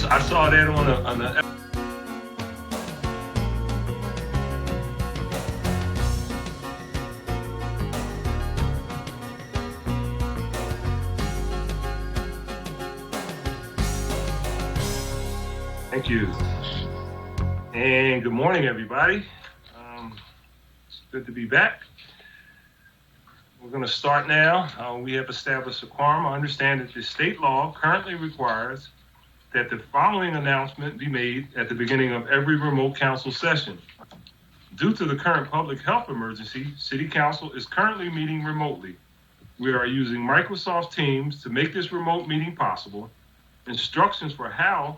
I saw that on the Thank you. And good morning, everybody. It's good to be back. We're going to start now. We have established a quorum. I understand that the state law currently requires that the following announcement be made at the beginning of every remote council session. Due to the current public health emergency, City Council is currently meeting remotely. We are using Microsoft Teams to make this remote meeting possible. Instructions for how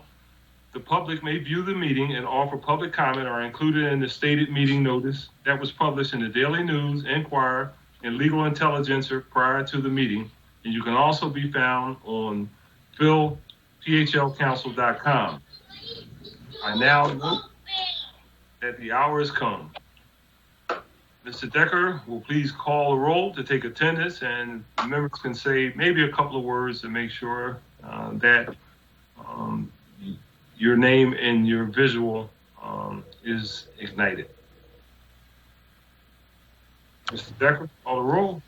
the public may view the meeting and offer public comment are included in the stated meeting notice that was published in the Daily News, Enquirer, and Legal Intelligencer prior to the meeting. And you can also be found on phlcouncil.com. I now note that the hour has come. Mr. Decker will please call the roll to take attendance, and members can say maybe a couple of words to make sure that your name and your visual is ignited. Mr. Decker, call the roll.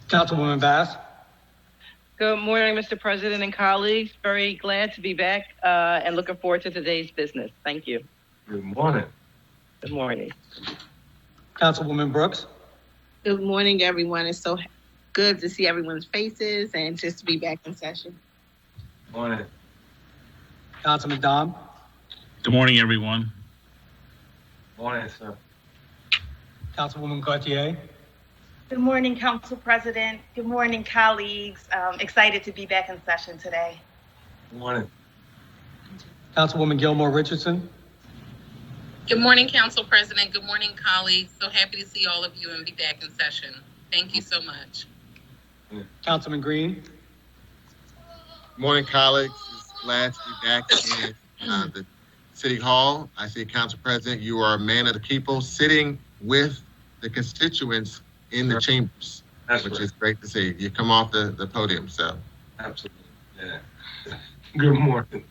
Councilwoman Bass. Good morning, Mr. President and colleagues. Very glad to be back and looking forward to today's business. Thank you. Good morning. Good morning. Councilwoman Brooks. Good morning, everyone. It's so good to see everyone's faces and just to be back in session. Good morning. Councilman Dom. Good morning, everyone. Good morning, sir. Councilwoman Gauthier. Good morning, Council President. Good morning, colleagues. Excited to be back in session today. Good morning. Councilwoman Gilmore Richardson. Good morning, Council President. Good morning, colleagues. So happy to see all of you and be back in session. Thank you so much. Councilman Green. Good morning, colleagues. Just glad to be back in the City Hall. I see, Council President, you are a man of the people sitting with the constituents in the chambers, which is great to see. You come off the podium, so. Absolutely, yeah. Good morning.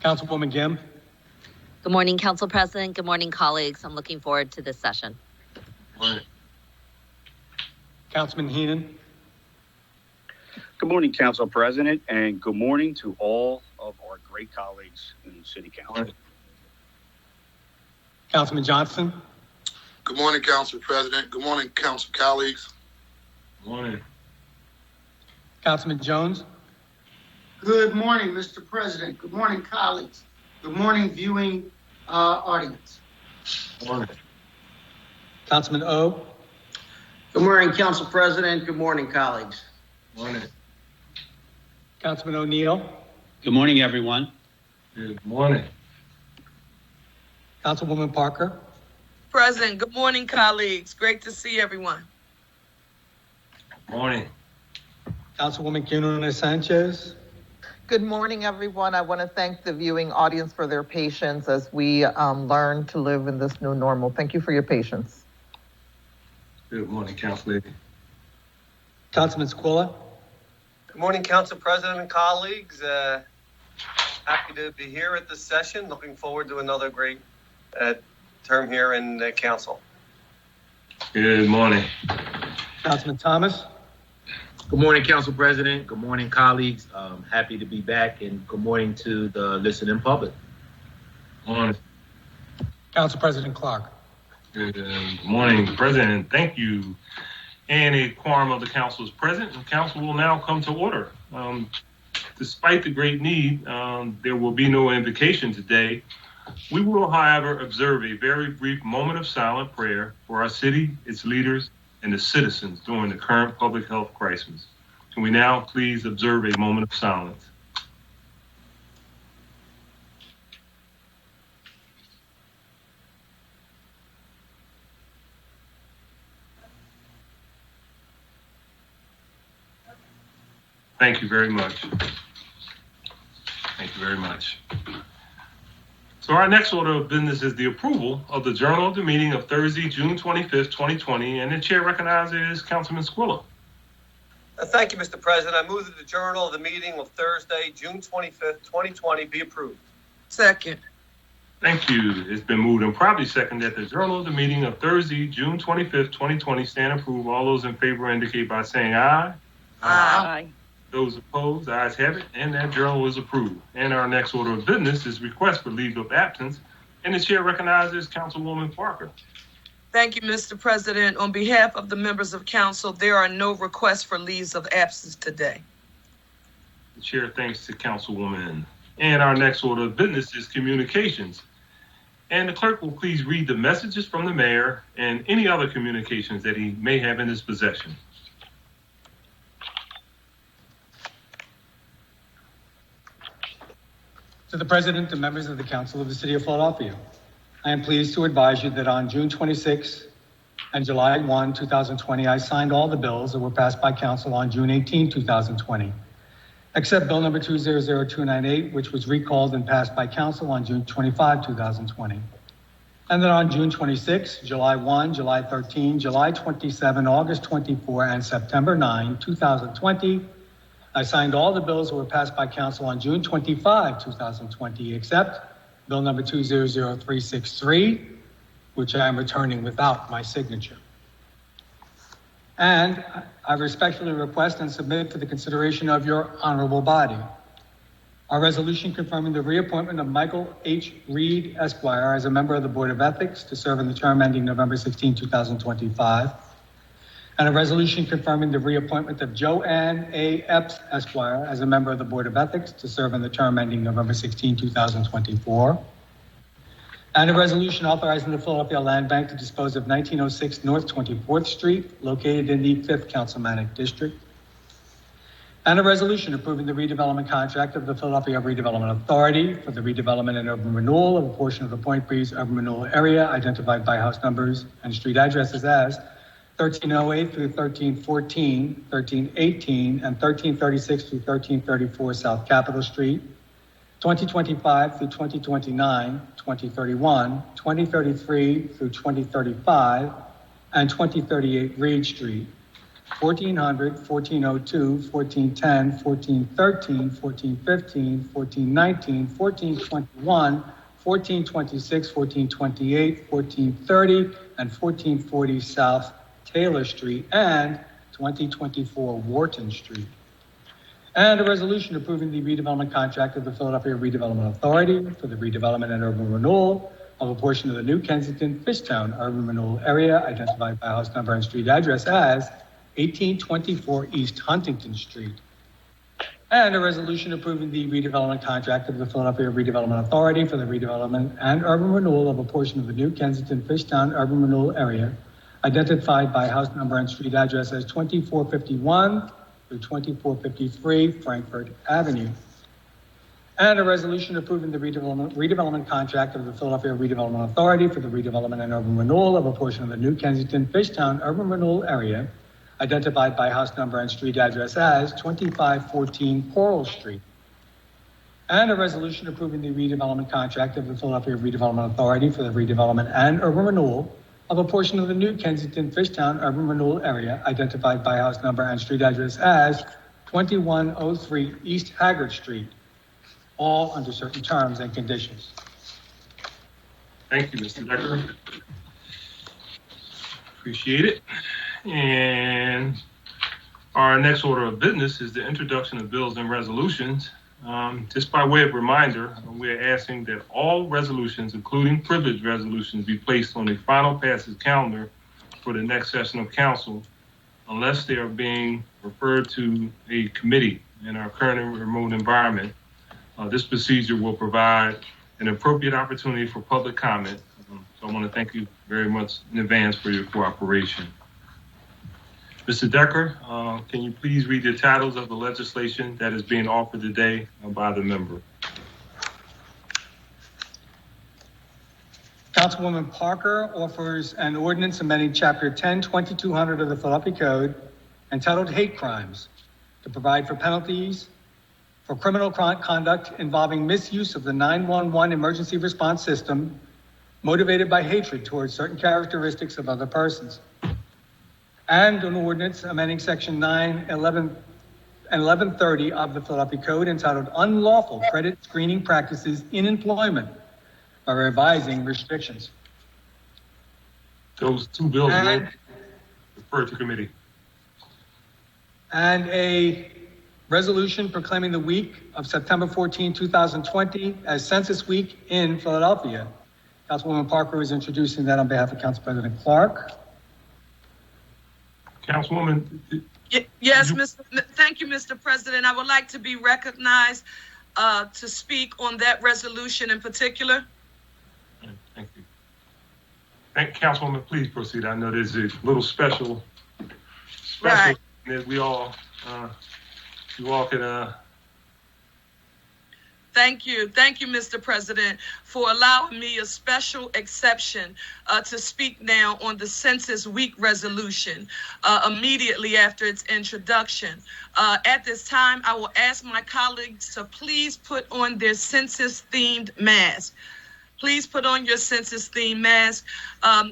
Councilwoman Gim. Good morning, Council President. Good morning, colleagues. I'm looking forward to this session. Good morning. Councilman Heenan. Good morning, Council President, and good morning to all of our great colleagues in City Council. Councilman Johnson, Good morning, Council President. Good morning, Council colleagues. Morning. Councilman Jones, Good morning, Mr. President. Good morning, colleagues. Good morning, viewing audience. Morning. Councilman Oh, Good morning, Council President. Good morning, colleagues. Morning. Councilman O'Neill, Good morning, everyone. Good morning. Councilwoman Parker, President, good morning, colleagues. Great to see everyone. Morning. Councilwoman Quiñones Sánchez, Good morning, everyone. I want to thank the viewing audience for their patience as we learn to live in this new normal. Thank you for your patience. Good morning, Council Lady. Councilman Squilla, Good morning, Council President and colleagues. Happy to be here at this session. Looking forward to another great term here in the council. Good morning. Councilman Thomas, Good morning, Council President. Good morning, colleagues. Happy to be back, and good morning to the listening public. Morning. Council President Clark. Good morning, President. Thank you. And a quorum of the council is present, and council will now come to order. Despite the great need, there will be no invocation today. We will, however, observe a very brief moment of silent prayer for our city, its leaders, and the citizens during the current public health crisis. Can we now please observe a moment of silence? Thank you very much. Thank you very much. So our next order of business is the approval of the journal of the meeting of Thursday, June 25th, 2020, and the chair recognizes Councilman Squilla. Thank you, Mr. President. I move that the journal of the meeting of Thursday, June 25th, 2020 be approved. Second. Thank you. It's been moved and probably seconded that the journal of the meeting of Thursday, June 25th, 2020 stand approved. All those in favor indicate by saying aye. Aye. Those opposed, ayes have it, and that journal is approved. And our next order of business is request for leave of absence, and the chair recognizes Councilwoman Parker. Thank you, Mr. President. On behalf of the members of council, there are no requests for leaves of absence today. The chair thanks to Councilwoman. And our next order of business is communications. And the clerk will please read the messages from the mayor and any other communications that he may have in his possession. To the President and members of the Council of the City of Philadelphia, I am pleased to advise you that on June 26 and July 1, 2020, I signed all the bills that were passed by Council on June 18, 2020, except Bill number 200298, which was recalled and passed by Council on June 25, 2020. And that on June 26, July 1, July 13, July 27, August 24, and September 9, 2020, I signed all the bills that were passed by Council on June 25, 2020, except Bill number 200363, which I am returning without my signature. And I respectfully request and submit for the consideration of your honorable body our resolution confirming the reappointment of Michael H. Reed, Esquire, as a member of the Board of Ethics to serve in the term ending November 16, 2025. And a resolution confirming the reappointment of Joanne A. Epps, Esquire, as a member of the Board of Ethics to serve in the term ending November 16, 2024. And a resolution authorizing the Philadelphia Land Bank to dispose of 1906 North 24th Street, located in the 5th Councilmanic District. And a resolution approving the redevelopment contract of the Philadelphia Redevelopment Authority for the redevelopment and urban renewal of a portion of the Point Breeze urban renewal area identified by house numbers and street addresses as 1308 through 1314, 1318, and 1336 through 1334 South Capitol Street, 2025 through 2029, 2031, 2033 through 2035, and 2038 Reed Street, 1400, 1402, 1410, 1413, 1415, 1419, 1421, 1426, 1428, 1430, and 1440 South Taylor Street, and 2024 Wharton Street. And a resolution approving the redevelopment contract of the Philadelphia Redevelopment Authority for the redevelopment and urban renewal of a portion of the New Kensington Fishtown urban renewal area identified by house number and street address as 1824 East Huntington Street. And a resolution approving the redevelopment contract of the Philadelphia Redevelopment Authority for the redevelopment and urban renewal of a portion of the New Kensington Fishtown urban renewal area identified by house number and street address as 2451 through 2453 Frankfurt Avenue. And a resolution approving the redevelopment contract of the Philadelphia Redevelopment Authority for the redevelopment and urban renewal of a portion of the New Kensington Fishtown urban renewal area identified by house number and street address as 2514 Coral Street. And a resolution approving the redevelopment contract of the Philadelphia Redevelopment Authority for the redevelopment and urban renewal of a portion of the New Kensington Fishtown urban renewal area identified by house number and street address as 2103 East Haggard Street, all under certain terms and conditions. Thank you, Mr. Decker. Appreciate it. And our next order of business is the introduction of bills and resolutions. Just by way of reminder, we're asking that all resolutions, including privilege resolutions, be placed on the final passage calendar for the next session of council, unless they are being referred to a committee in our current remote environment. This procedure will provide an appropriate opportunity for public comment. So I want to thank you very much in advance for your cooperation. Mr. Decker, can you please read the titles of the legislation that is being offered today by the member? Councilwoman Parker offers an ordinance amending Chapter 10, 2200 of the Philadelphia Code entitled Hate Crimes to provide for penalties for criminal conduct involving misuse of the 911 emergency response system motivated by hatred towards certain characteristics of other persons. And an ordinance amending Section 9, 11, and 1130 of the Philadelphia Code entitled Unlawful Credit Screening Practices in Employment by revising restrictions. Those two bills will refer to committee. And a resolution proclaiming the week of September 14, 2020 as Census Week in Philadelphia. Councilwoman Parker is introducing that on behalf of Council President Clark. Councilwoman. Yes, thank you, Mr. President. I would like to be recognized to speak on that resolution in particular. Thank you. Councilwoman, please proceed. I know there's a little special right. That you all can. Thank you, Mr. President, for allowing me a special exception to speak now on the Census Week resolution immediately after its introduction. At this time, I will ask my colleagues to please put on their census-themed mask. Please put on your census-themed mask.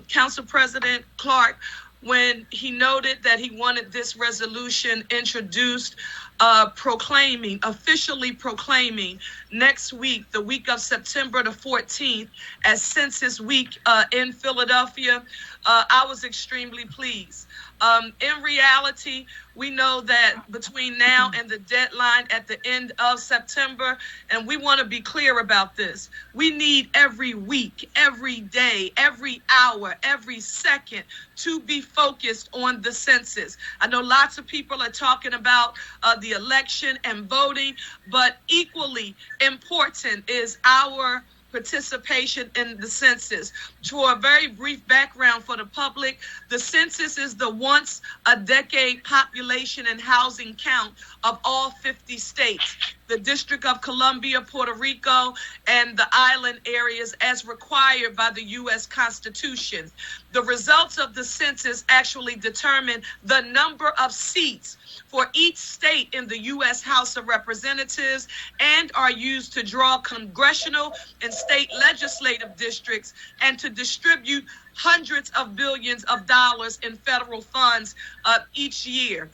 Council President Clark, when he noted that he wanted this resolution introduced, officially proclaiming next week, the week of September the 14th, as Census Week in Philadelphia, I was extremely pleased. In reality, we know that between now and the deadline at the end of September, and we want to be clear about this, we need every week, every day, every hour, every second to be focused on the census. I know lots of people are talking about the election and voting, but equally important is our participation in the census. For a very brief background for the public, the census is the once a decade population and housing count of all 50 states, the District of Columbia, Puerto Rico, and the island areas as required by the U.S. Constitution. The results of the census actually determine the number of seats for each state in the U.S. House of Representatives and are used to draw congressional and state legislative districts and to distribute hundreds of billions of dollars in federal funds each year.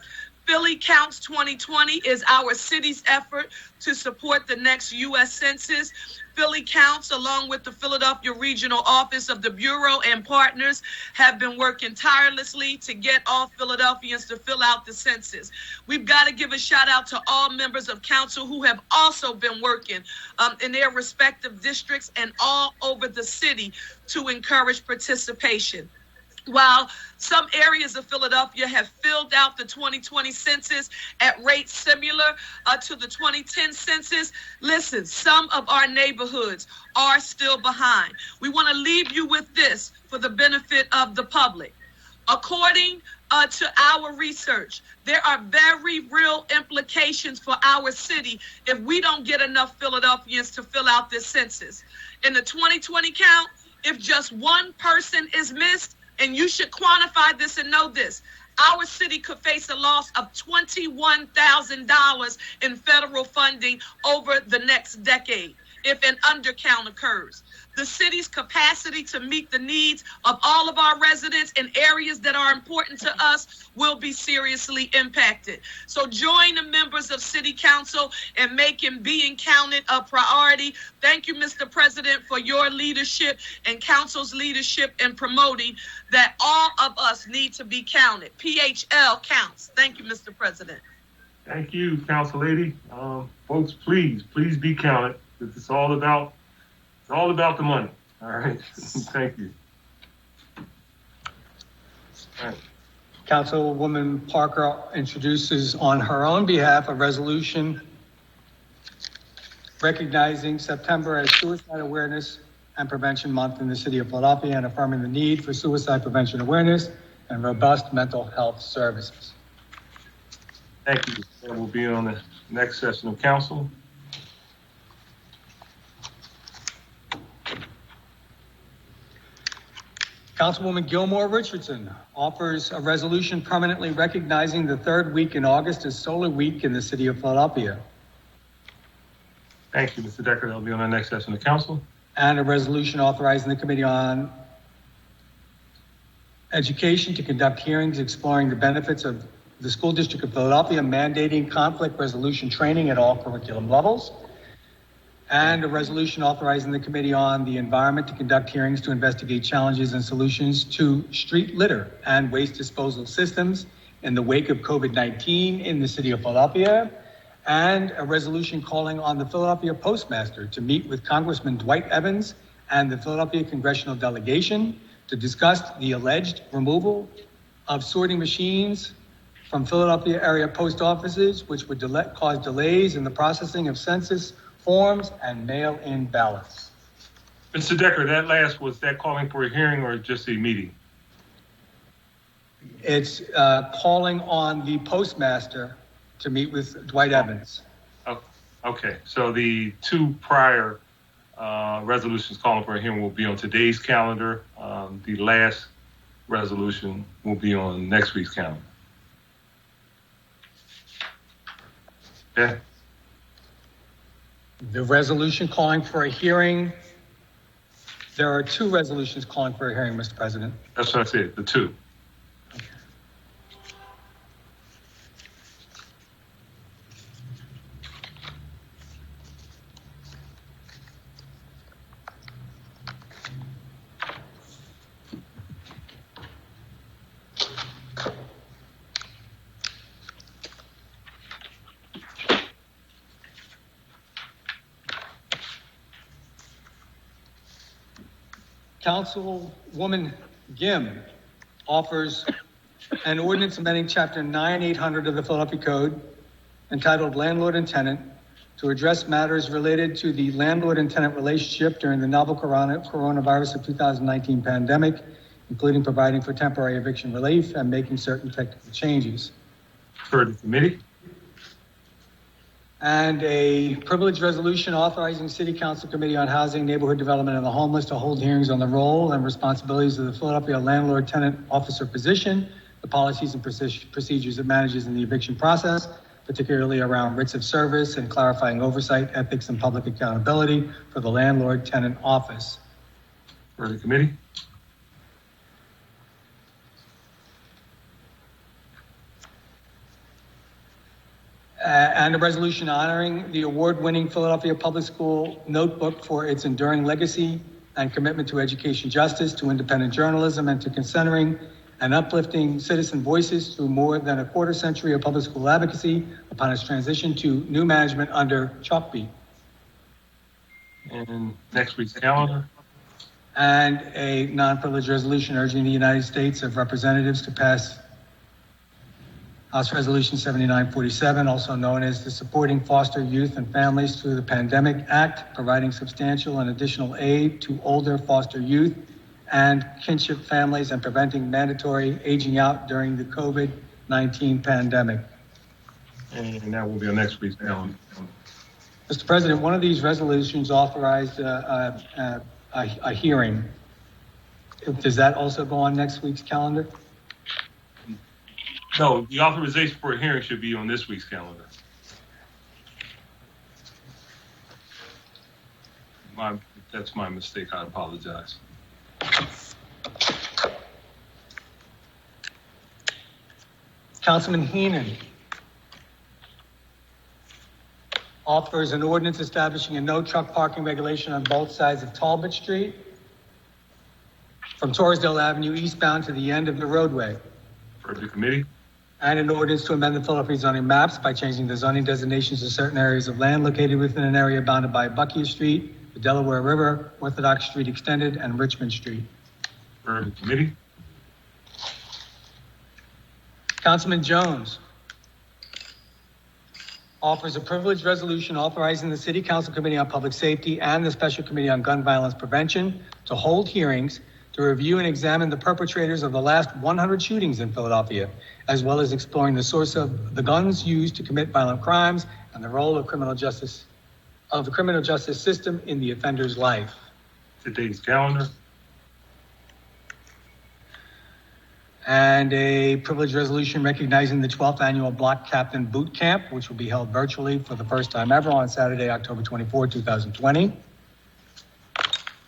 Philly Counts 2020 is our city's effort to support the next U.S. Census. Philly Counts, along with the Philadelphia Regional Office of the Bureau and partners, have been working tirelessly to get all Philadelphians to fill out the census. We've got to give a shout out to all members of council who have also been working in their respective districts and all over the city to encourage participation. While some areas of Philadelphia have filled out the 2020 census at rates similar to the 2010 census, listen, some of our neighborhoods are still behind. We want to leave you with this for the benefit of the public. According to our research, there are very real implications for our city if we don't get enough Philadelphians to fill out this census. In the 2020 count, if just one person is missed, and you should quantify this and know this, our city could face a loss of $21,000 in federal funding over the next decade if an undercount occurs. The city's capacity to meet the needs of all of our residents in areas that are important to us will be seriously impacted. So join the members of City Council in making being counted a priority. Thank you, Mr. President, for your leadership and Council's leadership in promoting that all of us need to be counted. PHL counts. Thank you, Mr. President. Thank you, Council Lady. Folks, please be counted. It's all about the money. All right. Thank you. All right. Councilwoman Parker introduces on her own behalf a resolution recognizing September as Suicide Awareness and Prevention Month in the city of Philadelphia and affirming the need for suicide prevention awareness and robust mental health services. Thank you. That will be on the next session of council. Councilwoman Gilmore Richardson offers a resolution permanently recognizing the third week in August as Solar Week in the city of Philadelphia. Thank you, Mr. Decker. That'll be on the next session of council. And a resolution authorizing the Committee on Education to conduct hearings exploring the benefits of the School District of Philadelphia mandating conflict resolution training at all curriculum levels. And a resolution authorizing the Committee on the Environment to conduct hearings to investigate challenges and solutions to street litter and waste disposal systems in the wake of COVID-19 in the city of Philadelphia. And a resolution calling on the Philadelphia Postmaster to meet with Congressman Dwight Evans and the Philadelphia Congressional Delegation to discuss the alleged removal of sorting machines from Philadelphia area post offices, which would cause delays in the processing of census forms and mail-in ballots. Mr. Decker, that last, was that calling for a hearing or just a meeting? It's calling on the postmaster to meet with Dwight Evans. Oh, okay, so the two prior resolutions calling for a hearing will be on today's calendar. The last resolution will be on next week's calendar. Okay. The resolution calling for a hearing, there are two resolutions calling for a hearing, Mr. President. That's what I said, the two. Councilwoman Gim offers an ordinance amending Chapter 9800 of the Philadelphia Code entitled Landlord and Tenant to address matters related to the landlord and tenant relationship during the novel coronavirus of 2019 pandemic, including providing for temporary eviction relief and making certain technical changes. For the committee. And a privileged resolution authorizing City Council Committee on Housing, Neighborhood Development, and the Homeless to hold hearings on the role and responsibilities of the Philadelphia landlord-tenant officer position, the policies and procedures it manages in the eviction process, particularly around writs of service and clarifying oversight, ethics, and public accountability for the landlord-tenant office. For the committee. and a resolution honoring the award-winning Philadelphia Public School notebook for its enduring legacy and commitment to education justice, to independent journalism, and to centering and uplifting citizen voices through more than a quarter century of public school advocacy upon its transition to new management under Chalkbeat. And next week's calendar. And a non-privileged resolution urging the United States of Representatives to pass House Resolution 7947, also known as the Supporting Foster Youth and Families Through the Pandemic Act, providing substantial and additional aid to older foster youth and kinship families and preventing mandatory aging out during the COVID-19 pandemic. And that will be on next week's calendar. Mr. President, one of these resolutions authorized a hearing. Does that also go on next week's calendar? No, the authorization for a hearing should be on this week's calendar. That's my mistake. I apologize. Councilman Heenan offers an ordinance establishing a no truck parking regulation on both sides of Talbot Street from Torresdale Avenue eastbound to the end of the roadway. For the committee. And an ordinance to amend the Philadelphia zoning maps by changing the zoning designations of certain areas of land located within an area bounded by Buckeye Street, the Delaware River, Orthodox Street Extended, and Richmond Street. For the committee. Councilman Jones offers a privileged resolution authorizing the City Council Committee on Public Safety and the Special Committee on Gun Violence Prevention to hold hearings to review and examine the perpetrators of the last 100 shootings in Philadelphia, as well as exploring the source of the guns used to commit violent crimes and the role of the criminal justice system in the offender's life. Today's calendar. And a privileged resolution recognizing the 12th annual Block Captain Boot Camp, which will be held virtually for the first time ever on Saturday, October 24, 2020.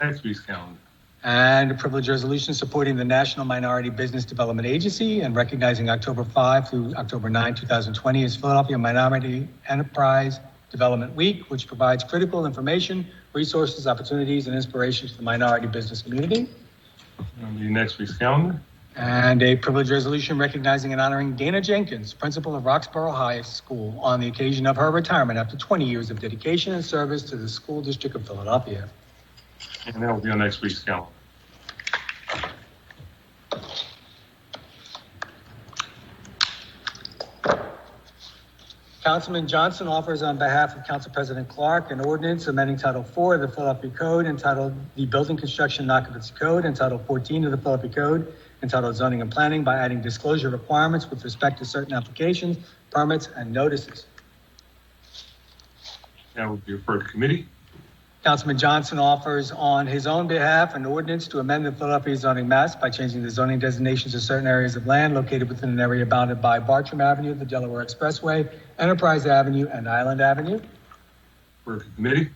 Next week's calendar. And a privileged resolution supporting the National Minority Business Development Agency and recognizing October 5 through October 9, 2020 as Philadelphia Minority Enterprise Development Week, which provides critical information, resources, opportunities, and inspiration to the minority business community. That'll be next week's calendar. And a privileged resolution recognizing and honoring Dana Jenkins, principal of Roxborough High School, on the occasion of her retirement after 20 years of dedication and service to the school district of Philadelphia. And that will be on next week's calendar. Councilman Johnson offers on behalf of Council President Clark an ordinance amending Title IV of the Philadelphia Code entitled the Building Construction and Occupancy Code and Title 14 of the Philadelphia Code entitled Zoning and Planning by adding disclosure requirements with respect to certain applications, permits, and notices. That will be referred to committee. Councilman Johnson offers on his own behalf an ordinance to amend the Philadelphia zoning maps by changing the zoning designations of certain areas of land located within an area bounded by Bartram Avenue, the Delaware Expressway, Enterprise Avenue, and Island Avenue. For the committee.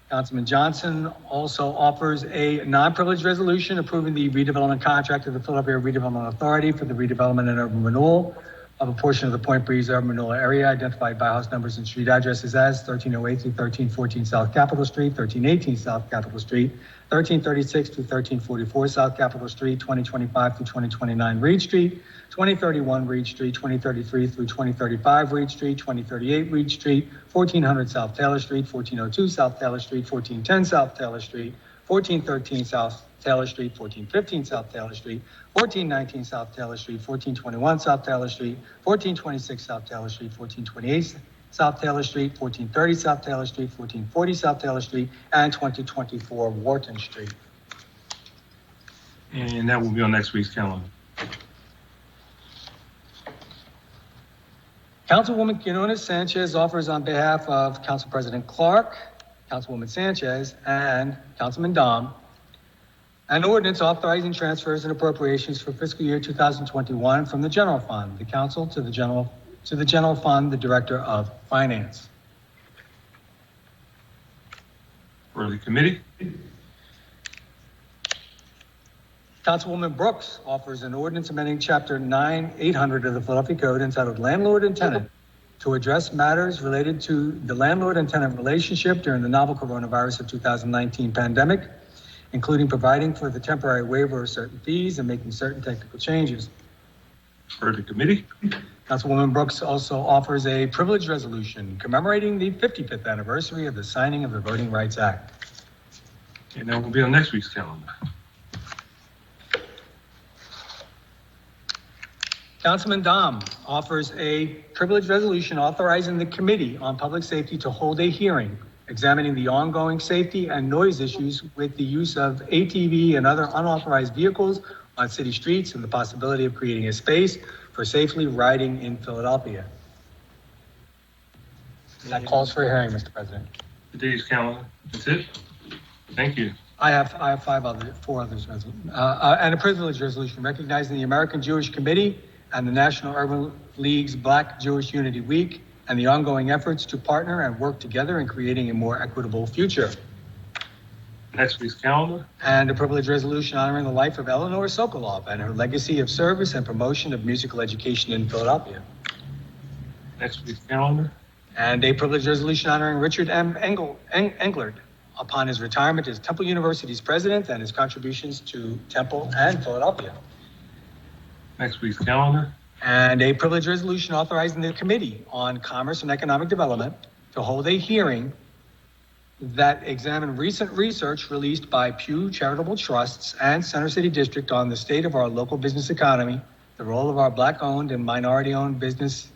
Councilman Johnson also offers a non-privileged resolution approving the redevelopment contract of the Philadelphia Redevelopment Authority for the redevelopment and urban renewal of a portion of the Point Breeze urban renewal area identified by house numbers and street addresses as 1308 through 1314 South Capitol Street, 1318 South Capitol Street, 1336 through 1344 South Capitol Street, 2025 through 2029 Reed Street, 2031 Reed Street, 2033 through 2035 Reed Street, 2038 Reed Street, 1400 South Taylor Street, 1402 South Taylor Street, 1410 South Taylor Street, 1413 South Taylor Street, 1415 South Taylor Street, 1419 South Taylor Street, 1421 South Taylor Street, 1426 South Taylor Street, 1428 South Taylor Street, 1430 South Taylor Street, 1440 South Taylor Street, and 2024 Wharton Street. And that will be on next week's calendar. Councilwoman Quiñones Sánchez offers on behalf of Council President Clark, Councilwoman Sánchez, and Councilman Dom an ordinance authorizing transfers and appropriations for fiscal year 2021 from the general fund, the council to the general fund, the director of finance. For the committee. Councilwoman Brooks offers an ordinance amending Chapter 800 of the Philadelphia Code entitled Landlord and Tenant to address matters related to the landlord and tenant relationship during the novel coronavirus of 2019 pandemic, including providing for the temporary waiver of certain fees and making certain technical changes. For the committee. Councilwoman Brooks also offers a privilege resolution commemorating the 55th anniversary of the signing of the Voting Rights Act. And that will be on next week's calendar. Councilman Dom offers a privilege resolution authorizing the Committee on Public Safety to hold a hearing examining the ongoing safety and noise issues with the use of ATV and other unauthorized vehicles on city streets and the possibility of creating a space for safely riding in Philadelphia. That calls for a hearing, Mr. President. Today's calendar. That's it. Thank you. I have four others, and a privilege resolution recognizing the American Jewish Committee and the National Urban League's Black Jewish Unity Week and the ongoing efforts to partner and work together in creating a more equitable future. Next week's calendar. And a privilege resolution honoring the life of Eleanor Sokolov and her legacy of service and promotion of musical education in Philadelphia. Next week's calendar. And a privilege resolution honoring Richard M. Englert upon his retirement as Temple University's president and his contributions to Temple and Philadelphia. Next week's calendar. And a privilege resolution authorizing the Committee on Commerce and Economic Development to hold a hearing that examined recent research released by Pew Charitable Trusts and Center City District on the state of our local business economy, the role of our Black-owned and minority-owned businesses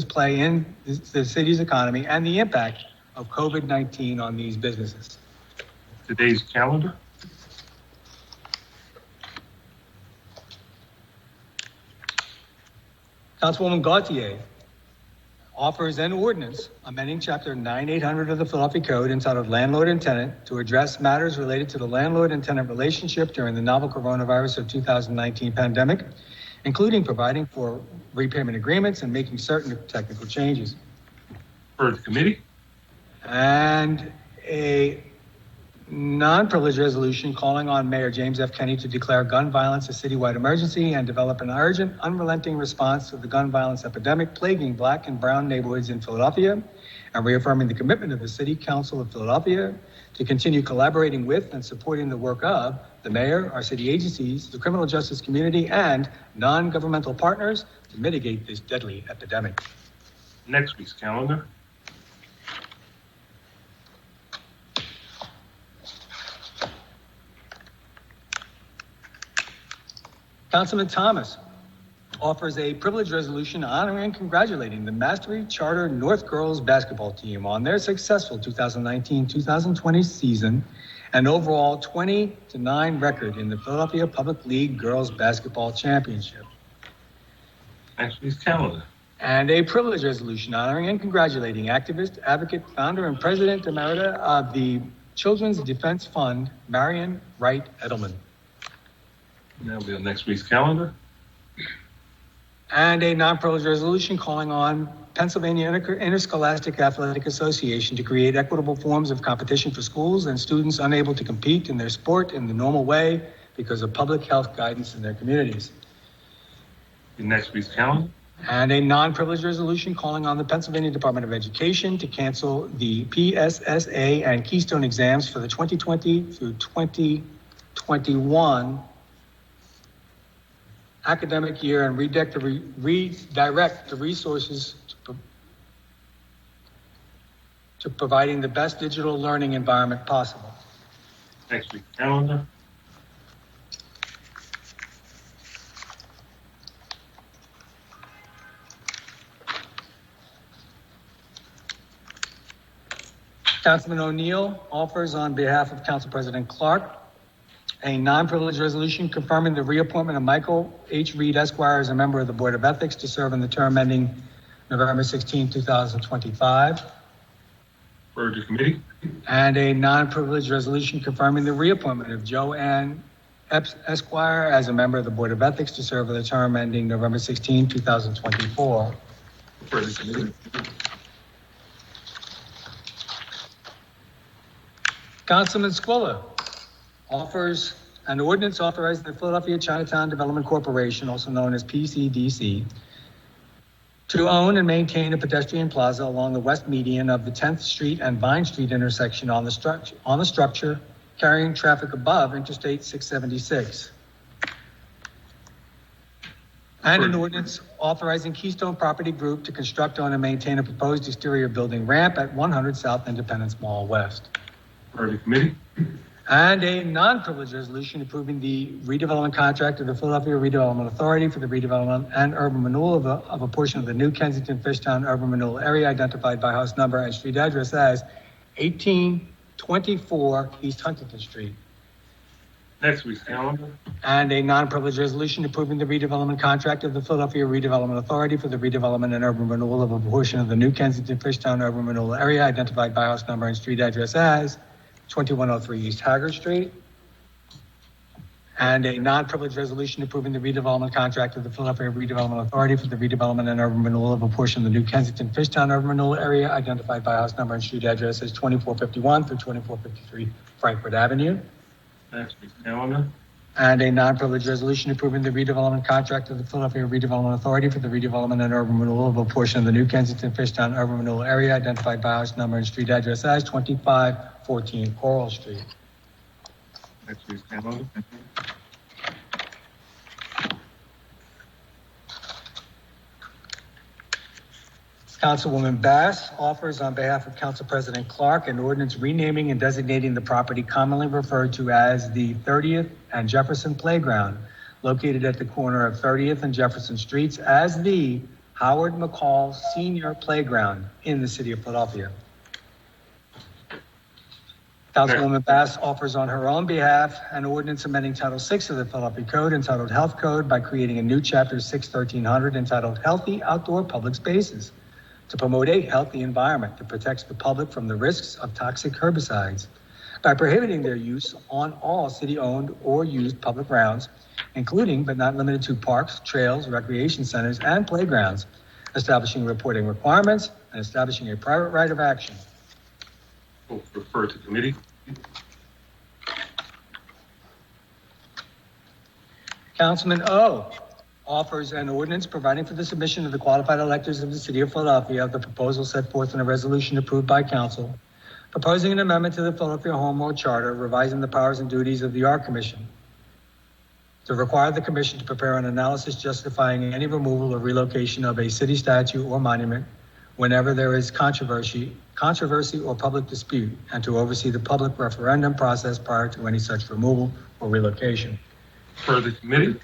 play in the city's economy, and the impact of COVID-19 on these businesses. Today's calendar. Councilwoman Gautier offers an ordinance amending Chapter 9800 of the Philadelphia Code entitled Landlord and Tenant to address matters related to the landlord and tenant relationship during the novel coronavirus of 2019 pandemic, including providing for repayment agreements and making certain technical changes. For the committee. And a non-privileged resolution calling on Mayor James F. Kenney to declare gun violence a citywide emergency and develop an urgent, unrelenting response to the gun violence epidemic plaguing Black and brown neighborhoods in Philadelphia, and reaffirming the commitment of the City Council of Philadelphia to continue collaborating with and supporting the work of the mayor, our city agencies, the criminal justice community, and non-governmental partners to mitigate this deadly epidemic. Next week's calendar. Councilman Thomas offers a privilege resolution honoring and congratulating the Mastery Charter North Girls basketball team on their successful 2019-2020 season and overall 20-9 record in the Philadelphia Public League Girls Basketball Championship. Next week's calendar. And a privilege resolution honoring and congratulating activist, advocate, founder, and president emerita of the Children's Defense Fund, Marion Wright Edelman. That'll be on next week's calendar. And a non-privileged resolution calling on Pennsylvania Interscholastic Athletic Association to create equitable forms of competition for schools and students unable to compete in their sport in the normal way because of public health guidance in their communities. In next week's calendar. And a non-privileged resolution calling on the Pennsylvania Department of Education to cancel the PSSA and Keystone exams for the 2020 through 2021 academic year and redirect the resources to providing the best digital learning environment possible. Next week's calendar. Councilman O'Neill offers on behalf of Council President Clark a non-privileged resolution confirming the reappointment of Michael H. Reed, Esquire, as a member of the Board of Ethics to serve in the term ending November 16, 2025. For the committee. And a non-privileged resolution confirming the reappointment of Joanne Epps, Esquire, as a member of the Board of Ethics to serve in the term ending November 16, 2024. For the committee. Councilman Squilla offers an ordinance authorizing the Philadelphia Chinatown Development Corporation, also known as PCDC, to own and maintain a pedestrian plaza along the west median of the 10th Street and Vine Street intersection on the structure carrying traffic above Interstate 676. And an ordinance authorizing Keystone Property Group to construct on and maintain a proposed exterior building ramp at 100 South Independence Mall West. Heard the committee. And a non-privileged resolution approving the redevelopment contract of the Philadelphia Redevelopment Authority for the redevelopment and urban renewal of a portion of the New Kensington Fishtown urban renewal area identified by house number and street address as 1824 East Huntington Street. Next week's calendar. And a non-privileged resolution approving the redevelopment contract of the Philadelphia Redevelopment Authority for the redevelopment and urban renewal of a portion of the New Kensington Fishtown urban renewal area identified by house number and street address as 2103 East Haggard Street. And a non-privileged resolution approving the redevelopment contract of the Philadelphia Redevelopment Authority for the redevelopment and urban renewal of a portion of the New Kensington Fishtown urban renewal area identified by house number and street address as 2451 through 2453 Frankfurt Avenue. Next week's calendar. And a non-privileged resolution approving the redevelopment contract of the Philadelphia Redevelopment Authority for the redevelopment and urban renewal of a portion of the New Kensington Fishtown urban renewal area identified by house number and street address as 2514 Coral Street. Next week's calendar. Councilwoman Bass offers on behalf of Council President Clark an ordinance renaming and designating the property commonly referred to as the 30th and Jefferson Playground, located at the corner of 30th and Jefferson Streets, as the Howard McCall Senior Playground in the city of Philadelphia. Councilwoman Bass offers on her own behalf an ordinance amending Title VI of the Philadelphia Code entitled Health Code by creating a new Chapter 6-1300 entitled Healthy Outdoor Public Spaces, to promote a healthy environment that protects the public from the risks of toxic herbicides by prohibiting their use on all city-owned or used public grounds, including but not limited to parks, trails, recreation centers, and playgrounds, establishing reporting requirements, and establishing a private right of action. We'll refer to committee. Councilman Oh offers an ordinance providing for the submission of the qualified electors of the city of Philadelphia of the proposal set forth in a resolution approved by council, proposing an amendment to the Philadelphia Home Rule Charter, revising the powers and duties of the Art Commission, to require the commission to prepare an analysis justifying any removal or relocation of a city statue or monument whenever there is controversy or public dispute, and to oversee the public referendum process prior to any such removal or relocation. Further committee.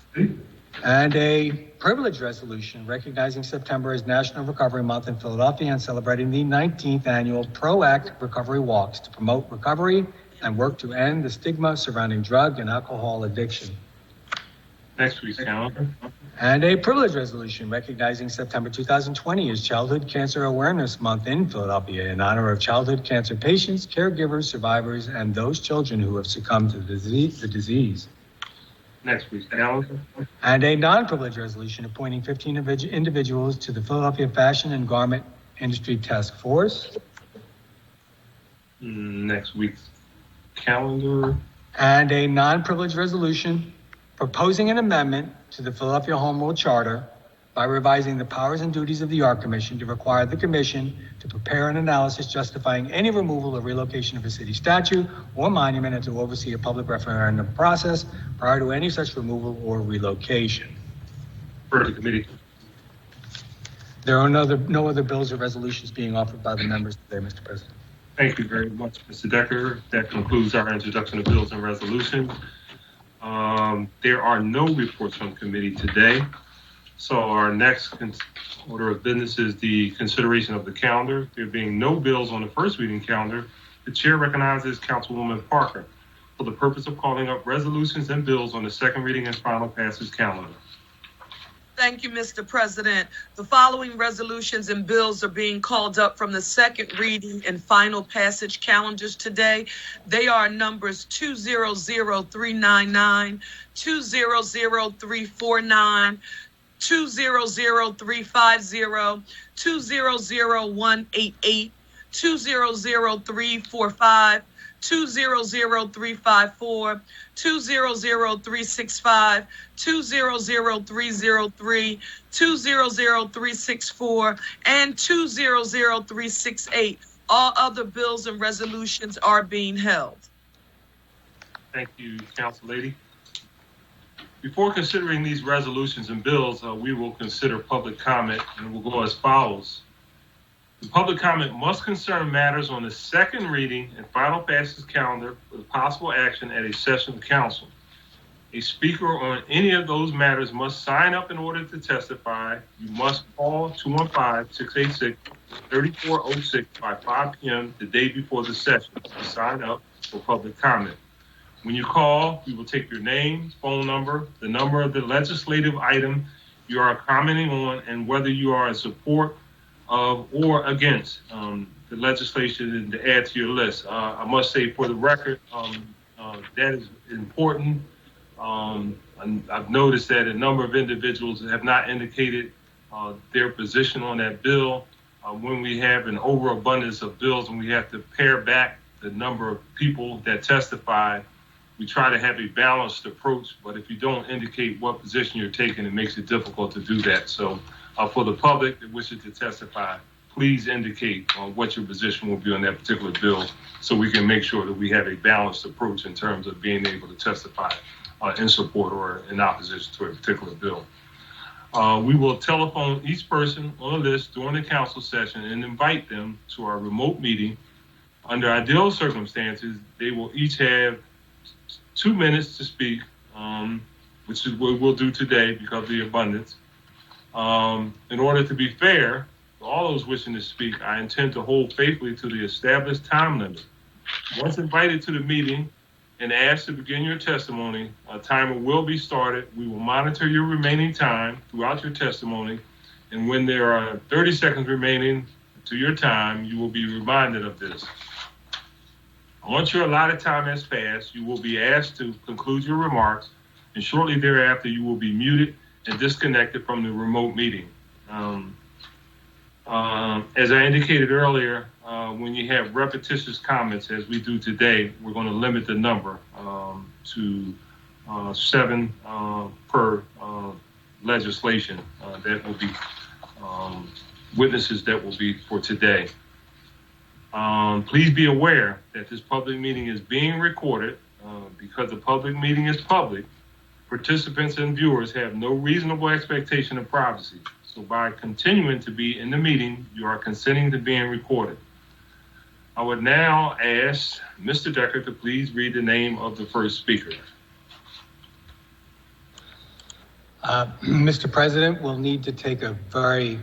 And a privilege resolution recognizing September as National Recovery Month in Philadelphia and celebrating the 19th annual ProAct Recovery Walks to promote recovery and work to end the stigma surrounding drug and alcohol addiction. Next week's calendar. And a privilege resolution recognizing September 2020 as Childhood Cancer Awareness Month in Philadelphia in honor of childhood cancer patients, caregivers, survivors, and those children who have succumbed to the disease. Next week's calendar. And a non-privileged resolution appointing 15 individuals to the Philadelphia Fashion and Garment Industry Task Force. Next week's calendar. And a non-privileged resolution proposing an amendment to the Philadelphia Home Rule Charter by revising the powers and duties of the Art Commission to require the Commission to prepare an analysis justifying any removal or relocation of a city statue or monument and to oversee a public referendum process prior to any such removal or relocation. Further committee. There are no other bills or resolutions being offered by the members today, Mr. President. Thank you very much, Mr. Decker. That concludes our introduction of bills and resolutions. There are no reports from committee today. So our next order of business is the consideration of the calendar. There being no bills on the first reading calendar, the chair recognizes Councilwoman Parker for the purpose of calling up resolutions and bills on the second reading and final passage calendar. Thank you, Mr. President. The following resolutions and bills are being called up from the second reading and final passage calendars today. They are numbers 200399, 200349, 200350, 200188, 200345, 200-354, 200-365, 200-303, 200-364, and 200-368. All other bills and resolutions are being held. Thank you, Council Lady. Before considering these resolutions and bills, we will consider public comment, and it will go as follows. The public comment must concern matters on the second reading and final passage calendar with possible action at a session of council. A speaker on any of those matters must sign up in order to testify. You must call 215-686-3406 by 5 p.m. the day before the session to sign up for public comment. When you call, we will take your name, phone number, the number of the legislative item you are commenting on, and whether you are in support of or against the legislation and to add to your list. I must say for the record, that is important. I've noticed that a number of individuals have not indicated their position on that bill. When we have an overabundance of bills and we have to pare back the number of people that testify, we try to have a balanced approach, but if you don't indicate what position you're taking, it makes it difficult to do that. So for the public that wishes to testify, please indicate what your position will be on that particular bill so we can make sure that we have a balanced approach in terms of being able to testify in support or in opposition to a particular bill. We will telephone each person on the list during the council session and invite them to our remote meeting. Under ideal circumstances, they will each have 2 minutes to speak, which is what we'll do today because of the abundance. In order to be fair to all those wishing to speak, I intend to hold faithfully to the established time limit. Once invited to the meeting and asked to begin your testimony, a timer will be started. We will monitor your remaining time throughout your testimony, and when there are 30 seconds remaining to your time, you will be reminded of this. Once your allotted time has passed, you will be asked to conclude your remarks, and shortly thereafter, you will be muted and disconnected from the remote meeting. As I indicated earlier, when you have repetitious comments, as we do today, we're going to limit the number to 7 per legislation. That will be witnesses that will be for today. Please be aware that this public meeting is being recorded. Because the public meeting is public, participants and viewers have no reasonable expectation of privacy. So by continuing to be in the meeting, you are consenting to being recorded. I would now ask Mr. Decker to please read the name of the first speaker. Mr. President, we'll need to take a very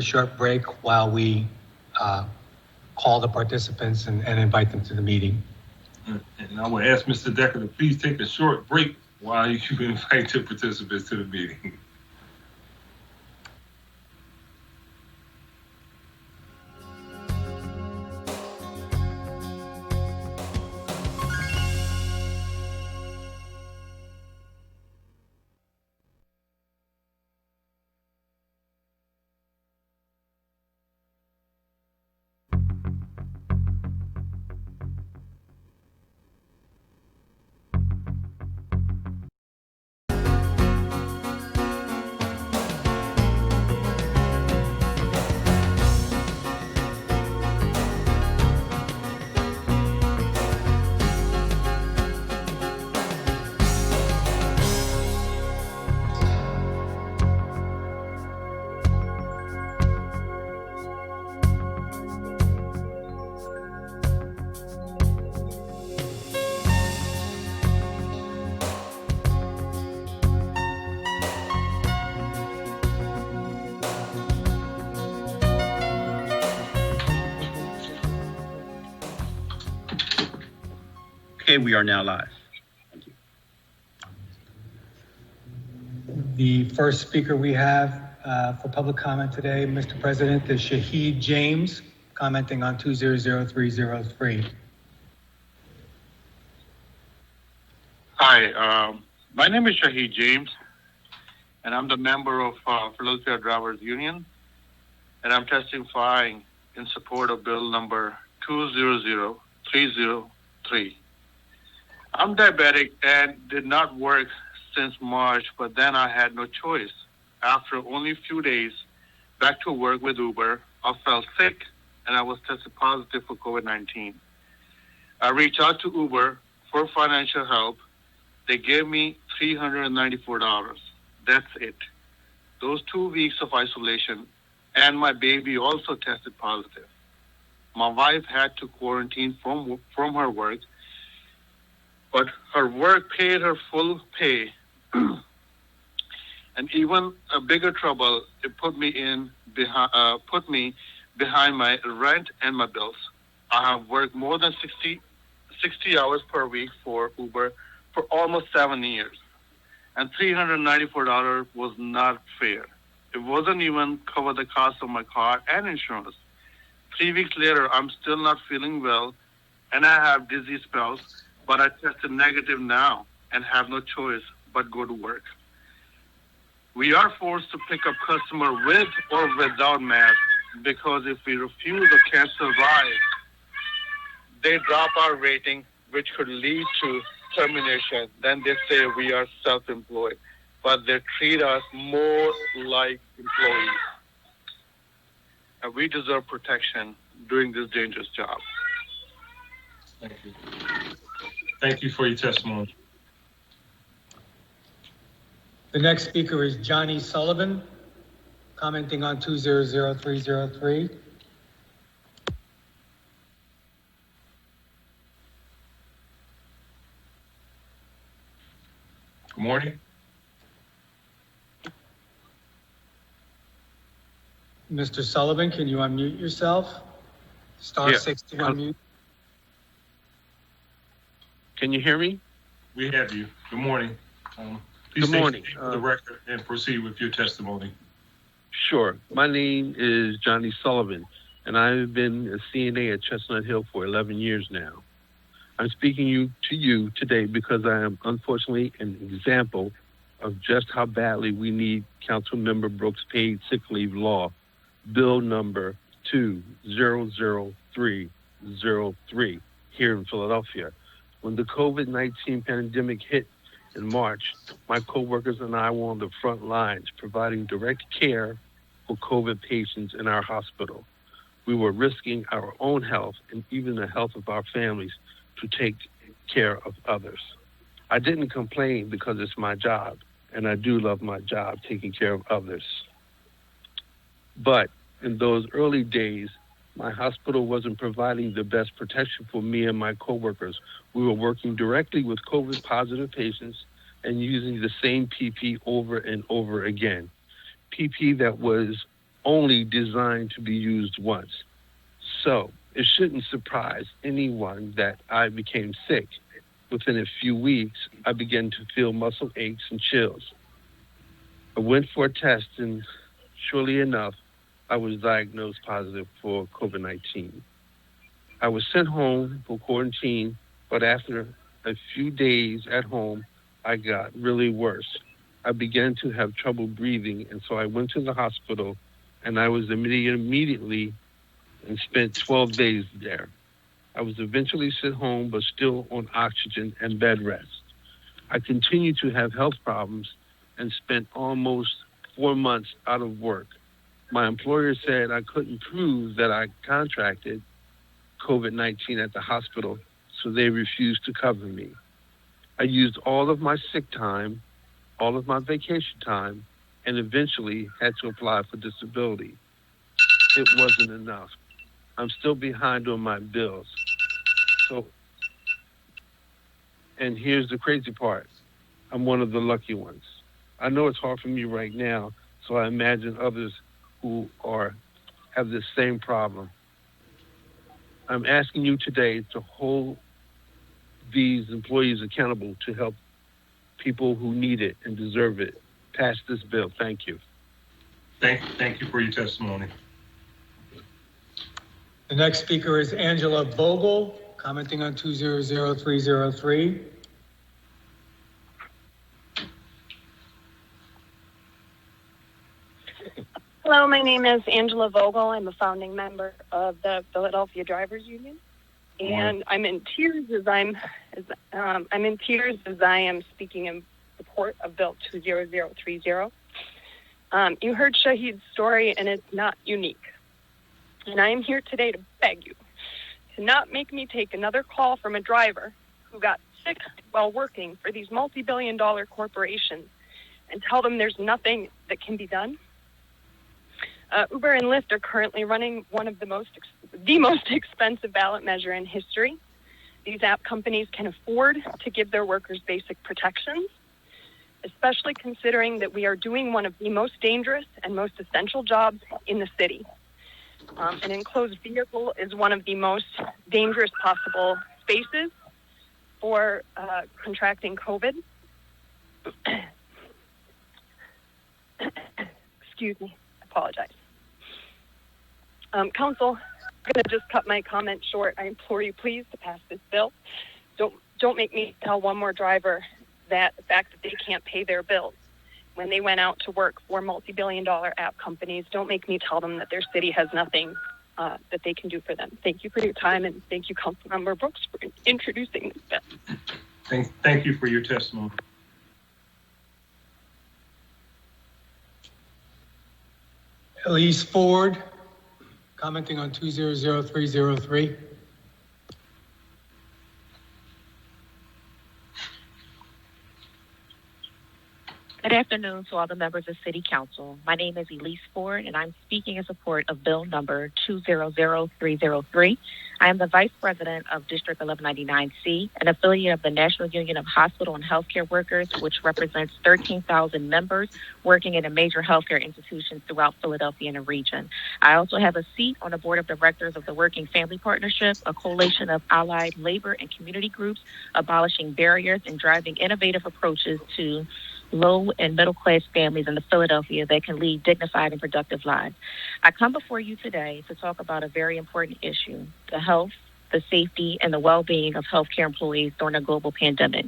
short break while we call the participants and invite them to the meeting. And I will ask Mr. Decker to please take a short break while you invite the participants to the meeting. Okay, we are now live. Thank you. The first speaker we have for public comment today, Mr. President, is Shahid James, commenting on 200303. Hi, my name is Shahid James, and I'm the member of Philadelphia Drivers Union, and I'm testifying in support of Bill number 200303. 303. I'm diabetic and did not work since March, but then I had no choice. After only a few days back to work with Uber, I felt sick and I was tested positive for COVID-19. I reached out to Uber for financial help. They gave me $394. That's it. Those 2 weeks of isolation, and my baby also tested positive. My wife had to quarantine from her work, but her work paid her full pay. And even a bigger trouble, it put me behind my rent and my bills. I have worked more than 60 hours per week for Uber for almost 7 years. And $394 was not fair. It wasn't even cover the cost of my car and insurance. 3 weeks later, I'm still not feeling well, and I have dizzy spells, but I tested negative now and have no choice but go to work. We are forced to pick up customer with or without mask because if we refuse or can't survive, they drop our rating, which could lead to termination. Then they say we are self-employed, but they treat us more like employees. And we deserve protection doing this dangerous job. Thank you. Thank you for your testimony. The next speaker is Johnny Sullivan, commenting on 200303. Good morning. Mr. Sullivan, can you unmute yourself? Star 6 to unmute. Can you hear me? We have you. Good morning. Please Good morning. state for the record and proceed with your testimony. Sure. My name is Johnny Sullivan, and I've been a CNA at Chestnut Hill for 11 years now. I'm speaking to you today because I am unfortunately an example of just how badly we need Councilmember Brooks' paid sick leave law, Bill number 200303 here in Philadelphia. When the COVID-19 pandemic hit in March, my coworkers and I were on the front lines providing direct care for COVID patients in our hospital. We were risking our own health and even the health of our families to take care of others. I didn't complain because it's my job, and I do love my job taking care of others. But in those early days, my hospital wasn't providing the best protection for me and my coworkers. We were working directly with COVID-positive patients and using the same PP over and over again. PP that was only designed to be used once. So it shouldn't surprise anyone that I became sick. Within a few weeks, I began to feel muscle aches and chills. I went for a test, and surely enough, I was diagnosed positive for COVID-19. I was sent home for quarantine, but after a few days at home, I got really worse. I began to have trouble breathing, and so I went to the hospital, and I was immediately and spent 12 days there. I was eventually sent home, but still on oxygen and bed rest. I continued to have health problems and spent almost 4 months out of work. My employer said I couldn't prove that I contracted COVID-19 at the hospital, so they refused to cover me. I used all of my sick time, all of my vacation time, and eventually had to apply for disability. It wasn't enough. I'm still behind on my bills. And here's the crazy part. I'm one of the lucky ones. I know it's hard for me right now, so I imagine others who have the same problem. I'm asking you today to hold these employees accountable to help people who need it and deserve it. Pass this bill. Thank you. Thank you for your testimony. The next speaker is Angela Vogel, commenting on 200303. Hello, my name is Angela Vogel. I'm a founding member of the Philadelphia Drivers Union. And I'm in tears as I am speaking in support of Bill 20030. You heard Shahid's story, and it's not unique. And I am here today to beg you to not make me take another call from a driver who got sick while working for these multi-billion-dollar corporations and tell them there's nothing that can be done. Uber and Lyft are currently running one of the most expensive ballot measure in history. These app companies can afford to give their workers basic protections, especially considering that we are doing one of the most dangerous and most essential jobs in the city. An enclosed vehicle is one of the most dangerous possible spaces for contracting COVID. Excuse me, I apologize. Council, I'm going to just cut my comment short. I implore you, please, to pass this bill. Don't make me tell one more driver that the fact that they can't pay their bills when they went out to work for multi-billion-dollar app companies. Don't make me tell them that their city has nothing that they can do for them. Thank you for your time, and thank you, Councilmember Brooks, for introducing this bill. Thank you for your testimony. Elise Ford, commenting on 2003003. Good afternoon to all the members of City Council. My name is Elise Ford, and I'm speaking in support of Bill number 2003003. I am the Vice President of District 1199C, an affiliate of the National Union of Hospital and Healthcare Workers, which represents 13,000 members working in major healthcare institutions throughout Philadelphia and the region. I also have a seat on the Board of Directors of the Working Family Partnership, a coalition of allied labor and community groups abolishing barriers and driving innovative approaches to low and middle class families in the Philadelphia that can lead dignified and productive lives. I come before you today to talk about a very important issue: the health, the safety, and the well-being of healthcare employees during a global pandemic.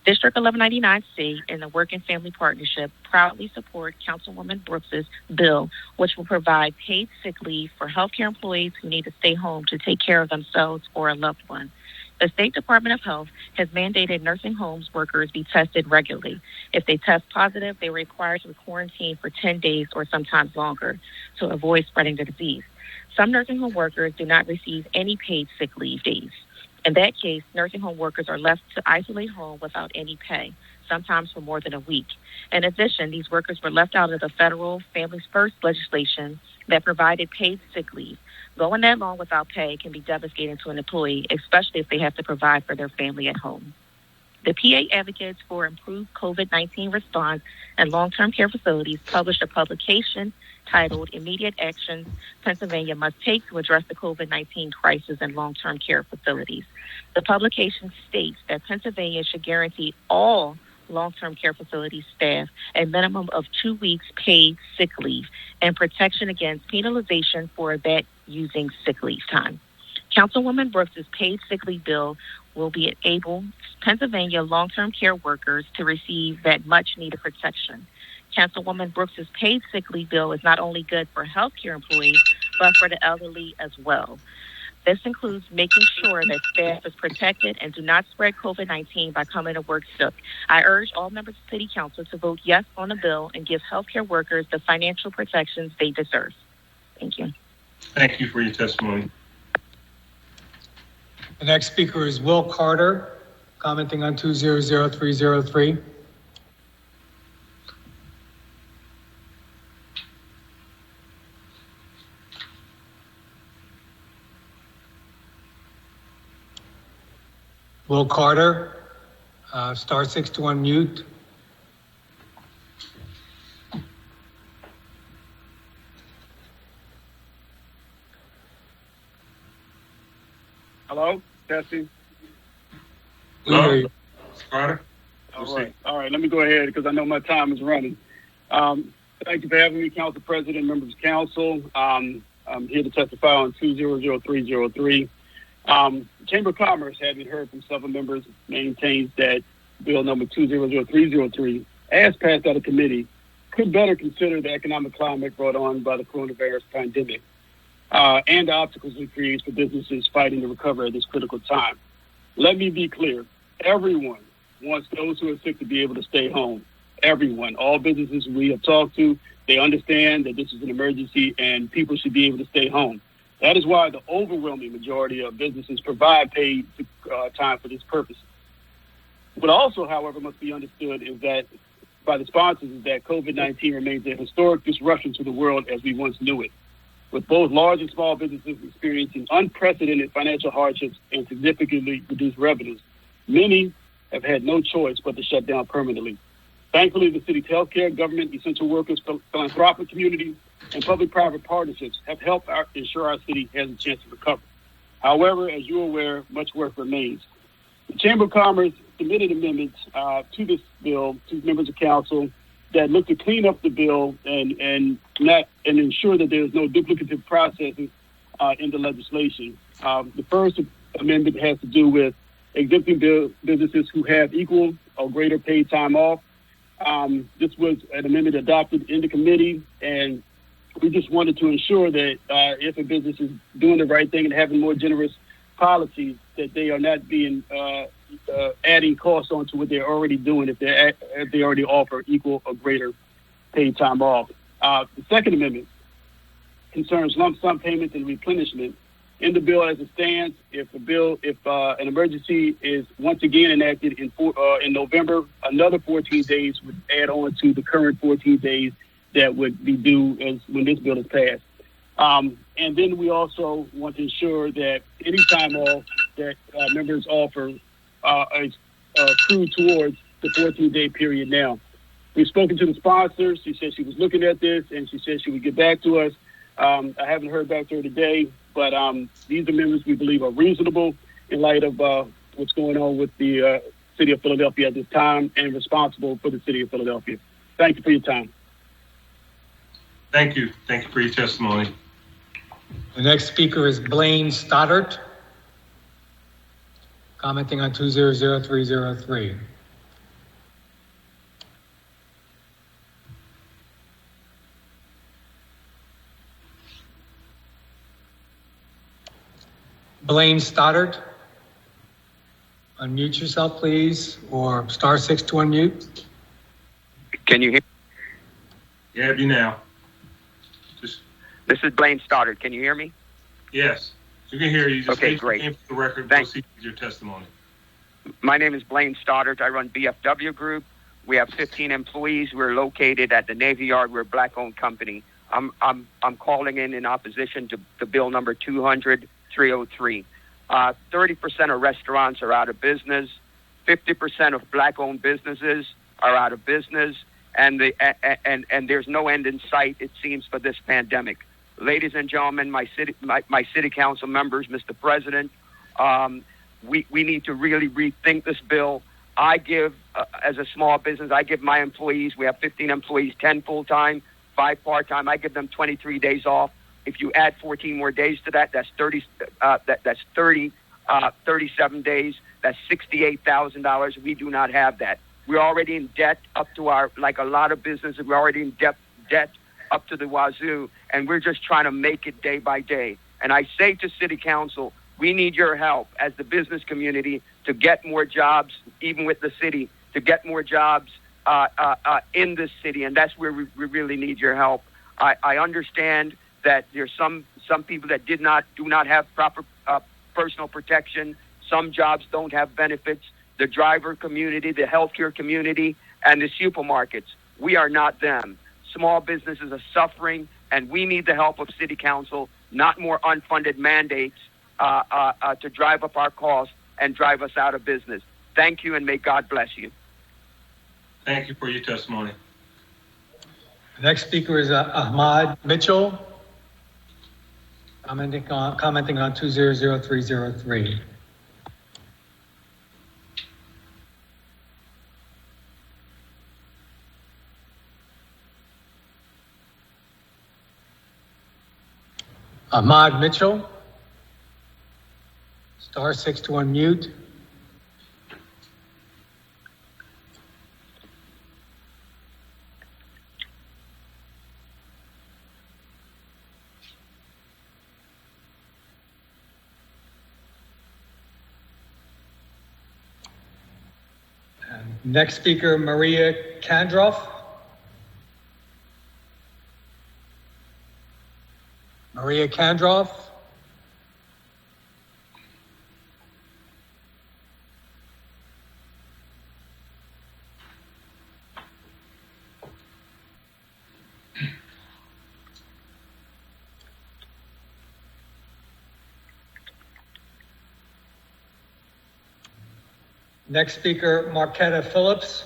District 1199C and the Working Family Partnership proudly support Councilwoman Brooks's bill, which will provide paid sick leave for healthcare employees who need to stay home to take care of themselves or a loved one. The State Department of Health has mandated nursing homes workers be tested regularly. If they test positive, they are required to quarantine for 10 days or sometimes longer to avoid spreading the disease. Some nursing home workers do not receive any paid sick leave days. In that case, nursing home workers are left to isolate home without any pay, sometimes for more than a week. In addition, these workers were left out of the federal Families First legislation that provided paid sick leave. Going that long without pay can be devastating to an employee, especially if they have to provide for their family at home. The PA Advocates for Improved COVID-19 Response and Long-Term Care Facilities published a publication titled Immediate Actions Pennsylvania Must Take to Address the COVID-19 Crisis in Long-Term Care Facilities. The publication states that Pennsylvania should guarantee all long-term care facility staff a minimum of 2 weeks paid sick leave and protection against penalization for that using sick leave time. Councilwoman Brooks' paid sick leave bill will be enable Pennsylvania long-term care workers to receive that much-needed protection. Councilwoman Brooks' paid sick leave bill is not only good for healthcare employees, but for the elderly as well. This includes making sure that staff is protected and do not spread COVID-19 by coming to work sick. I urge all members of City Council to vote yes on the bill and give healthcare workers the financial protections they deserve. Thank you. Thank you for your testimony. The next speaker is Will Carter, commenting on 2003003. Will Carter, star 6 to unmute. Hello, testing. Hello, Carter. All right. Let me go ahead because I know my time is running. Thank you for having me, Council President, members of Council. I'm here to testify on 2003003. Chamber of Commerce, having heard from several members, maintains that Bill number 2003003, as passed out of committee, could better consider the economic climate brought on by the coronavirus pandemic. and the obstacles it creates for businesses fighting to recover at this critical time. Let me be clear. Everyone wants those who are sick to be able to stay home. Everyone, all businesses we have talked to, they understand that this is an emergency and people should be able to stay home. That is why the overwhelming majority of businesses provide paid time for this purpose. What also, however, must be understood is that by the sponsors is that COVID-19 remains a historic disruption to the world as we once knew it, with both large and small businesses experiencing unprecedented financial hardships and significantly reduced revenues. Many have had no choice but to shut down permanently. Thankfully, the city's healthcare, government, essential workers, philanthropic community, and public-private partnerships have helped ensure our city has a chance to recover. However, as you're aware, much work remains. The Chamber of Commerce submitted amendments to this bill to members of council that look to clean up the bill and ensure that there is no duplicative processes in the legislation. The first amendment has to do with exempting businesses who have equal or greater paid time off. This was an amendment adopted in the committee, and we just wanted to ensure that if a business is doing the right thing and having more generous policies, that they are not being adding costs onto what they're already doing if they already offer equal or greater paid time off. The second amendment concerns lump sum payments and replenishment. In the bill as it stands, if an emergency is once again enacted in November, another 14 days would add on to the current 14 days that would be due when this bill is passed. And then we also want to ensure that any time off that members offer is accrued towards the 14-day period now. We've spoken to the sponsor. She said she was looking at this, and she said she would get back to us. I haven't heard back to her today, but these amendments we believe are reasonable in light of what's going on with the city of Philadelphia at this time and responsible for the city of Philadelphia. Thank you for your time. Thank you. Thank you for your testimony. The next speaker is Blaine Stoddart, commenting on 200303. Blaine Stoddart, unmute yourself, please, or *6 to unmute. Can you hear? Yeah, have you now. This is Blaine Stoddart. Can you hear me? Yes, you can hear you. Just okay, great. Name for the record. Proceed with your testimony. My name is Blaine Stoddart. I run BFW Group. We have 15 employees. We're located at the Navy Yard. We're a black-owned company. I'm calling in opposition to Bill number 200-303. 30% of restaurants are out of business. 50% of black-owned businesses are out of business, and there's no end in sight, it seems, for this pandemic. Ladies and gentlemen, my city council members, Mr. President, we need to really rethink this bill. I give, as a small business, I give my employees, we have 15 employees, 10 full-time, 5 part-time. I give them 23 days off. If you add 14 more days to that, that's 37 days. That's $68,000. We do not have that. We're already in debt up to like a lot of businesses, we're already in debt up to the wazoo, and we're just trying to make it day by day. And I say to City Council, we need your help as the business community to get more jobs, even with the city, to get more jobs in this city, and that's where we really need your help. I understand that there's some people that do not have proper personal protection. Some jobs don't have benefits. The driver community, the healthcare community, and the supermarkets. We are not them. Small businesses are suffering, and we need the help of City Council, not more unfunded mandates to drive up our costs and drive us out of business. Thank you, and may God bless you. Thank you for your testimony. The next speaker is Ahmad Mitchell, commenting on 200303. Ahmad Mitchell, *6 to unmute. Next speaker, Maria Kandroff. Maria Kandroff. Next speaker, Marquetta Phillips.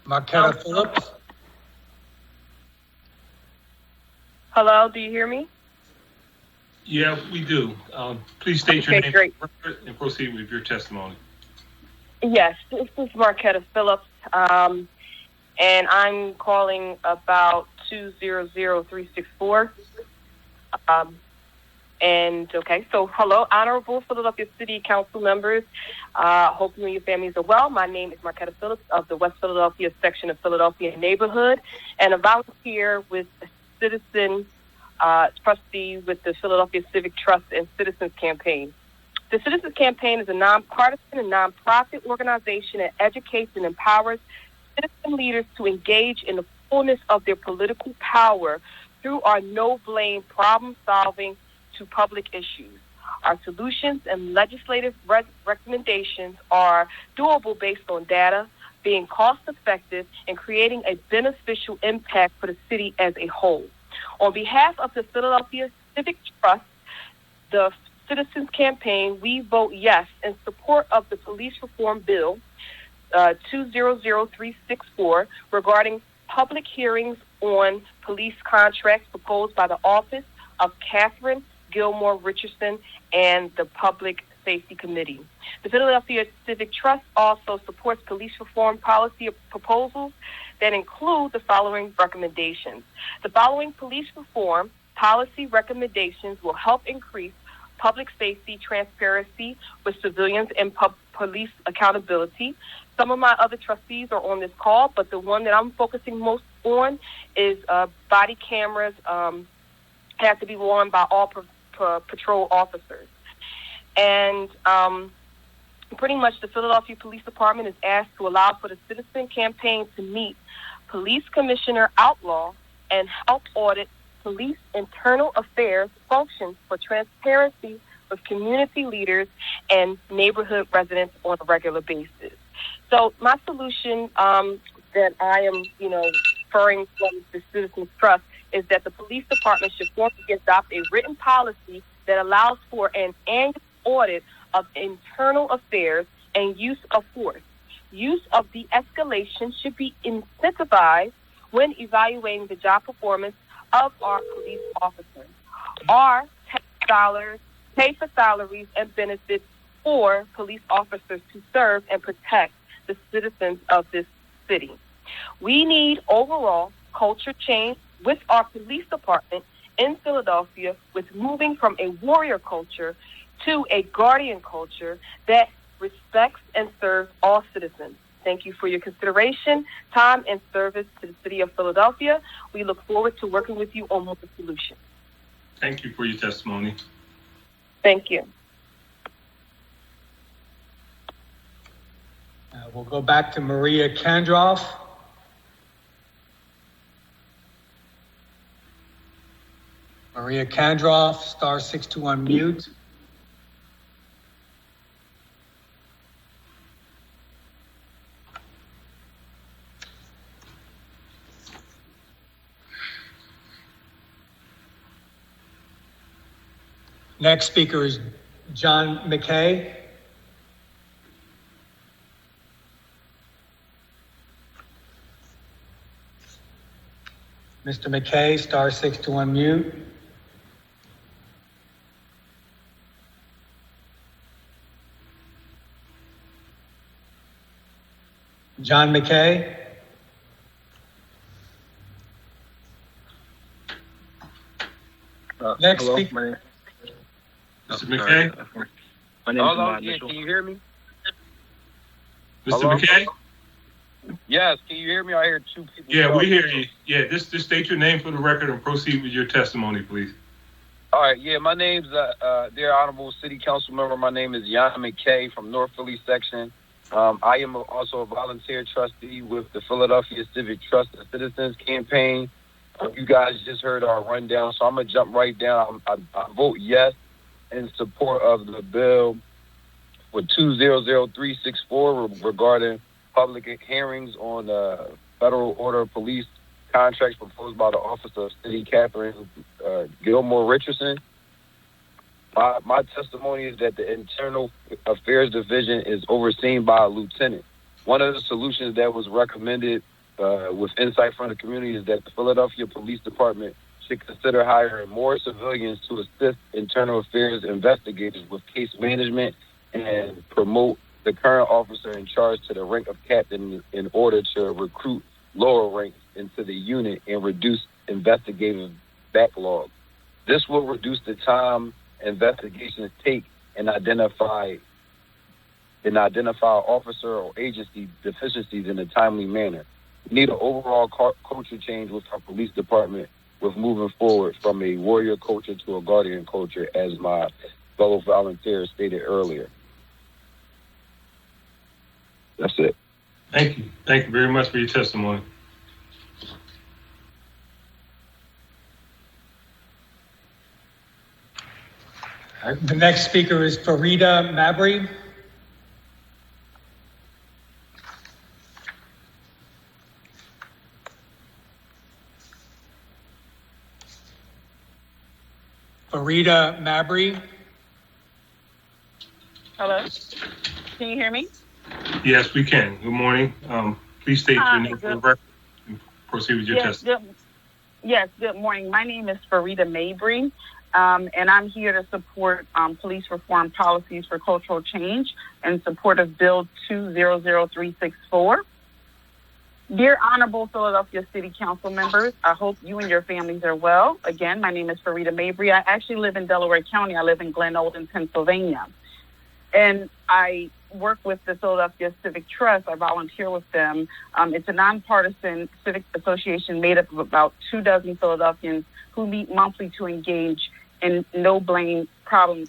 Marquetta Phillips. Hello, do you hear me? Yeah, we do. Please state your name Great. and proceed with your testimony. Yes, this is Marquetta Phillips, and I'm calling about 200364. So hello, Honorable Philadelphia City Council members. Hope you and your families are well. My name is Marquetta Phillips of the West Philadelphia section of Philadelphia neighborhood, and a volunteer with a citizen trustee with the Philadelphia Civic Trust and Citizens Campaign. The Citizens Campaign is a nonpartisan and nonprofit organization that educates and empowers citizen leaders to engage in the fullness of their political power through our no-blame problem-solving to public issues. Our solutions and legislative recommendations are doable based on data, being cost-effective, and creating a beneficial impact for the city as a whole. On behalf of the Philadelphia Civic Trust, the Citizens Campaign, we vote yes in support of the Police Reform Bill 200364 regarding public hearings on police contracts proposed by the Office of Catherine Gilmore Richardson and the Public Safety Committee. The Philadelphia Civic Trust also supports police reform policy proposals that include the following recommendations. The following police reform policy recommendations will help increase public safety, transparency with civilians, and police accountability. Some of my other trustees are on this call, but the one that I'm focusing most on is body cameras have to be worn by all patrol officers. And pretty much the Philadelphia Police Department is asked to allow for the Citizen Campaign to meet Police Commissioner Outlaw and help audit police internal affairs functions for transparency with community leaders and neighborhood residents on a regular basis. So my solution that I am, referring from the Citizens Trust is that the police department should formally adopt a written policy that allows for an annual audit of internal affairs and use of force. Use of de-escalation should be incentivized when evaluating the job performance of our police officers. Our tax dollars pay for salaries and benefits for police officers to serve and protect the citizens of this city. We need overall culture change with our police department in Philadelphia, with moving from a warrior culture to a guardian culture that respects and serves all citizens. Thank you for your consideration, time, and service to the city of Philadelphia. We look forward to working with you on more solutions. Thank you for your testimony. Thank you. We'll go back to Maria Kandroff. Maria Kandroff, *6 to unmute. Next speaker is John McKay. Mr. McKay, *6 to unmute. John McKay. Next hello, speaker. Mr. McKay? My name is Mahmoud. Can you hear me? Mr. Hello? McKay? Yes, can you hear me? I hear two people. Yeah, we hear you. Yeah, just state your name for the record and proceed with your testimony, please. All right, yeah, my name's, dear Honorable City Council Member, my name is Jan McKay from North Philly Section. I am also a volunteer trustee with the Philadelphia Civic Trust and Citizens Campaign. You guys just heard our rundown, so I'm going to jump right down. I vote yes in support of the bill for 200364 regarding public hearings on federal order of police contracts proposed by the Office of City Catherine Gilmore Richardson. My testimony is that the Internal Affairs Division is overseen by a lieutenant. One of the solutions that was recommended with insight from the community is that the Philadelphia Police Department should consider hiring more civilians to assist internal affairs investigators with case management and promote the current officer in charge to the rank of captain in order to recruit lower ranks into the unit and reduce investigative backlog. This will reduce the time investigations take and identify officer or agency deficiencies in a timely manner. We need an overall culture change with our police department, with moving forward from a warrior culture to a guardian culture, as my fellow volunteers stated earlier. That's it. Thank you. Thank you very much for your testimony. The next speaker is Farida Mabry. Farida Mabry. Hello. Can you hear me? Yes, we can. Good morning. Please state your name for the record and proceed with your testimony. Good morning. My name is Farida Mabry, and I'm here to support police reform policies for cultural change in support of Bill 200364. Dear Honorable Philadelphia City Council members, I hope you and your families are well. Again, my name is Farida Mabry. I actually live in Delaware County. I live in Glen Olden, Pennsylvania. And I work with the Philadelphia Civic Trust. I volunteer with them. It's a nonpartisan civic association made up of about 24 Philadelphians who meet monthly to engage in no-blame problem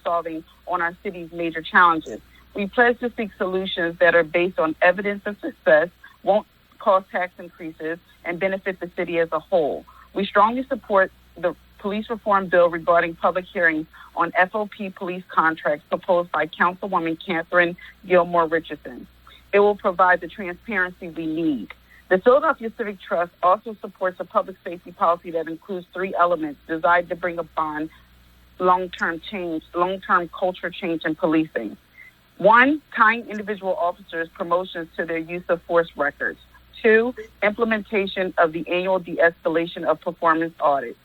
solving on our city's major challenges. We pledge to seek solutions that are based on evidence of success, won't cause tax increases, and benefit the city as a whole. We strongly support the police reform bill regarding public hearings on FOP police contracts proposed by Councilwoman Catherine Gilmore Richardson. It will provide the transparency we need. The Philadelphia Civic Trust also supports a public safety policy that includes 3 elements designed to bring upon long-term culture change in policing. 1, tying individual officers' promotions to their use of force records. 2, implementation of the annual de-escalation of performance audits.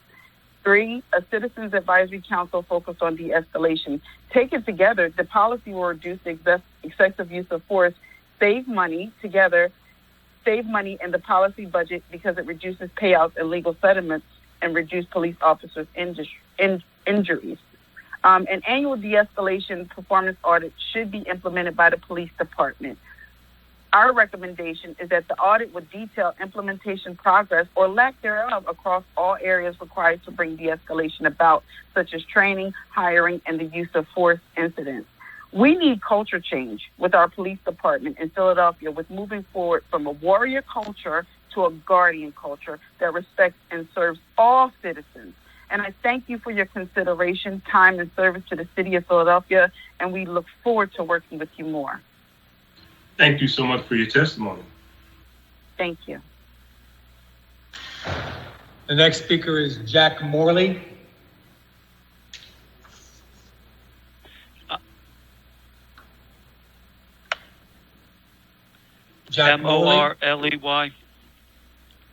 3, a citizens advisory council focused on de-escalation. Taken together, the policy will reduce the excessive use of force, save money in the policy budget because it reduces payouts and legal settlements and reduce police officers' injuries. An annual de-escalation performance audit should be implemented by the police department. Our recommendation is that the audit would detail implementation progress or lack thereof across all areas required to bring de-escalation about, such as training, hiring, and the use of force incidents. We need culture change with our police department in Philadelphia, with moving forward from a warrior culture to a guardian culture that respects and serves all citizens. And I thank you for your consideration, time, and service to the city of Philadelphia, and we look forward to working with you more. Thank you so much for your testimony. Thank you. The next speaker is Jack Morley. Jack M-O-R-L-E-Y.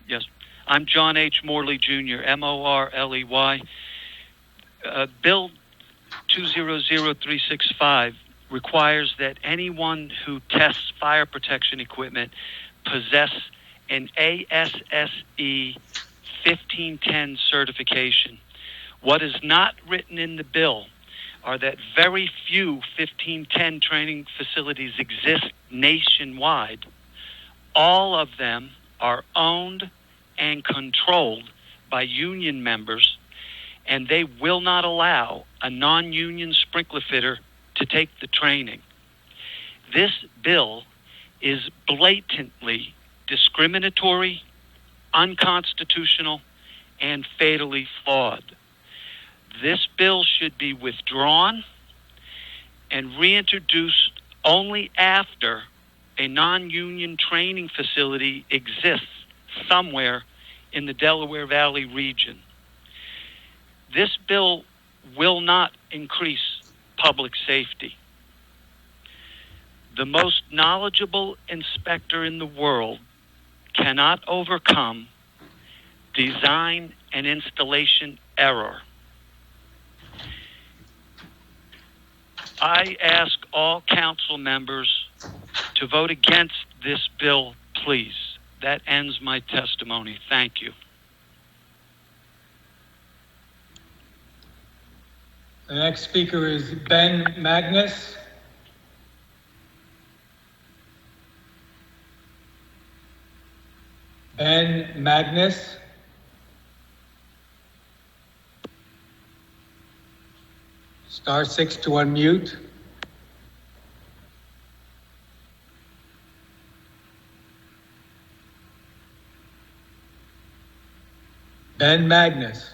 Yes. I'm John H. Morley, Jr., M-O-R-L-E-Y. Bill 200365 requires that anyone who tests fire protection equipment possess an ASSE 1510 certification. What is not written in the bill are that very few 1510 training facilities exist nationwide. All of them are owned and controlled by union members, and they will not allow a non-union sprinkler fitter to take the training. This bill is blatantly discriminatory, unconstitutional, and fatally flawed. This bill should be withdrawn and reintroduced only after a non-union training facility exists somewhere in the Delaware Valley region. This bill will not increase public safety. The most knowledgeable inspector in the world cannot overcome design and installation error. I ask all council members to vote against this bill, please. That ends my testimony. Thank you. The next speaker is Ben Magnus. Ben Magnus. *6 to unmute. Ben Magnus.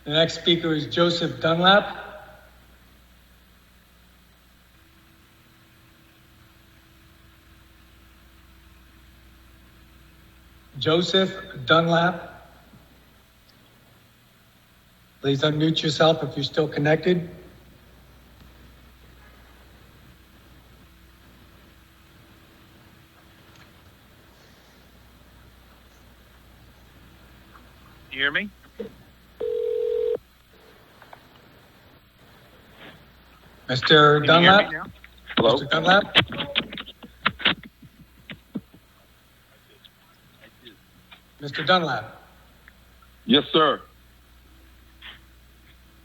The next speaker is Joseph Dunlap. Joseph Dunlap. Please unmute yourself if you're still connected. You hear me? Mr. Dunlap? Hello? Mr. Dunlap? Mr. Dunlap? Yes, sir.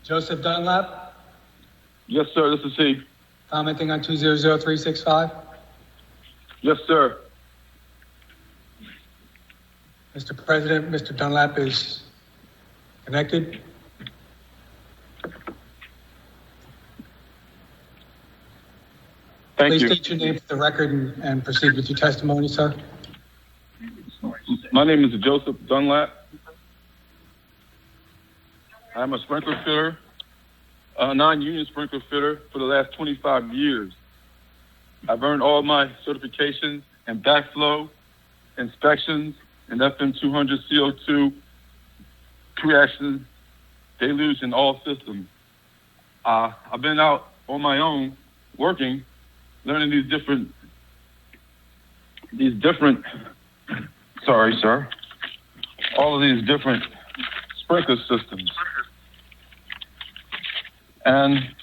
Joseph Dunlap? Yes, sir. This is he. Commenting on 200365? Yes, sir. Mr. President, Mr. Dunlap is connected. Thank Please you. state your name for the record and proceed with your testimony, sir. My name is Joseph Dunlap. I'm a sprinkler fitter, a non-union sprinkler fitter for the last 25 years. I've earned all my certifications in backflow, inspections, and FM 200 CO2 pre-action deluge in all systems. I've been out on my own working, learning these different, sorry, sir, all of these different sprinkler systems and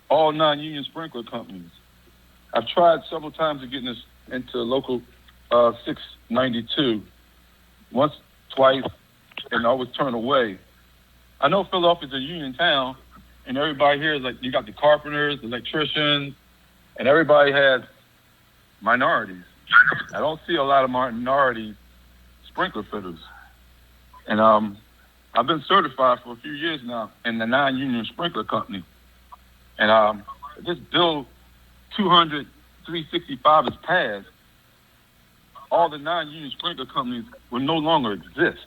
all non-union sprinkler companies. I've tried several times to get this into local 692, once, twice, and I was turned away. I know Philadelphia's a union town, and everybody here is like, you got the carpenters, the electricians, and everybody has minorities. I don't see a lot of minority sprinkler fitters. And I've been certified for a few years now in the non-union sprinkler company. And this bill 200-365 is passed, all the non-union sprinkler companies will no longer exist.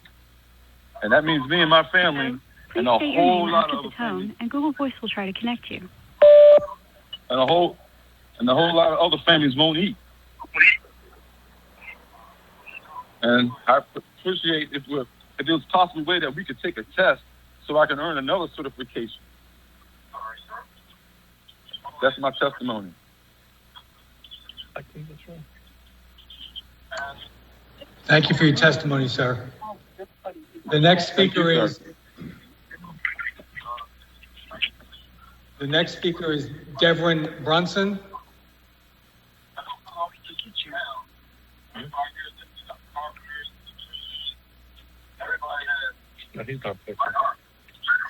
And that means me and my family and a whole lot of other families. And Google Voice will try to connect you. And a whole lot of other families won't eat. And I appreciate if there was a possible way that we could take a test so I can earn another certification. That's my testimony. I think that's right. Thank you for your testimony, sir. The next speaker is Devin Brunson.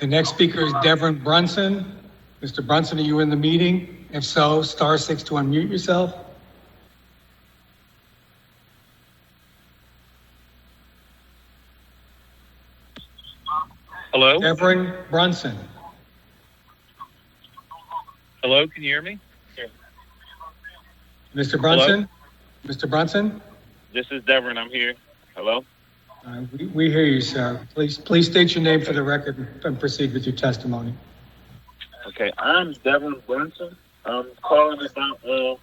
The next speaker is Devin Brunson. Mr. Brunson, are you in the meeting? If so, *6 to unmute yourself. Hello? Devin Brunson. Hello, can you hear me? Mr. Brunson? Mr. Brunson? This is Devin, I'm here. Hello? We hear you, sir. Please state your name for the record and proceed with your testimony. Okay, I'm Devin Brunson. I'm calling about Bill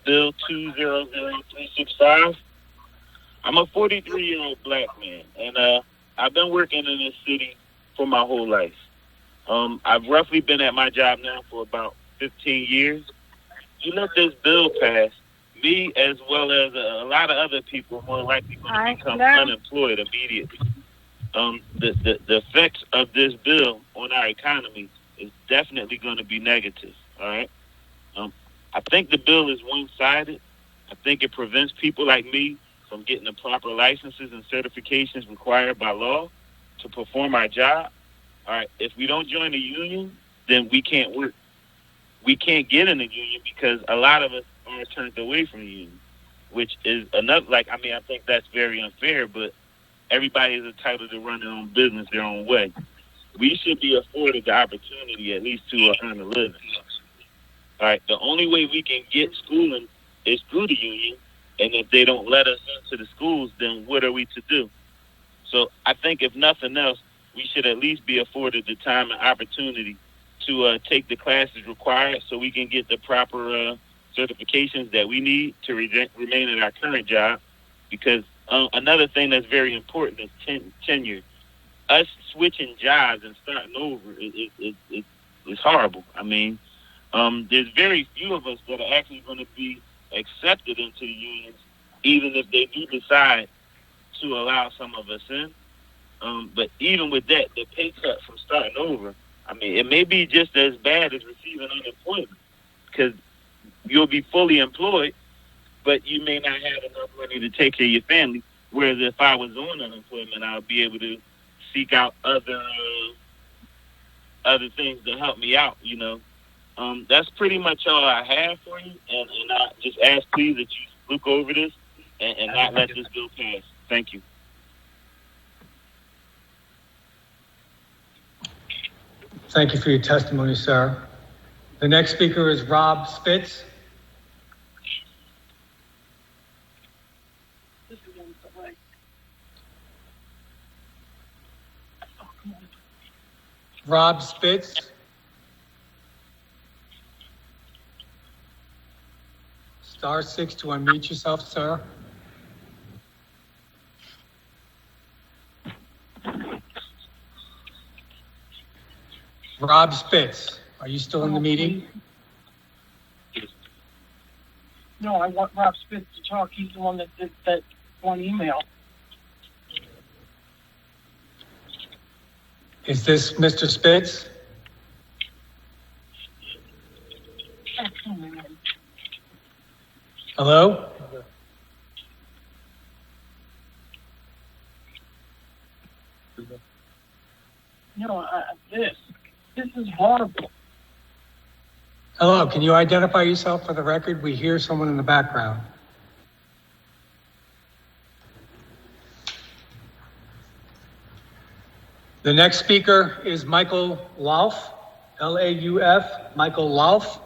200365. I'm a 43-year-old black man, and I've been working in this city for my whole life. I've roughly been at my job now for about 15 years. You let this bill pass, me as well as a lot of other people more likely going to become unemployed immediately. The effects of this bill on our economy is definitely going to be negative, all right? I think the bill is one-sided. I think it prevents people like me from getting the proper licenses and certifications required by law to perform our job. All right, if we don't join the union, then we can't work. We can't get in the union because a lot of us are turned away from the union, which is another, I think that's very unfair, but everybody is entitled to run their own business their own way. We should be afforded the opportunity at least to earn a living. All right, the only way we can get schooling is through the union, and if they don't let us into the schools, then what are we to do? So I think if nothing else, we should at least be afforded the time and opportunity to take the classes required so we can get the proper certifications that we need to remain in our current job. Because another thing that's very important is tenure. Us switching jobs and starting over is horrible. I mean, there's very few of us that are actually going to be accepted into the unions, even if they do decide to allow some of us in. But even with that, the pay cut from starting over, I mean, it may be just as bad as receiving unemployment because you'll be fully employed, but you may not have enough money to take care of your family. Whereas if I was on unemployment, I would be able to seek out other things to help me out, you know. That's pretty much all I have for you. And I just ask, please, that you look over this and not let this bill pass. Thank you. Thank you for your testimony, sir. The next speaker is Rob Spitz. Rob Spitz. *6 to unmute yourself, sir. Rob Spitz, are you still in the meeting? No, I want Rob Spitz to talk. He's the one that did that one email. Is this Mr. Spitz? Hello? No, this is horrible. Hello, can you identify yourself for the record? We hear someone in the background. The next speaker is Michael Lauf, L-A-U-F, Michael Lauf.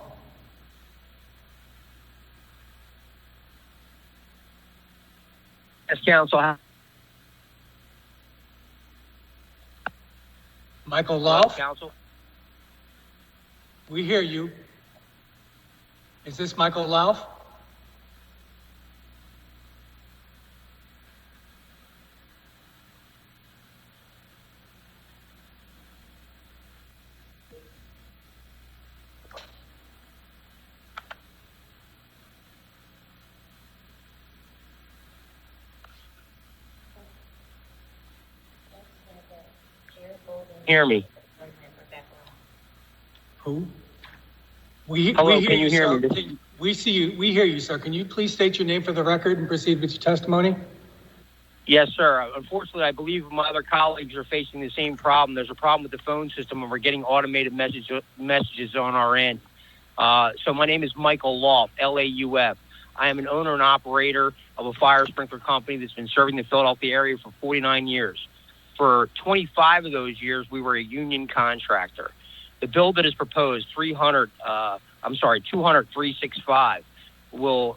Yes, Council. Michael Lauf. Council. We hear you. Is this Michael Lauf? Hear me. Who? Hello, can you hear me? Sir. We see you. We hear you, sir. Can you please state your name for the record and proceed with your testimony? Yes, sir. Unfortunately, I believe my other colleagues are facing the same problem. There's a problem with the phone system, and we're getting automated messages on our end. So my name is Michael Lauf, L-A-U-F. I am an owner and operator of a fire sprinkler company that's been serving the Philadelphia area for 49 years. For 25 of those years, we were a union contractor. The bill that is proposed, 200-365, will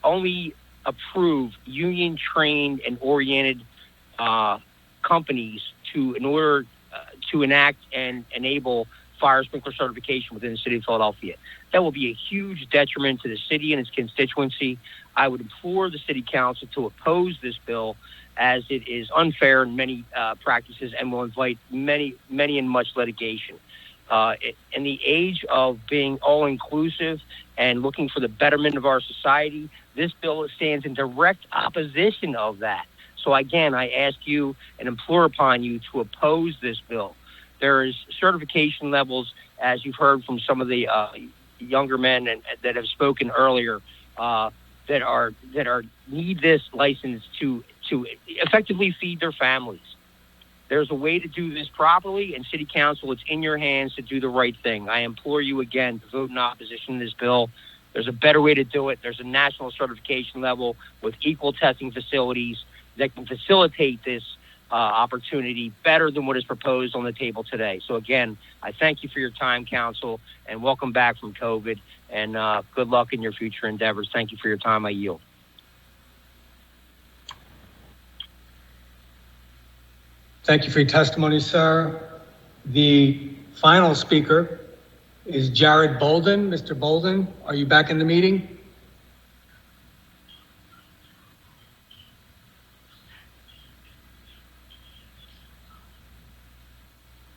only approve union-trained and oriented companies in order to enact and enable fire sprinkler certification within the city of Philadelphia. That will be a huge detriment to the city and its constituency. I would implore the city council to oppose this bill, as it is unfair in many practices and will invite many and much litigation. In the age of being all-inclusive and looking for the betterment of our society, this bill stands in direct opposition of that. So again, I ask you and implore upon you to oppose this bill. There is certification levels, as you've heard from some of the younger men that have spoken earlier, that need this license to effectively feed their families. There's a way to do this properly, and City Council, it's in your hands to do the right thing. I implore you again to vote in opposition to this bill. There's a better way to do it. There's a national certification level with equal testing facilities that can facilitate this opportunity better than what is proposed on the table today. So again, I thank you for your time, Council, and welcome back from COVID, and good luck in your future endeavors. Thank you for your time. I yield. Thank you for your testimony, sir. The final speaker is Jared Bolden. Mr. Bolden, are you back in the meeting?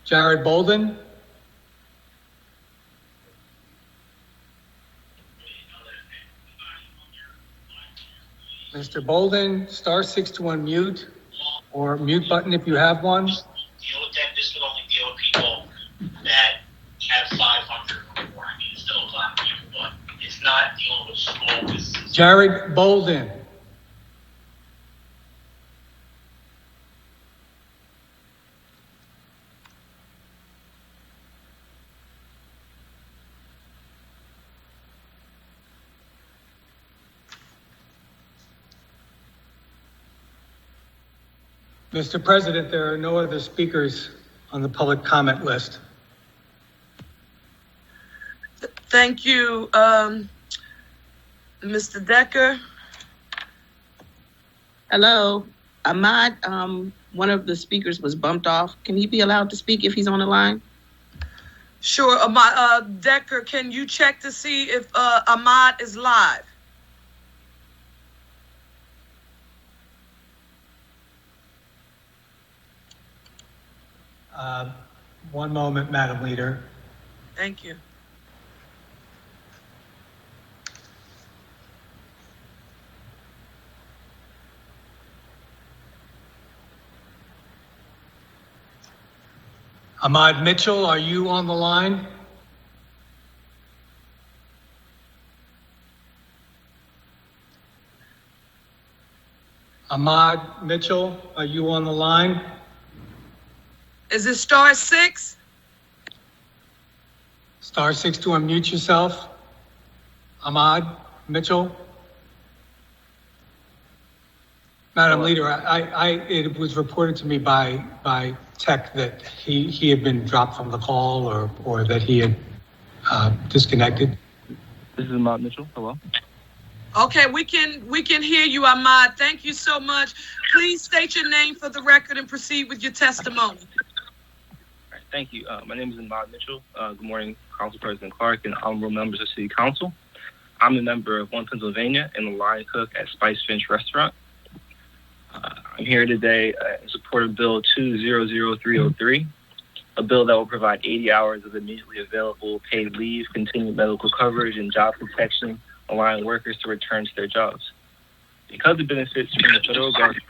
Jared Bolden? Mr. Bolden, *6 to unmute, or mute button if you have one. Deal with that. This would only deal with people that have 500 or more. I mean, it still applies to people, but it's not dealing with small businesses. Jared Bolden. Mr. President, there are no other speakers on the public comment list. Thank you, Mr. Decker. Hello. Ahmad, one of the speakers was bumped off. Can he be allowed to speak if he's on the line? Sure. Decker, can you check to see if Ahmad is live? One moment, Madam Leader. Thank you. Ahmad Mitchell, are you on the line? Ahmad Mitchell, are you on the line? Is it *6? *6 to unmute yourself. Ahmad Mitchell. Madam Leader, it was reported to me by tech that he had been dropped from the call or that he had disconnected. This is Ahmad Mitchell. Hello. Okay, we can hear you, Ahmad. Thank you so much. Please state your name for the record and proceed with your testimony. Thank you. My name is Ahmad Mitchell. Good morning, Council President Clark and honorable members of City Council. I'm a member of One Pennsylvania and the line cook at Spice Finch Restaurant. I'm here today in support of Bill 200303, a bill that will provide 80 hours of immediately available paid leave, continued medical coverage, and job protection, allowing workers to return to their jobs. Because the benefits from the federal government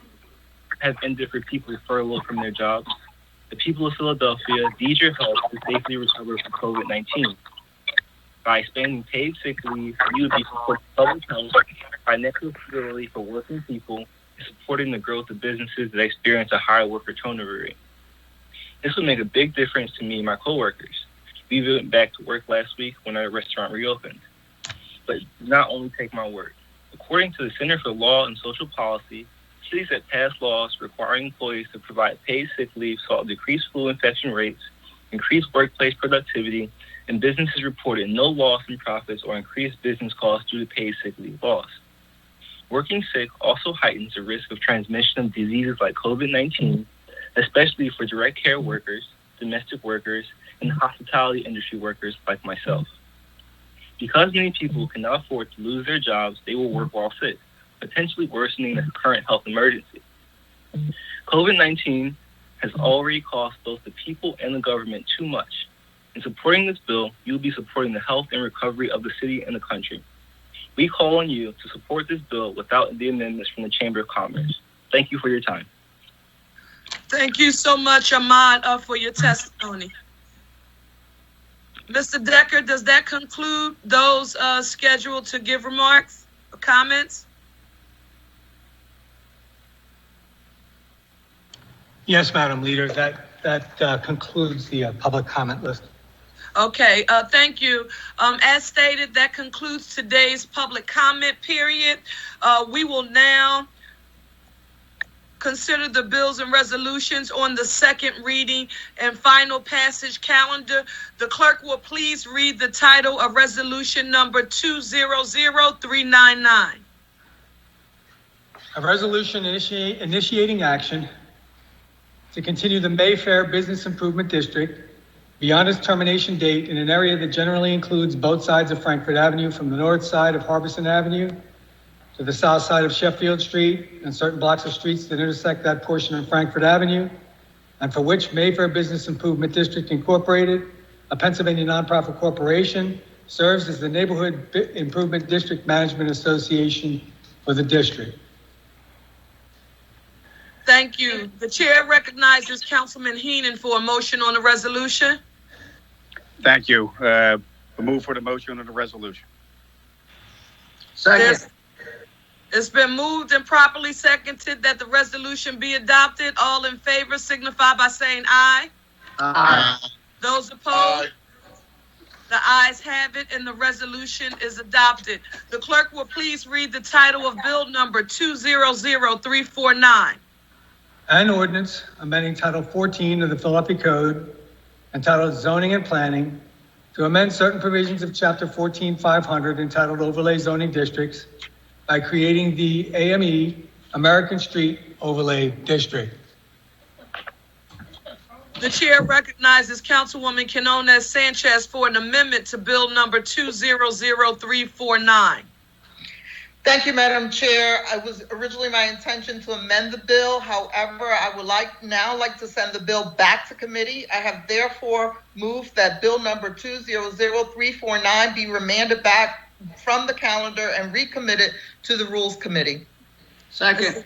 have ended for people furloughed from their jobs, the people of Philadelphia need your help to safely recover from COVID-19. By expanding paid sick leave, you would be supporting public health, financial stability for working people, and supporting the growth of businesses that experience a higher worker turnover rate. This will make a big difference to me and my coworkers. We went back to work last week when our restaurant reopened. But not only take my word. According to the Center for Law and Social Policy, cities that pass laws requiring employees to provide paid sick leave saw decreased flu infection rates, increased workplace productivity, and businesses reported no loss in profits or increased business costs due to paid sick leave loss. Working sick also heightens the risk of transmission of diseases like COVID-19, especially for direct care workers, domestic workers, and hospitality industry workers like myself. Because many people cannot afford to lose their jobs, they will work while sick, potentially worsening the current health emergency. COVID-19 has already cost both the people and the government too much. In supporting this bill, you will be supporting the health and recovery of the city and the country. We call on you to support this bill without the amendments from the Chamber of Commerce. Thank you for your time. Thank you so much, Ahmad, for your testimony. Mr. Decker, does that conclude those scheduled to give remarks or comments? Yes, Madam Leader, that concludes the public comment list. Okay, thank you. As stated, that concludes today's public comment period. We will now consider the bills and resolutions on the second reading and final passage calendar. The clerk will please read the title of resolution number 200399. A resolution initiating action to continue the Mayfair Business Improvement District beyond its termination date in an area that generally includes both sides of Frankfurt Avenue from the north side of Harbison Avenue to the south side of Sheffield Street and certain blocks of streets that intersect that portion of Frankfurt Avenue, and for which Mayfair Business Improvement District Incorporated, a Pennsylvania nonprofit corporation, serves as the Neighborhood Improvement District Management Association for the district. Thank you. The chair recognizes Councilman Heenan for a motion on the resolution. Thank you. Move for the motion on the resolution. Second. It's been moved and properly seconded that the resolution be adopted. All in favor signify by saying aye. Aye. Those opposed? The ayes have it and the resolution is adopted. The clerk will please read the title of bill number 200349. An ordinance amending Title 14 of the Philadelphia Code, entitled Zoning and Planning, to amend certain provisions of Chapter 14-500 entitled Overlay Zoning Districts by creating the AME, American Street Overlay District. The chair recognizes Councilwoman Quiñones Sánchez for an amendment to bill number 200349. Thank you, Madam Chair. It was originally my intention to amend the bill. However, I would like to send the bill back to committee. I have therefore moved that bill number 200349 be remanded back from the calendar and recommitted to the Rules Committee. Second.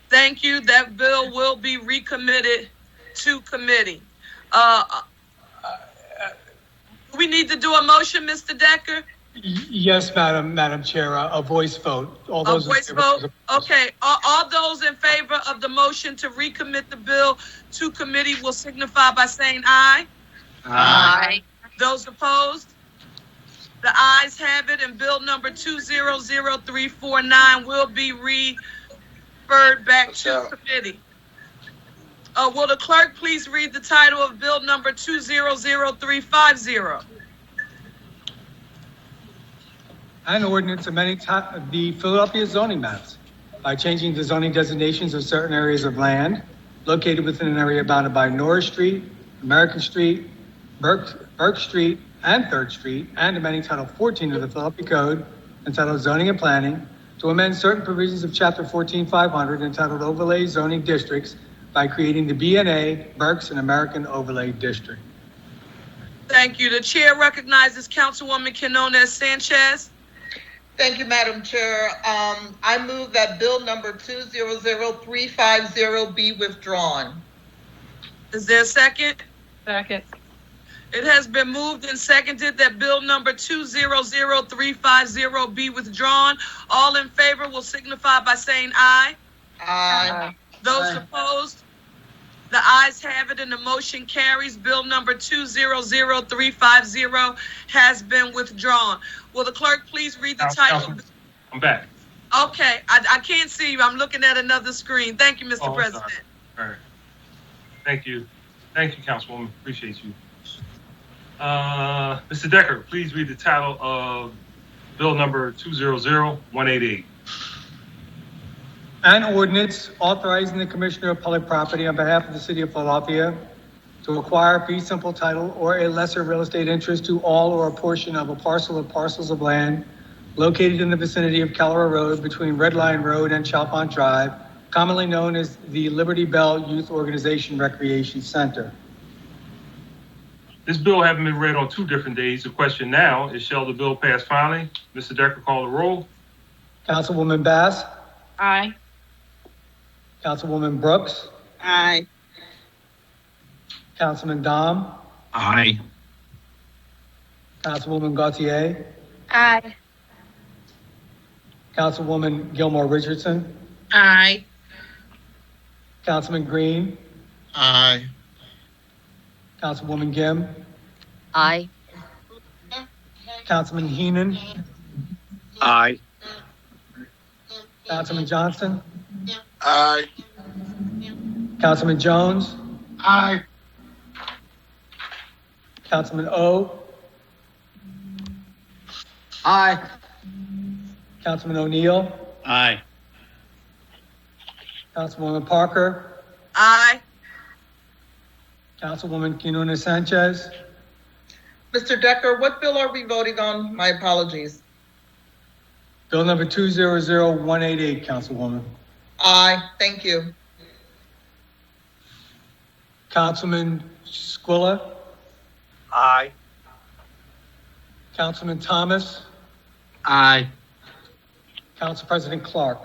Thank you. That bill will be recommitted to committee. We need to do a motion, Mr. Decker? Yes, Madam Chair, a voice vote. All those a voice vote? Okay. All those in favor of the motion to recommit the bill to committee will signify by saying aye. Aye. Those opposed? The ayes have it, and bill number 200349 will be referred back to committee. Will the clerk please read the title of bill number 200350? An ordinance amending the Philadelphia zoning maps by changing the zoning designations of certain areas of land located within an area bounded by Norris Street, American Street, Burke Street, and 3rd Street, and amending Title 14 of the Philadelphia Code entitled Zoning and Planning to amend certain provisions of Chapter 14-500 entitled Overlay Zoning Districts by creating the BNA, Berks, and American Overlay District. Thank you. The chair recognizes Councilwoman Quiñones Sánchez. Thank you, Madam Chair. I move that bill number 200350 be withdrawn. Is there a second? Second. It has been moved and seconded that bill number 200350 be withdrawn. All in favor will signify by saying aye. Aye. Those opposed? The ayes have it and the motion carries. Bill number 200350 has been withdrawn. Will the clerk please read the title? I'm back. Okay, I can't see you. I'm looking at another screen. Thank you, Mr. Oh, I'm President. sorry. All right. Thank you. Thank you, Councilwoman. Appreciate you. Mr. Decker, please read the title of Bill number 200188. An ordinance authorizing the Commissioner of Public Property on behalf of the City of Philadelphia to acquire fee simple title or a lesser real estate interest to all or a portion of a parcel of parcels of land located in the vicinity of Keller Road between Red Line Road and Chalfont Drive, commonly known as the Liberty Bell Youth Organization Recreation Center. This bill having been read on 2 different days, the question now is, shall the bill pass finally? Mr. Decker, call the roll. Councilwoman Bass. Aye. Councilwoman Brooks. Aye. Councilman Dom. Aye. Councilwoman Gautier. Aye. Councilwoman Gilmore Richardson. Aye. Councilman Green. Aye. Councilwoman Gim. Aye. Councilman Heenan. Aye. Councilman Johnston. Aye. Councilman Jones. Aye. Councilman O. Aye. Councilman O'Neill. Aye. Councilwoman Parker. Aye. Councilwoman Quiñones Sánchez. Mr. Decker, what bill are we voting on? My apologies. Bill number 200188, Councilwoman. Aye, thank you. Councilman Squilla. Aye. Councilman Thomas. Aye. Council President Clark.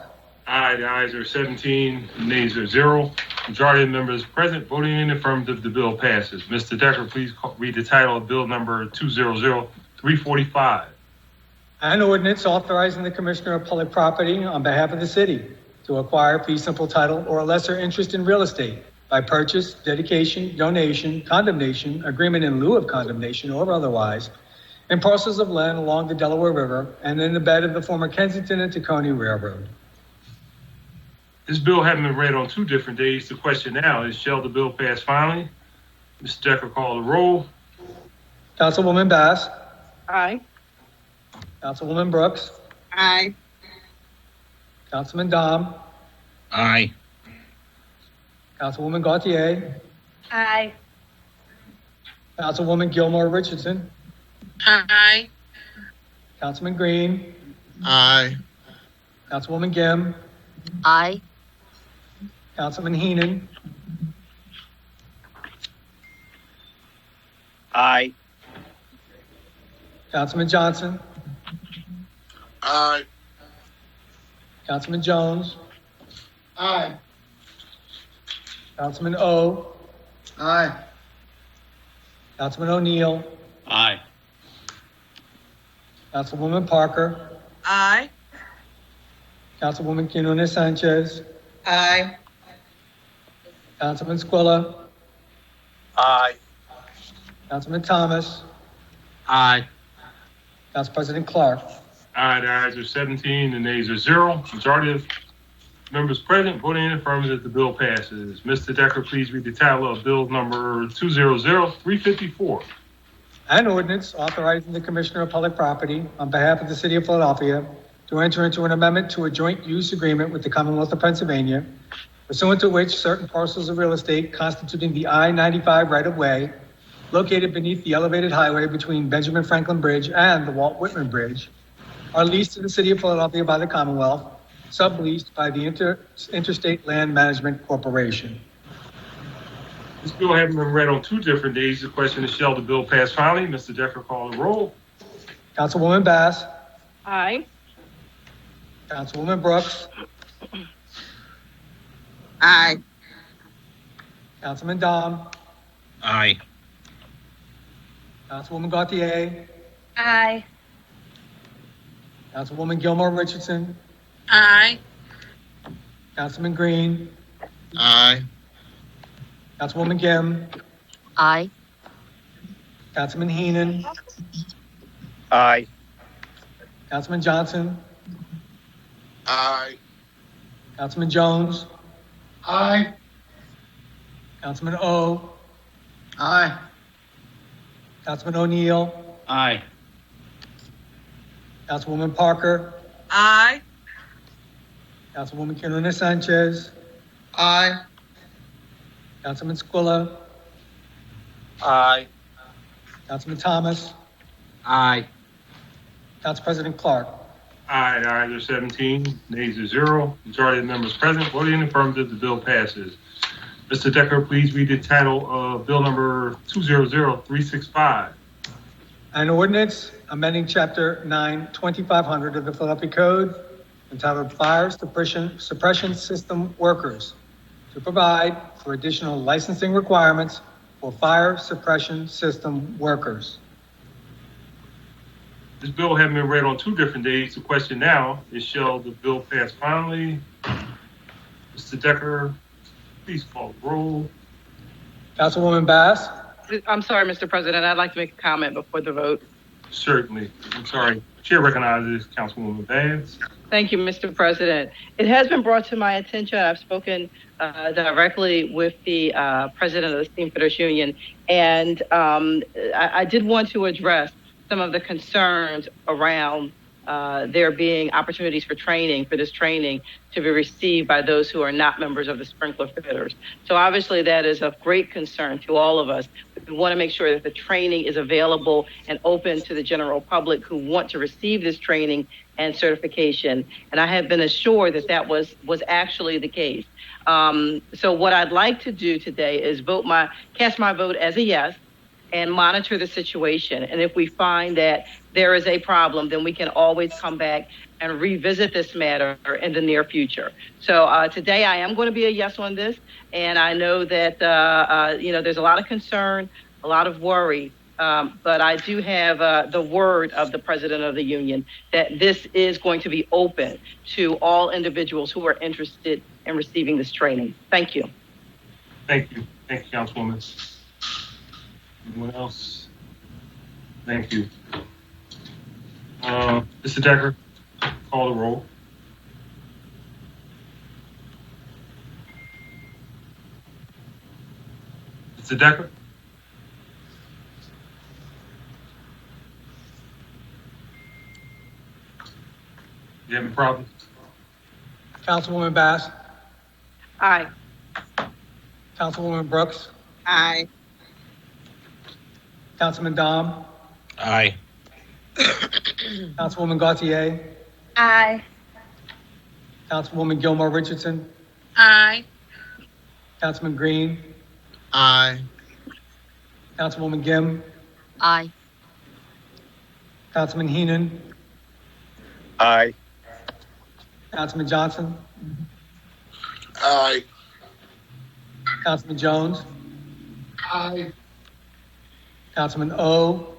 Aye, the ayes are 17, the nays are 0. Majority of members present voting in affirmative, the bill passes. Mr. Decker, please read the title of bill number 200345. An ordinance authorizing the Commissioner of Public Property on behalf of the city to acquire fee simple title or a lesser interest in real estate by purchase, dedication, donation, condemnation, agreement in lieu of condemnation, or otherwise, in parcels of land along the Delaware River and in the bed of the former Kensington and Tacony Railroad. This bill having been read on 2 different days, the question now is, shall the bill pass finally? Mr. Decker, call the roll. Councilwoman Bass. Aye. Councilwoman Brooks. Aye. Councilman Dom. Aye. Councilwoman Gautier. Aye. Councilwoman Gilmore Richardson. Aye. Councilman Green. Aye. Councilwoman Gim. Aye. Councilman Heenan. Aye. Councilman Johnson. Aye. Councilman Jones. Aye. Councilman O. Aye. Councilman O'Neill. Aye. Councilwoman Parker. Aye. Councilwoman Quiñones Sánchez. Aye. Councilman Squilla. Aye. Councilman Thomas. Aye. Council President Clark. Aye, the ayes are 17, the nays are 0. Majority of members present voting in affirmative, the bill passes. Mr. Decker, please read the title of bill number 200354. An ordinance authorizing the Commissioner of Public Property on behalf of the City of Philadelphia to enter into an amendment to a joint use agreement with the Commonwealth of Pennsylvania, pursuant to which certain parcels of real estate constituting the I-95 right-of-way located beneath the elevated highway between Benjamin Franklin Bridge and the Walt Whitman Bridge are leased to the City of Philadelphia by the Commonwealth, subleased by the Interstate Land Management Corporation. This bill having been read on 2 different days, the question is, shall the bill pass finally? Mr. Decker, call the roll. Councilwoman Bass. Aye. Councilwoman Brooks. Aye. Councilman Dom. Aye. Councilwoman Gautier. Aye. Councilwoman Gilmore Richardson. Aye. Councilman Green. Aye. Councilwoman Gim. Aye. Councilman Heenan. Aye. Councilman Johnson. Aye. Councilman Jones. Aye. Councilman O. Aye. Councilman O'Neill. Aye. Councilwoman Parker. Aye. Councilwoman Quiñones Sánchez. Aye. Councilman Squilla. Aye. Councilman Thomas. Aye. Council President Clark. Aye, the ayes are 17, nays are 0. Majority of the members present voting in the affirmative, the bill passes. Mr. Decker, please read the title of bill number 200365. An ordinance amending Chapter 9, 2500 of the Philadelphia Code entitled Fire Suppression System Workers to provide for additional licensing requirements for fire suppression system workers. This bill having been read on 2 different days, the question now is, shall the bill pass finally? Mr. Decker, please call the roll. Councilwoman Bass. I'm sorry, Mr. President. I'd like to make a comment before the vote. Certainly. I'm sorry. Chair recognizes Councilwoman Bass. Thank you, Mr. President. It has been brought to my attention. I've spoken directly with the president of the Steamfitters Union, and I did want to address some of the concerns around there being opportunities for this training to be received by those who are not members of the sprinkler fitters. So obviously that is of great concern to all of us. We want to make sure that the training is available and open to the general public who want to receive this training and certification. And I have been assured that that was actually the case. So what I'd like to do today is cast my vote as a yes, and monitor the situation. And if we find that there is a problem, then we can always come back and revisit this matter in the near future. So today I am going to be a yes on this. And I know that, there's a lot of concern, a lot of worry, but I do have the word of the president of the union that this is going to be open to all individuals who are interested in receiving this training. Thank you. Thank you. Thank you, Councilwoman. Anyone else? Thank you. Mr. Decker, call the roll. Mr. Decker? You having problems? Councilwoman Bass. Aye. Councilwoman Brooks. Aye. Councilman Dom. Aye. Councilwoman Gautier. Aye. Councilwoman Gilmore Richardson. Aye. Councilman Green. Aye. Councilwoman Gim. Aye. Councilman Heenan. Aye. Councilman Johnson. Aye. Councilman Jones. Aye. Councilman O.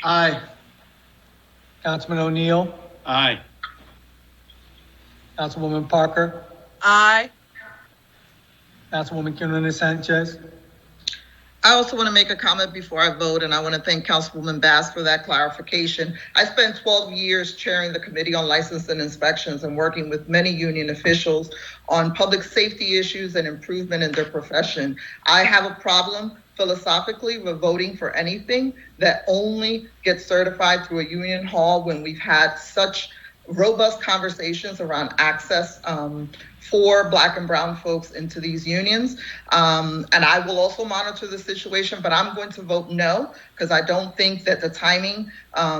Aye. Councilman O'Neill. Aye. Councilwoman Parker. Aye. Councilwoman Quiñones Sánchez. I also want to make a comment before I vote, and I want to thank Councilwoman Bass for that clarification. I spent 12 years chairing the Committee on License and Inspections and working with many union officials on public safety issues and improvement in their profession. I have a problem philosophically with voting for anything that only gets certified through a union hall when we've had such robust conversations around access for Black and brown folks into these unions. And I will also monitor the situation, but I'm going to vote no, because I don't think that the timing,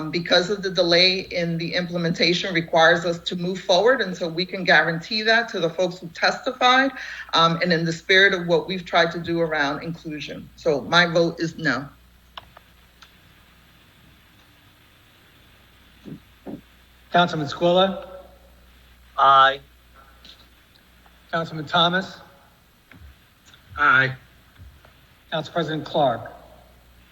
because of the delay in the implementation, requires us to move forward until we can guarantee that to the folks who testified, and in the spirit of what we've tried to do around inclusion. So my vote is no. Councilman Squilla. Aye. Councilman Thomas. Aye. Council President Clark.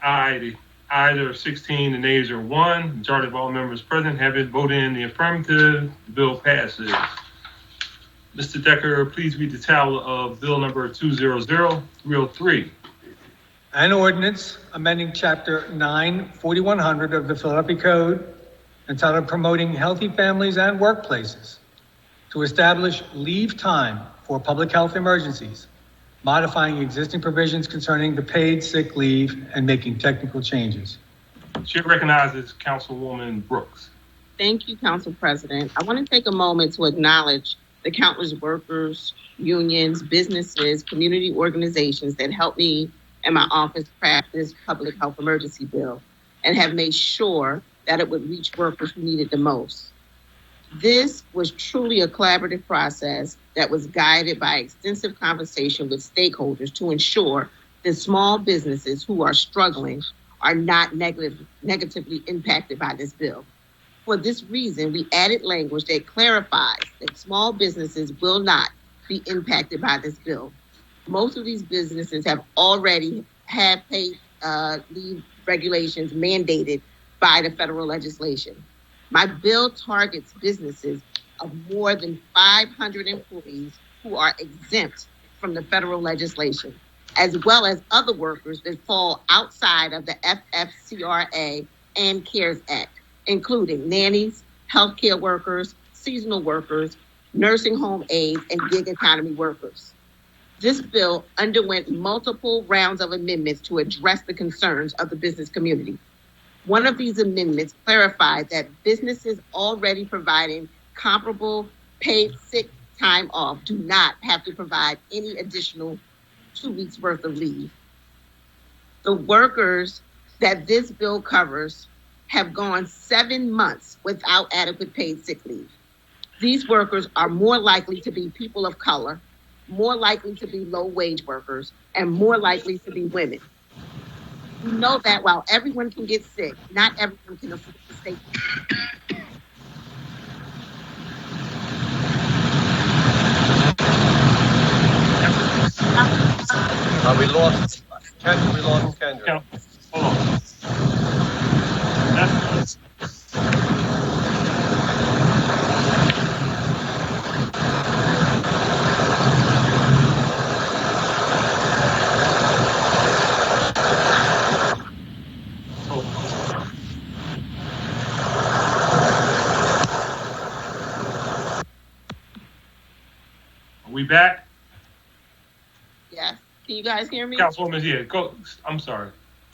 Aye. The ayes are 16, the nays are 1. Majority of all members present have it voted in the affirmative. The bill passes. Mr. Decker, please read the title of bill number 200303. An ordinance amending Chapter 9, 4100 of the Philadelphia Code entitled Promoting Healthy Families and Workplaces, to establish leave time for public health emergencies, modifying existing provisions concerning the paid sick leave, and making technical changes. Chair recognizes Councilwoman Brooks. Thank you, Council President. I want to take a moment to acknowledge the countless workers, unions, businesses, community organizations that helped me and my office craft this public health emergency bill and have made sure that it would reach workers who need it the most. This was truly a collaborative process that was guided by extensive conversation with stakeholders to ensure that small businesses who are struggling are not negatively impacted by this bill. For this reason, we added language that clarifies that small businesses will not be impacted by this bill. Most of these businesses have already had paid leave regulations mandated by the federal legislation. My bill targets businesses of more than 500 employees who are exempt from the federal legislation, as well as other workers that fall outside of the FFCRA and CARES Act, including nannies, healthcare workers, seasonal workers, nursing home aides, and gig economy workers. This bill underwent multiple rounds of amendments to address the concerns of the business community. One of these amendments clarified that businesses already providing comparable paid sick time off do not have to provide any additional 2 weeks worth of leave. The workers that this bill covers have gone 7 months without adequate paid sick leave. These workers are more likely to be people of color, more likely to be low-wage workers, and more likely to be women. We know that while everyone can get sick, not everyone can afford to stay. We lost Kendra. Hold on. Are we back? Yes. Can you guys hear me? Councilwoman, yeah, go. I'm sorry.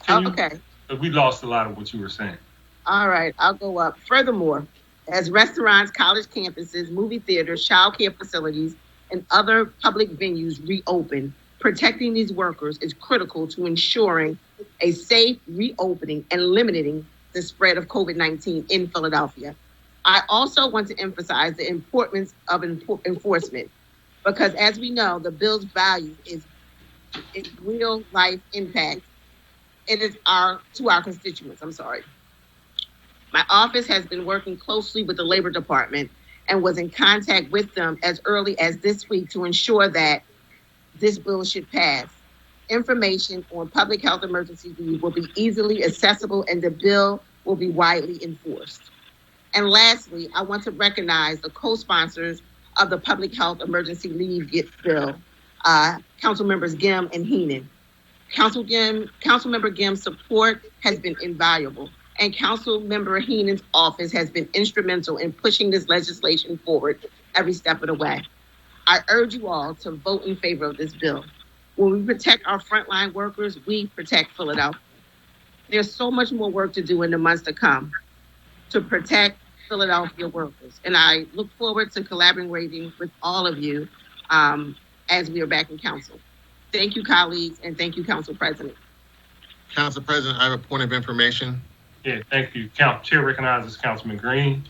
Okay. We lost a lot of what you were saying. All right, I'll go up. Furthermore, as restaurants, college campuses, movie theaters, childcare facilities, and other public venues reopen, protecting these workers is critical to ensuring a safe reopening and limiting the spread of COVID-19 in Philadelphia. I also want to emphasize the importance of enforcement, because as we know, the bill's value is real life impact. It is to our constituents. My office has been working closely with the Labor Department and was in contact with them as early as this week to ensure that this bill should pass. Information on public health emergency leave will be easily accessible and the bill will be widely enforced. And lastly, I want to recognize the co-sponsors of the public health emergency leave bill, Council Members Gim and Heenan. Councilmember Gim's support has been invaluable, and Councilmember Heenan's office has been instrumental in pushing this legislation forward every step of the way. I urge you all to vote in favor of this bill. When we protect our frontline workers, we protect Philadelphia. There's so much more work to do in the months to come to protect Philadelphia workers, and I look forward to collaborating with all of you as we are back in council. Thank you, colleagues, and thank you, Council President. Council President, I have a point of information. Yeah, thank you. Chair recognizes Councilman Green.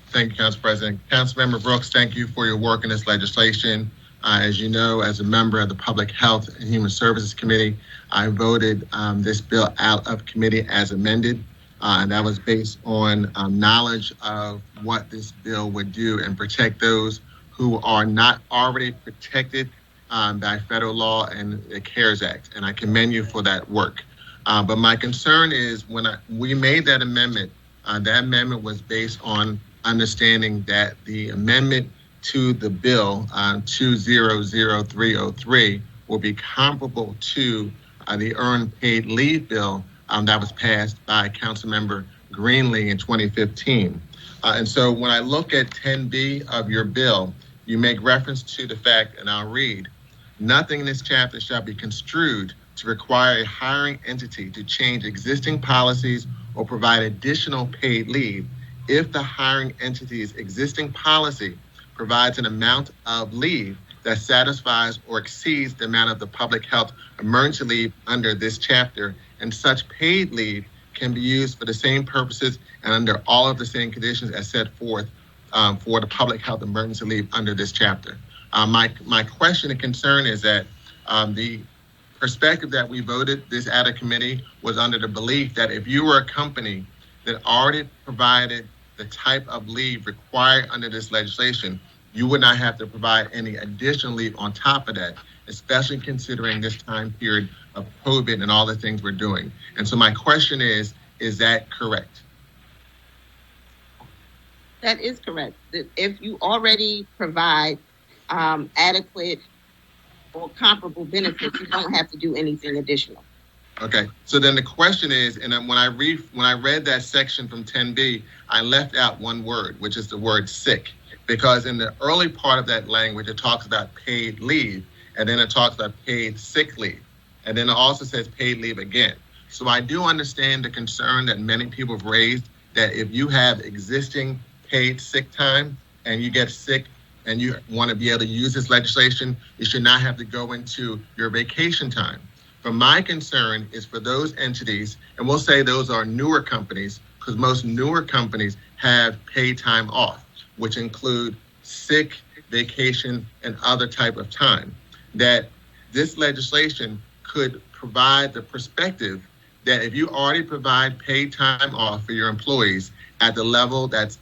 Thank you, Council President. Councilmember Brooks, thank you for your work in this legislation. As you know, as a member of the Public Health and Human Services Committee, I voted this bill out of committee as amended. And that was based on knowledge of what this bill would do and protect those who are not already protected by federal law and the CARES Act. And I commend you for that work. But my concern is when we made that amendment was based on understanding that the amendment to the bill 200303 will be comparable to the earned paid leave bill that was passed by Councilmember Greenlee in 2015. And so when I look at 10B of your bill, you make reference to the fact, and I'll read, nothing in this chapter shall be construed to require a hiring entity to change existing policies or provide additional paid leave if the hiring entity's existing policy provides an amount of leave that satisfies or exceeds the amount of the public health emergency leave under this chapter, and such paid leave can be used for the same purposes and under all of the same conditions as set forth for the public health emergency leave under this chapter. My question and concern is that the perspective that we voted this out of committee was under the belief that if you were a company that already provided the type of leave required under this legislation, you would not have to provide any additional leave on top of that, especially considering this time period of COVID and all the things we're doing. And so my question is that correct? That is correct. If you already provide adequate or comparable benefits, you don't have to do anything additional. Okay, so then the question is, and then when I read that section from 10B, I left out one word, which is the word sick, because in the early part of that language, it talks about paid leave, and then it talks about paid sick leave, and then it also says paid leave again. So I do understand the concern that many people have raised that if you have existing paid sick time and you get sick and you want to be able to use this legislation, you should not have to go into your vacation time. But my concern is for those entities, and we'll say those are newer companies, because most newer companies have paid time off, which include sick, vacation, and other type of time, that this legislation could provide the perspective that if you already provide paid time off for your employees at the level that's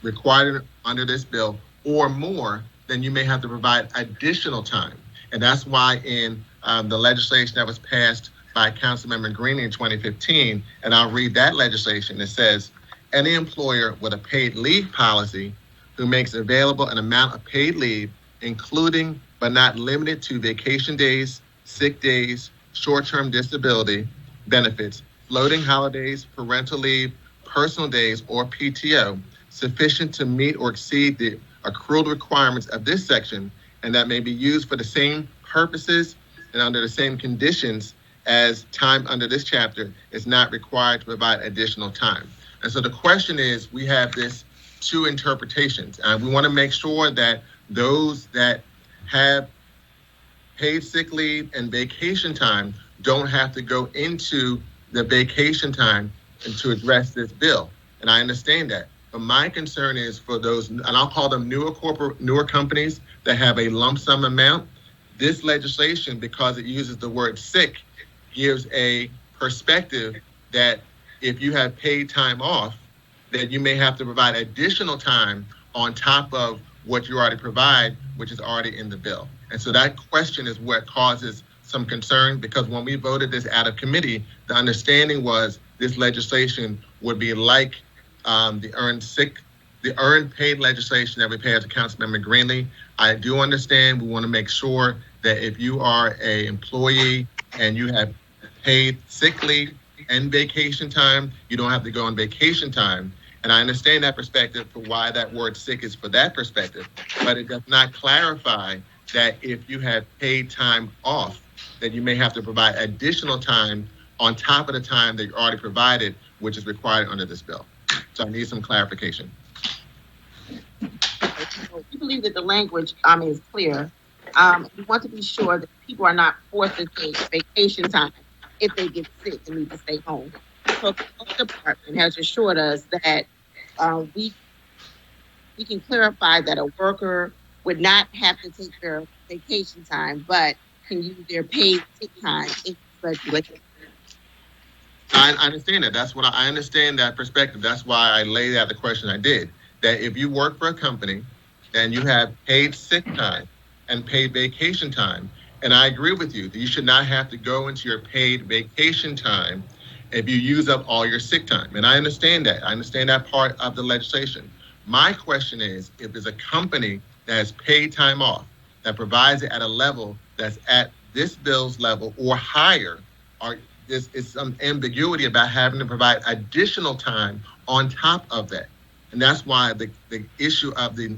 required under this bill or more, then you may have to provide additional time. And that's why in the legislation that was passed by Councilmember Greenlee in 2015, and I'll read that legislation, it says, any employer with a paid leave policy who makes available an amount of paid leave, including but not limited to vacation days, sick days, short-term disability benefits, floating holidays, parental leave, personal days, or PTO, sufficient to meet or exceed the accrual requirements of this section, and that may be used for the same purposes and under the same conditions as time under this chapter, is not required to provide additional time. And so the question is, we have this two interpretations, and we want to make sure that those that have paid sick leave and vacation time don't have to go into the vacation time and to address this bill. And I understand that. But my concern is for those, and I'll call them newer companies that have a lump sum amount. This legislation, because it uses the word sick, gives a perspective that if you have paid time off, that you may have to provide additional time on top of what you already provide, which is already in the bill. And so that question is what causes some concern, because when we voted this out of committee, the understanding was this legislation would be like the earned paid legislation that we passed to Councilmember Greenlee. I do understand we want to make sure that if you are an employee and you have paid sick leave and vacation time, you don't have to go on vacation time. And I understand that perspective for why that word sick is for that perspective, but it does not clarify that if you have paid time off, that you may have to provide additional time on top of the time that you already provided, which is required under this bill. So I need some clarification. We believe that the language is clear. We want to be sure that people are not forced to take vacation time if they get sick and need to stay home. So the health department has assured us that we can clarify that a worker would not have to take their vacation time, but can use their paid sick time if such. I understand that. That's what I understand that perspective. That's why I laid out the question I did. That if you work for a company and you have paid sick time and paid vacation time, and I agree with you that you should not have to go into your paid vacation time if you use up all your sick time. And I understand that. I understand that part of the legislation. My question is, if there's a company that has paid time off, that provides it at a level that's at this bill's level or higher, there's some ambiguity about having to provide additional time on top of that. And that's why the issue of the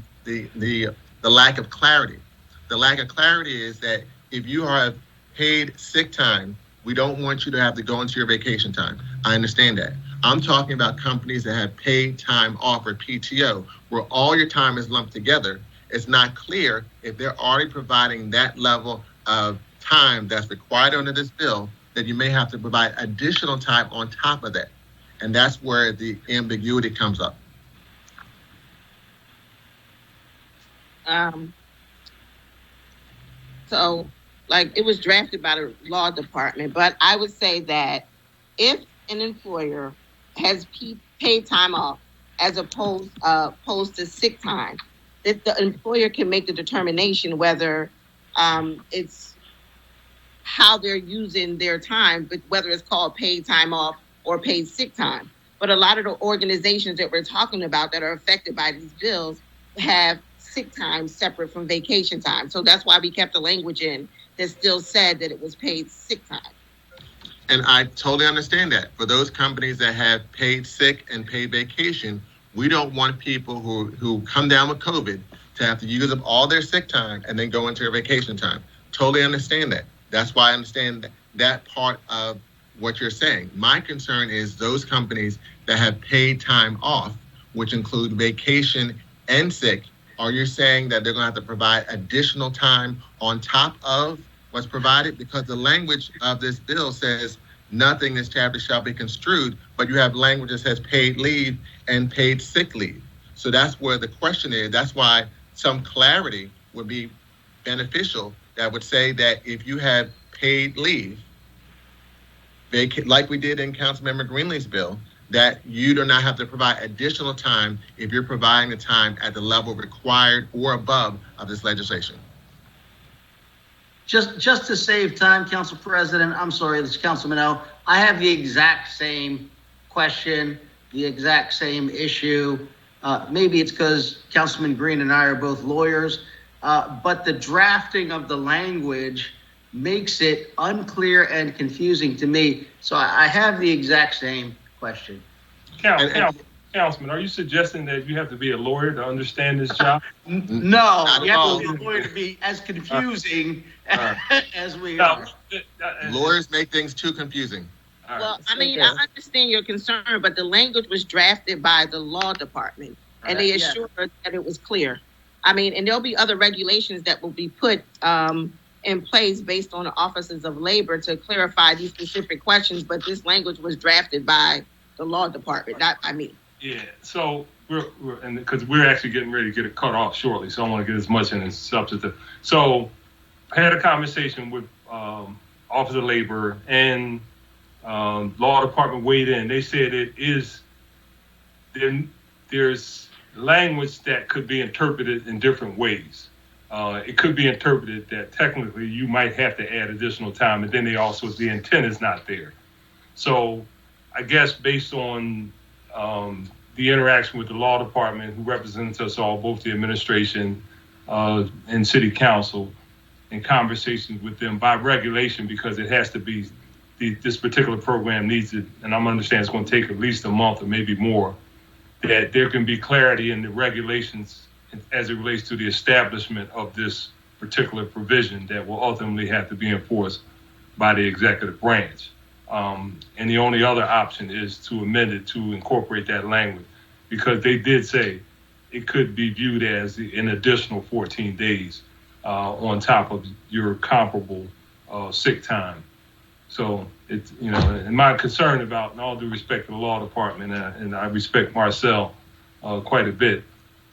lack of clarity. The lack of clarity is that if you have paid sick time, we don't want you to have to go into your vacation time. I understand that. I'm talking about companies that have paid time off or PTO, where all your time is lumped together. It's not clear if they're already providing that level of time that's required under this bill, that you may have to provide additional time on top of that. And that's where the ambiguity comes up. So, like, it was drafted by the law department, but I would say that if an employer has paid time off as opposed to sick time, that the employer can make the determination whether it's how they're using their time, but whether it's called paid time off or paid sick time. But a lot of the organizations that we're talking about that are affected by these bills have sick time separate from vacation time. So that's why we kept the language in that still said that it was paid sick time. And I totally understand that. For those companies that have paid sick and paid vacation, we don't want people who come down with COVID to have to use up all their sick time and then go into their vacation time. Totally understand that. That's why I understand that part of what you're saying. My concern is those companies that have paid time off, which include vacation and sick. Are you saying that they're going to have to provide additional time on top of what's provided? Because the language of this bill says nothing in this chapter shall be construed, but you have language that says paid leave and paid sick leave. So that's where the question is. That's why some clarity would be beneficial. That would say that if you have paid leave, like we did in Councilmember Greenlee's bill, that you do not have to provide additional time if you're providing the time at the level required or above of this legislation. Just to save time, Council President, I'm sorry, this is Councilman Oh. I have the exact same question, the exact same issue. Maybe it's because Councilman Green and I are both lawyers, but the drafting of the language makes it unclear and confusing to me. So I have the exact same question. Councilman, are you suggesting that you have to be a lawyer to understand this job? No, you have to be a lawyer to be as confusing as we are. Lawyers make things too confusing. Well, I mean, I understand your concern, but the language was drafted by the law department, and they assured us that it was clear. I mean, and there'll be other regulations that will be put in place based on the offices of labor to clarify these specific questions, but this language was drafted by the law department, not by me. Yeah, so because we're actually getting ready to get it cut off shortly, so I want to get as much in as substantive. So I had a conversation with Office of Labor and law department weighed in. They said it is there's language that could be interpreted in different ways. It could be interpreted that technically you might have to add additional time, and then the intent is not there. So I guess based on the interaction with the law department, who represents us all, both the administration and city council, and conversations with them by regulation, because it has to be, this particular program needs it, and I'm understanding it's going to take at least a month or maybe more, that there can be clarity in the regulations as it relates to the establishment of this particular provision that will ultimately have to be enforced by the executive branch. And the only other option is to amend it to incorporate that language, because they did say it could be viewed as an additional 14 days on top of your comparable sick time. So it's, and my concern about, in all due respect to the law department, and I respect Marcel quite a bit,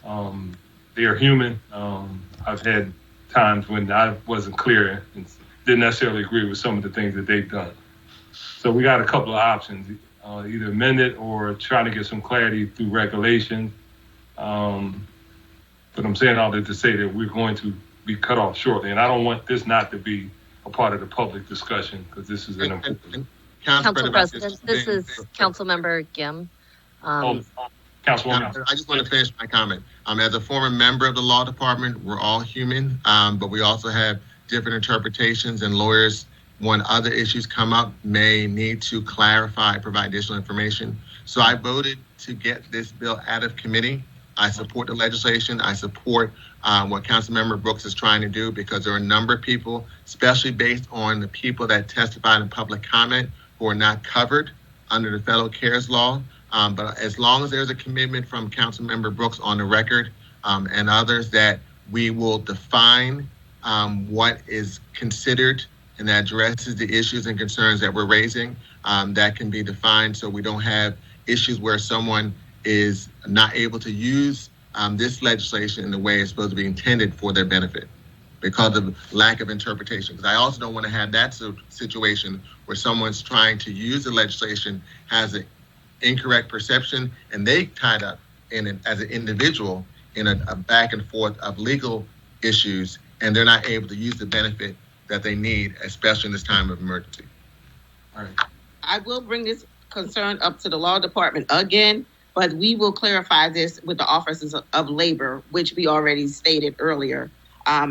they are human. I've had times when I wasn't clear and didn't necessarily agree with some of the things that they've done. So we got a couple of options, either amend it or trying to get some clarity through regulation. But I'm saying all that to say that we're going to be cut off shortly. And I don't want this not to be a part of the public discussion, because this is an important. Council President, this is Councilmember Gim. Councilwoman. I just want to finish my comment. As a former member of the law department, we're all human, but we also have different interpretations, and lawyers when other issues come up, may need to clarify, provide additional information. So I voted to get this bill out of committee. I support the legislation. I support what Councilmember Brooks is trying to do, because there are a number of people, especially based on the people that testified in public comment, who are not covered under the federal CARES law. But as long as there's a commitment from Councilmember Brooks on the record and others that we will define what is considered and that addresses the issues and concerns that we're raising, that can be defined, so we don't have issues where someone is not able to use this legislation in the way it's supposed to be intended for their benefit because of lack of interpretation. Because I also don't want to have that situation where someone's trying to use the legislation, has an incorrect perception, and they tied up in it as an individual in a back and forth of legal issues, and they're not able to use the benefit that they need, especially in this time of emergency. All right. I will bring this concern up to the law department again, but we will clarify this with the offices of labor, which we already stated earlier,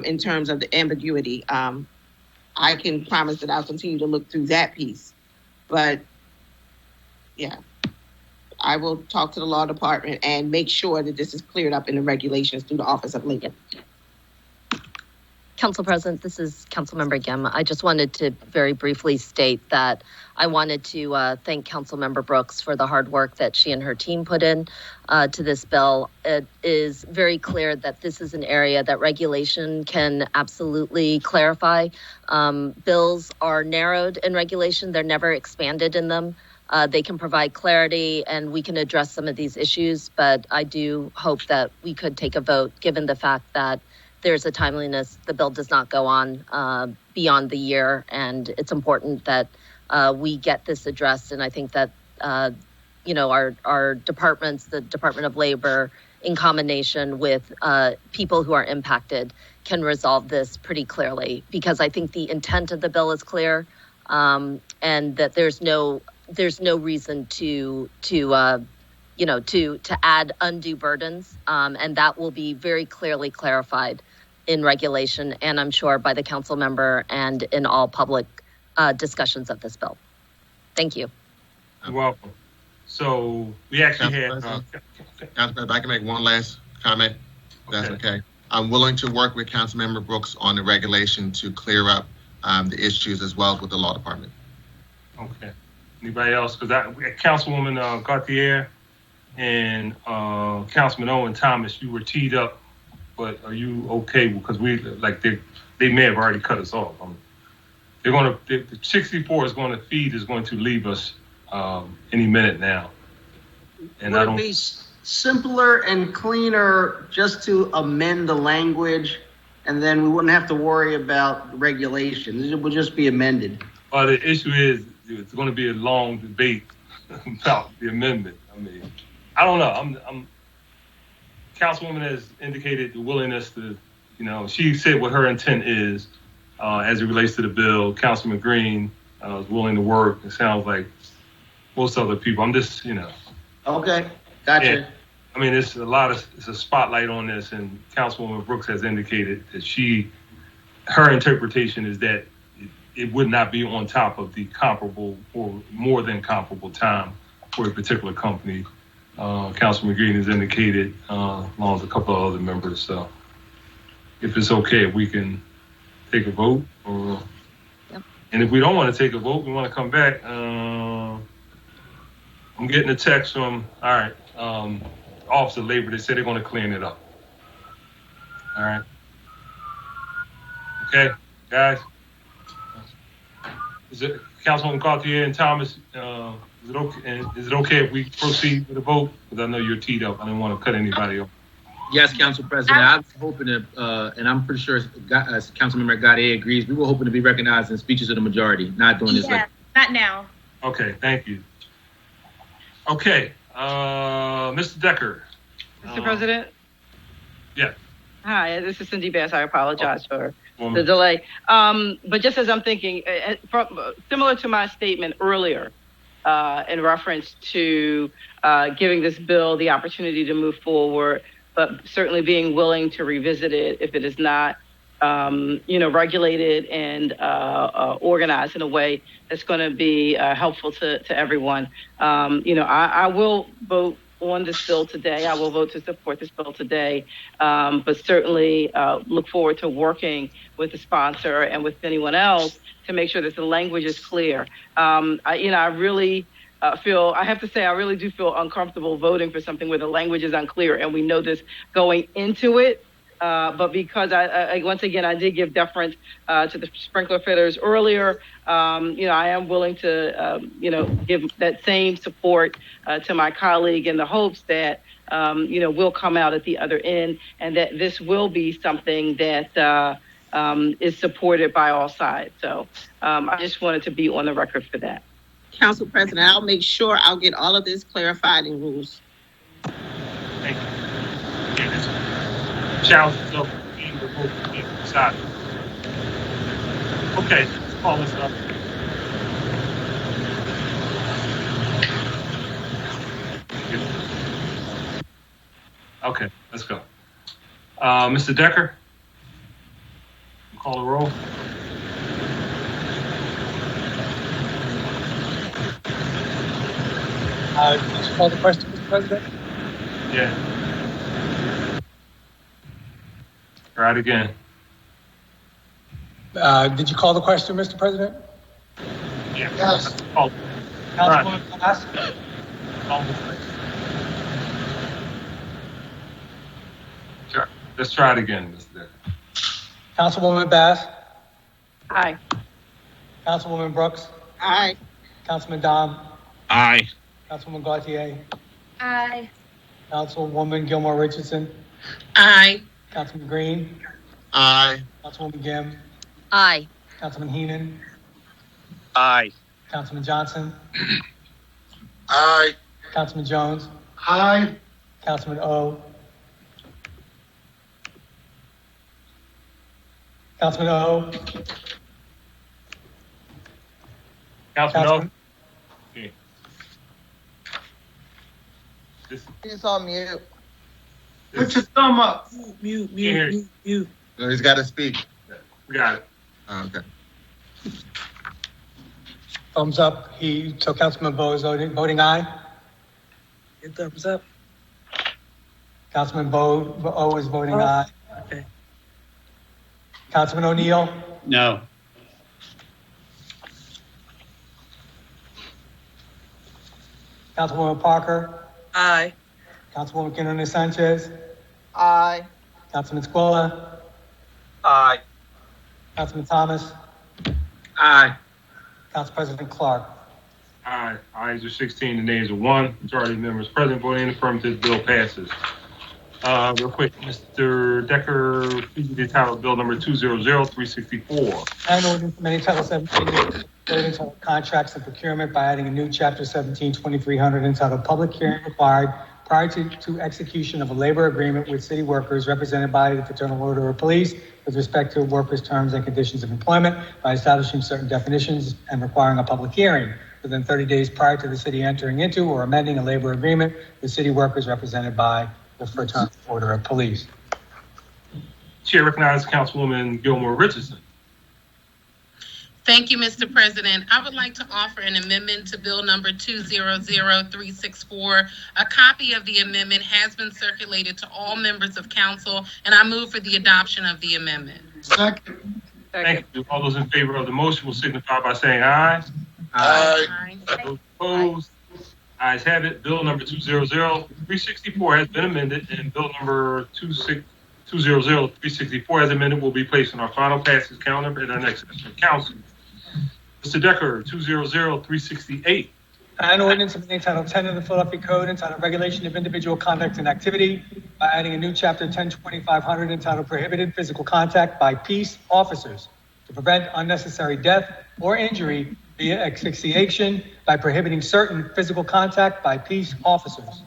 in terms of the ambiguity. I can promise that I'll continue to look through that piece, but yeah, I will talk to the law department and make sure that this is cleared up in the regulations through the Office of Labor. Council President, this is Councilmember Gim. I just wanted to very briefly state that I wanted to thank Councilmember Brooks for the hard work that she and her team put in to this bill. It is very clear that this is an area that regulation can absolutely clarify. Bills are narrowed in regulation. They're never expanded in them. They can provide clarity and we can address some of these issues, but I do hope that we could take a vote given the fact that there's a timeliness. The bill does not go on beyond the year, and it's important that we get this addressed. And I think that, our departments, the Department of Labor, in combination with people who are impacted, can resolve this pretty clearly, because I think the intent of the bill is clear, and that there's no reason to add undue burdens, and that will be very clearly clarified in regulation, and I'm sure by the council member and in all public discussions of this bill. Thank you. You're welcome. So we actually had... Councilman, if I can make one last comment, that's okay. I'm willing to work with Councilmember Brooks on the regulation to clear up the issues as well as with the law department. Okay. Anybody else? Because Councilwoman Gauthier and Councilman Oh and Thomas, you were teed up, but are you okay? Because they may have already cut us off. The 64 is going to leave us any minute now. And would it be simpler and cleaner just to amend the language, and then we wouldn't have to worry about regulations? It would just be amended. Well, the issue is it's going to be a long debate about the amendment. I mean, I don't know. Councilwoman has indicated the willingness to, she said what her intent is as it relates to the bill. Councilman Green is willing to work. It sounds like most other people. I'm just, Okay, gotcha. Yeah, I mean, it's a spotlight on this, and Councilwoman Brooks has indicated that her interpretation is that it would not be on top of the comparable or more than comparable time for a particular company. Councilman Green has indicated, along with a couple of other members. So if it's okay, we can take a vote. And if we don't want to take a vote, we want to come back. I'm getting a text from, Office of Labor. They said they're going to clean it up. All right. Okay, guys. Is it Councilwoman Gauthier and Thomas? Is it okay if we proceed with the vote? Because I know you're teed up. I didn't want to cut anybody off. Yes, Council President. I was hoping to, and I'm pretty sure Councilmember Gaudier agrees, we were hoping to be recognized in speeches of the majority, not doing this. Yeah, not now. Okay, thank you. Okay, Mr. Decker. Mr. President? Yeah. Hi, this is Cindy Bass. I apologize for the delay. But just as I'm thinking, similar to my statement earlier, in reference to giving this bill the opportunity to move forward, but certainly being willing to revisit it if it is not regulated and organized in a way that's going to be helpful to everyone. I will vote on this bill today. I will vote to support this bill today, but certainly look forward to working with the sponsor and with anyone else to make sure that the language is clear. I really I have to say, I really do feel uncomfortable voting for something where the language is unclear, and we know this going into it. But because I once again, I did give deference to the sprinkler fitters earlier, I am willing to, give that same support to my colleague in the hopes that, we'll come out at the other end and that this will be something that is supported by all sides. So I just wanted to be on the record for that. Council President, I'll make sure I'll get all of this clarified in rules. Thank you. Challenge itself being removed from the side. Okay, let's call this up. Okay, let's go. Mr. Decker, call the roll. Did you call the question, Mr. President? Yeah. Try it again. Did you call the question, Mr. President? Yeah. Yes. Oh. Councilwoman Bass? Sure. Let's try it again, Mr. Decker. Councilwoman Bass? Aye. Councilwoman Brooks? Aye. Councilman Dom? Aye. Councilwoman Gautier? Aye. Councilwoman Gilmore Richardson? Aye. Councilman Green? Aye. Councilwoman Gim? Aye. Councilman Heenan? Aye. Councilman Johnson? Aye. Councilman Jones? Aye. Councilman O? Councilman O? Councilman O? Okay. He's on mute. Put your thumb up. Mute. No, he's got to speak. We got it. Oh, okay. Thumbs up. So Councilman Bo is voting aye. Your thumbs up. Councilman O is voting aye. Okay. Councilman O'Neill? No. Councilwoman Parker? Aye. Councilwoman Quiñones Sánchez? Aye. Councilman Squilla? Aye. Councilman Thomas? Aye. Council President Clark? Aye. Ayes are 16, the nays are 1. Majority of members present voting in affirmative, bill passes. Real quick, Mr. Decker, please read the title of bill number 200364. An ordinance amending Title 17, entitled Contracts and Procurement by adding a new Chapter 17, 2300 entitled Public Hearing Required prior to execution of a labor agreement with city workers represented by the Fraternal Order of Police with respect to workers' terms and conditions of employment by establishing certain definitions and requiring a public hearing within 30 days prior to the city entering into or amending a labor agreement with city workers represented by the Fraternal Order of Police. Chair recognizes Councilwoman Gilmore Richardson. Thank you, Mr. President. I would like to offer an amendment to bill number 200364. A copy of the amendment has been circulated to all members of council, and I move for the adoption of the amendment. Second. Thank you. All those in favor of the motion will signify by saying aye. Aye. Those opposed? Ayes have it. Bill number 200364 has been amended, and bill number 200364 as amended will be placed on our final passage calendar at our next session of council. Mr. Decker, 200368. An ordinance amending Title 10 of the Philadelphia Code entitled Regulation of Individual Conduct and Activity by adding a new Chapter 102500 entitled Prohibited Physical Contact by Peace Officers to prevent unnecessary death or injury via asphyxiation by prohibiting certain physical contact by peace officers.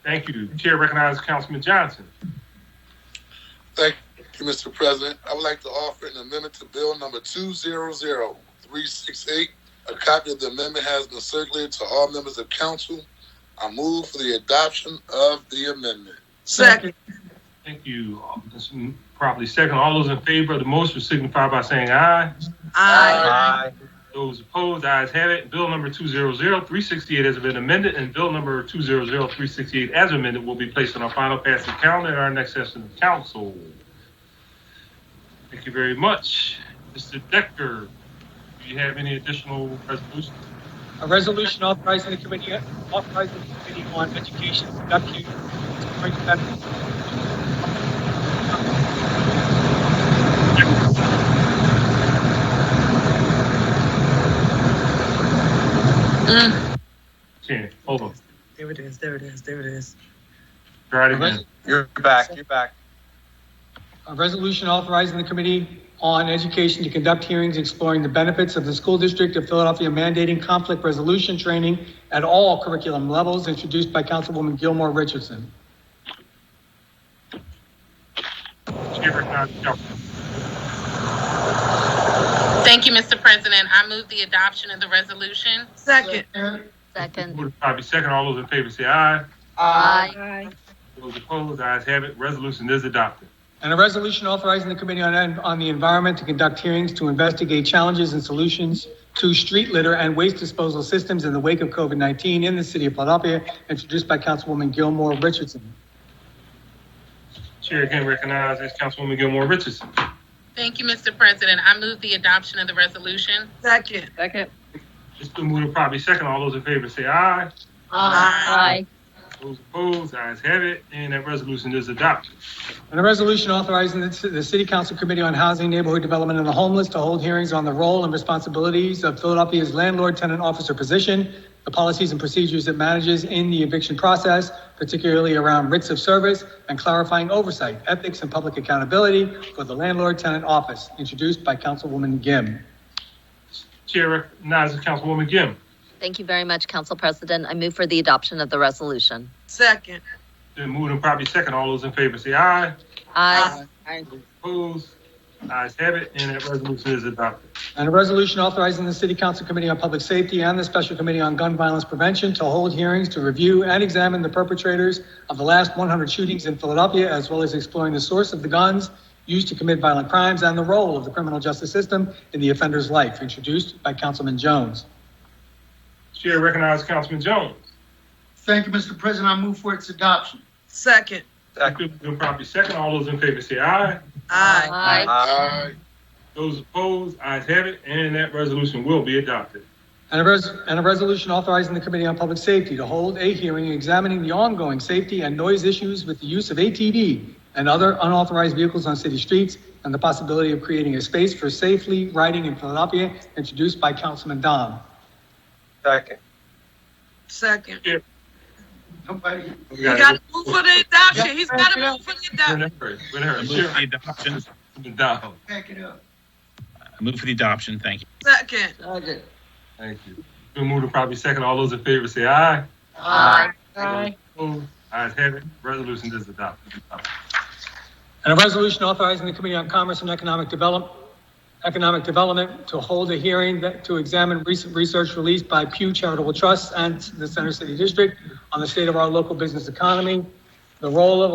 Thank you. Chair recognizes Councilman Johnson. Thank you, Mr. President. I would like to offer an amendment to bill number 200368. A copy of the amendment has been circulated to all members of council. I move for the adoption of the amendment. Second. Thank you. Properly second. All those in favor of the motion signify by saying aye. Aye. Those opposed, ayes have it. Bill number 200-368 has been amended, and bill number 200-368 as amended will be placed on our final passing calendar at our next session of council. Thank you very much. Mr. Decker, do you have any additional resolutions? A resolution authorizing the committee on education to conduct hearings Hold on. There it is. Try it again. You're back. A resolution authorizing the Committee on Education to conduct hearings exploring the benefits of the School District of Philadelphia mandating conflict resolution training at all curriculum levels, introduced by Councilwoman Gilmore Richardson. Thank you, Mr. President. I move the adoption of the resolution. Second. Second. Probably second. All those in favor say aye. Aye. Those opposed, ayes have it. Resolution is adopted. And a resolution authorizing the Committee on the Environment to conduct hearings to investigate challenges and solutions to street litter and waste disposal systems in the wake of COVID-19 in the city of Philadelphia, introduced by Councilwoman Gilmore Richardson. Chair again recognizes Councilwoman Gilmore Richardson. Thank you, Mr. President. I move the adoption of the resolution. Second. It's been moved and probably second. All those in favor say aye. Aye. Those opposed, ayes have it, and that resolution is adopted. And a resolution authorizing the City Council Committee on Housing, Neighborhood Development, and the Homeless to hold hearings on the role and responsibilities of Philadelphia's landlord-tenant officer position, the policies and procedures it manages in the eviction process, particularly around writs of service, and clarifying oversight, ethics, and public accountability for the landlord-tenant office, introduced by Councilwoman Gim. Chair recognizes Councilwoman Gim. Thank you very much, Council President. I move for the adoption of the resolution. Second. Then moved and probably second. All those in favor say aye. Aye. Opposed, ayes have it, and that resolution is adopted. And a resolution authorizing the City Council Committee on Public Safety and the Special Committee on Gun Violence Prevention to hold hearings to review and examine the perpetrators of the last 100 shootings in Philadelphia, as well as exploring the source of the guns used to commit violent crimes and the role of the criminal justice system in the offender's life, introduced by Councilman Jones. Chair recognizes Councilman Jones. Thank you, Mr. President. I move for its adoption. Second. Probably second. All those in favor say aye. Aye. Those opposed, ayes have it, and that resolution will be adopted. And a resolution authorizing the Committee on Public Safety to hold a hearing examining the ongoing safety and noise issues with the use of ATV and other unauthorized vehicles on city streets and the possibility of creating a space for safely riding in Philadelphia, introduced by Councilman Dom. Second. Yeah. Nobody. You got to move for the adoption. He's got to move for the adoption. I move for the adoption. Back it up. I move for the adoption. Thank you. Second. Thank you. Been moved and probably second. All those in favor say aye. Aye. Opposed, ayes have it. Resolution is adopted. And a resolution authorizing the Committee on Commerce and Economic Development to hold a hearing to examine recent research released by Pew Charitable Trust and the Center City District on the state of our local business economy, the role of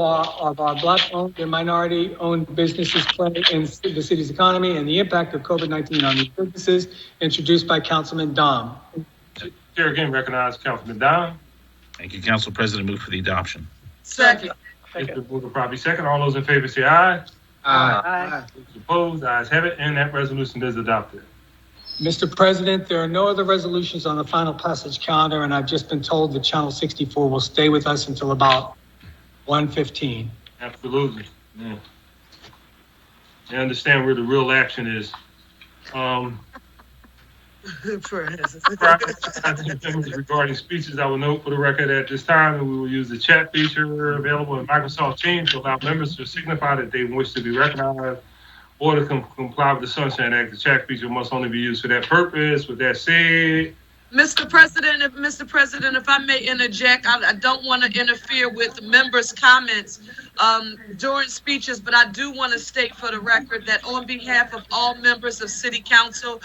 our Black-owned and minority-owned businesses play in the city's economy, and the impact of COVID-19 on these businesses, introduced by Councilman Dom. Chair again recognizes Councilman Dom. Thank you, Council President. Move for the adoption. Second. It's been moved and probably second. All those in favor say aye. Aye. Those opposed, ayes have it, and that resolution is adopted. Mr. President, there are no other resolutions on the final passage calendar, and I've just been told that Channel 64 will stay with us until about 1:15. Absolutely. Yeah. I understand where the real action is. Regarding speeches, I will note for the record at this time that we will use the chat feature available in Microsoft Teams to allow members to signify that they wish to be recognized or to comply with the Sunshine Act. The chat feature must only be used for that purpose. With that said, Mr. President, if I may interject, I don't want to interfere with members' comments during speeches, but I do want to state for the record that on behalf of all members of City Council,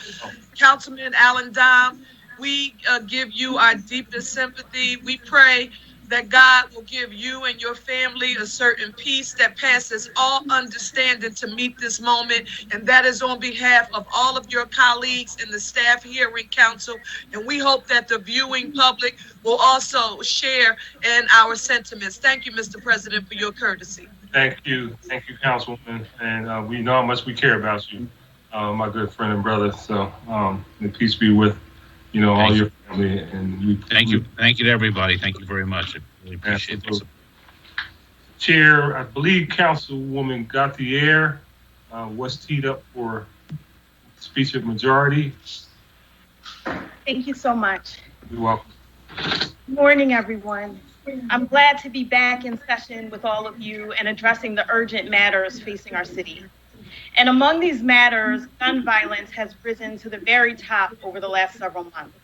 Councilman Alan Dom, we give you our deepest sympathy. We pray that God will give you and your family a certain peace that passes all understanding to meet this moment. And that is on behalf of all of your colleagues and the staff here in council. And we hope that the viewing public will also share in our sentiments. Thank you, Mr. President, for your courtesy. Thank you, Councilwoman. And we know how much we care about you, my good friend and brother. So, and peace be with, all your family. And Thank you to everybody. Thank you very much. I really appreciate this. Chair, I believe Councilwoman Gauthier was teed up for speech of majority. Thank you so much. You're welcome. Good morning, everyone. I'm glad to be back in session with all of you and addressing the urgent matters facing our city. And among these matters, gun violence has risen to the very top over the last several months.